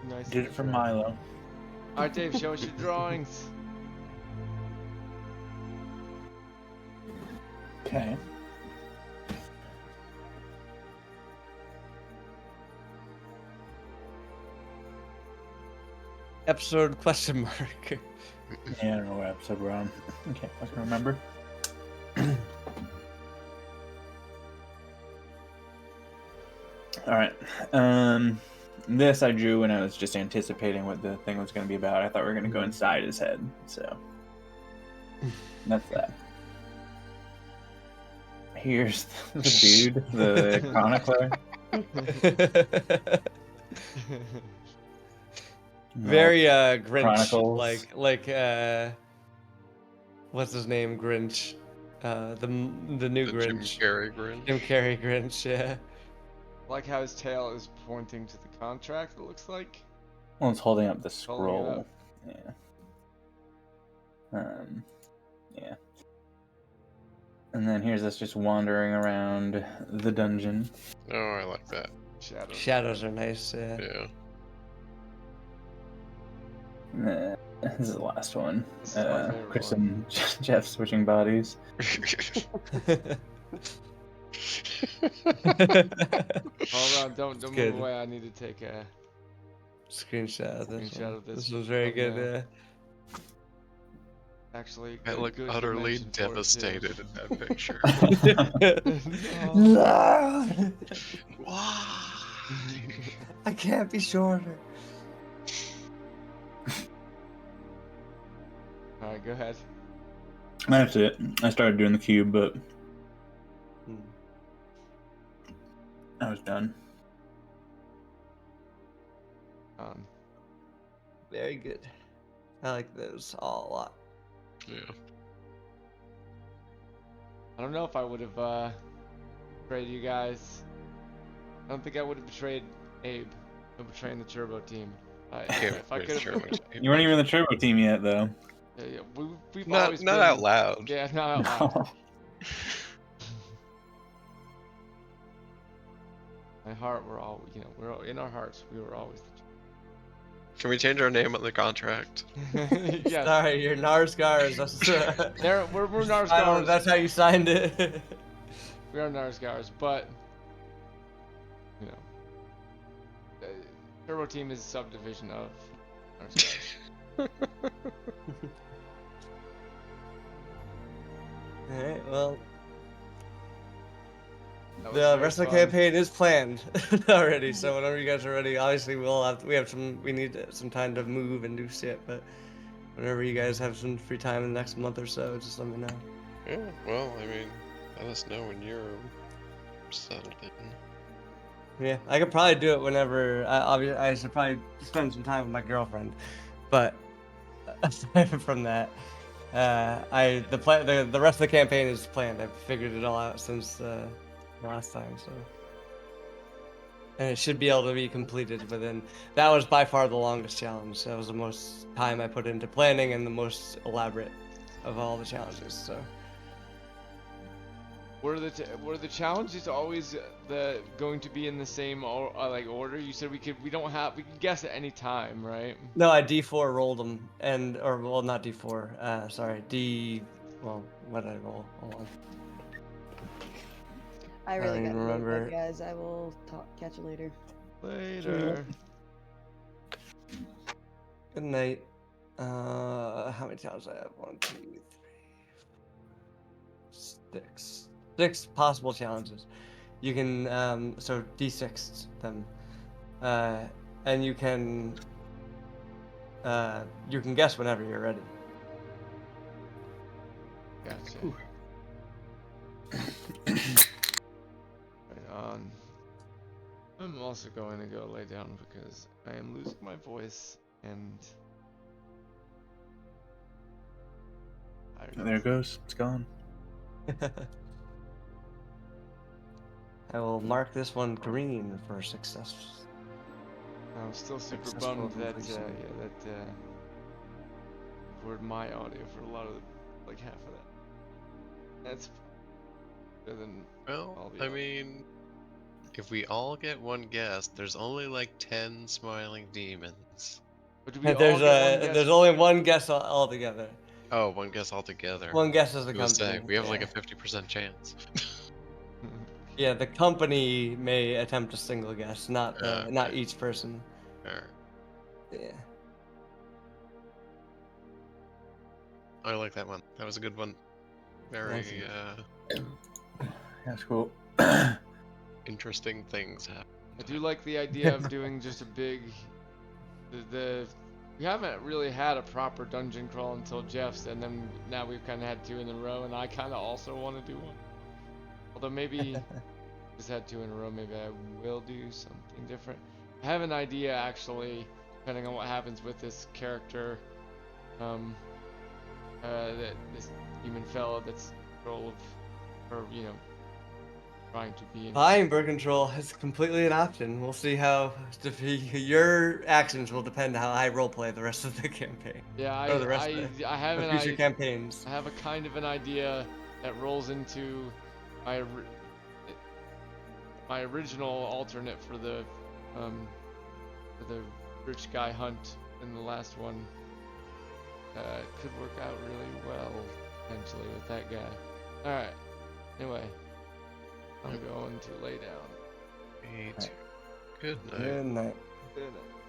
Nice. Did it for Milo. Alright, Dave, show us your drawings. Okay. Episode question mark. Yeah, I don't know what episode we're on. Okay, I can remember. All right. This I drew when I was just anticipating what the thing was going to be about. I thought we were going to go inside his head, so that's that. Here's the dude, the chronicler. Very Grinch, Chronicles. like what's his name, Grinch, the new The Grinch, Jim Carrey Grinch. Jim Carrey Grinch, yeah. Like how his tail is pointing to the contract, it looks like. Well, it's holding up the Holding it scroll. up. Yeah. Yeah. And then here's us just wandering around the dungeon. Oh, I like that. Shadows are nice, yeah. Yeah. This is the last one. This is my favorite Chris one. and Jeff switching bodies. Hold on, don't good. move away. I need to take a Screenshot of this. Screenshot of this This was very good, thumbnail. yeah. Actually. I look good utterly dimension for it, too. devastated in that picture. No! Why? I can't be shorter. right, go ahead. That's it. I started doing the cube, but I was done. Very good. I like those all a lot. Yeah. I don't know if I would have betrayed you guys. I don't think I would have betrayed Abe. I'm betraying the Turbo team. If I could have. You weren't even in the turbo team yet, though. Yeah, we've Not always not been, out loud. Yeah, not out loud. My heart, we're all, we're in our hearts. We were always. Can we change our name on the contract? Yes. Sorry, you're Narsgars. That's We're I don't. Narsgars. That's how you signed it. We are Narsgars, but Turbo Team is a subdivision of Narsgars. All right. Well, That was the very rest of the fun. campaign is planned already. So whenever you guys are ready, obviously we need some time to move and do shit. But whenever you guys have some free time in the next month or so, just let me know. Yeah, well, I mean, let us know when you're settled in. Yeah, I could probably do it whenever. I should probably spend some time with my girlfriend, but aside from that, the rest of the campaign is planned. I've figured it all out since last time, so and it should be able to be completed within. That was by far the longest challenge. That was the most time I put into planning and the most elaborate of all the challenges. So. Were the challenges always going to be in the same order? You said we can guess at any time, right? No, I D4 rolled them, not D4. Sorry, Well, what did I roll? Hold on. I really don't got even to go, remember. but guys, I will catch you later. Later. Good night. How many times do I have? 1, 2, 3, 4, 6. 6 possible challenges. You can so D6 them, and you can guess whenever you're ready. Gotcha. Right on. I'm also going to go lay down because I am losing my voice and. There it goes. It's gone. I will mark this one green for success. I'm still super Successful bummed that completion. recorded my audio for a lot of half of that. That's better than all Well, the I others. mean, if we all get one guess, there's only like 10 smiling demons. But do we all get one guess? There's only one guess altogether. Oh, one guess altogether. One guess as a I was company. saying, we have like yeah. a 50% chance. Yeah, the company may attempt a single guess, not Okay. each person. Alright. Yeah. I like that one. That was a good one. Very Thank you. That's cool. interesting things happen. I do like the idea of doing just a big. We haven't really had a proper dungeon crawl until Jeff's, and then now we've kind of had 2 in a row, and I kind of also want to do one. Although maybe just had 2 in a row, maybe I will do something different. I have an idea actually, depending on what happens with this character, that this human fella that's control of, or trying to be. Fine, bird control is completely an option. We'll see how your actions will depend how I roleplay the rest of the campaign. Yeah, or the rest I of have the an future campaigns. I have a kind of an idea that rolls into my my original alternate for the rich guy hunt in the last one. Could work out really well potentially with that guy. All right. Anyway, I'm going to lay down. Me too. Good night. Good night. Good night.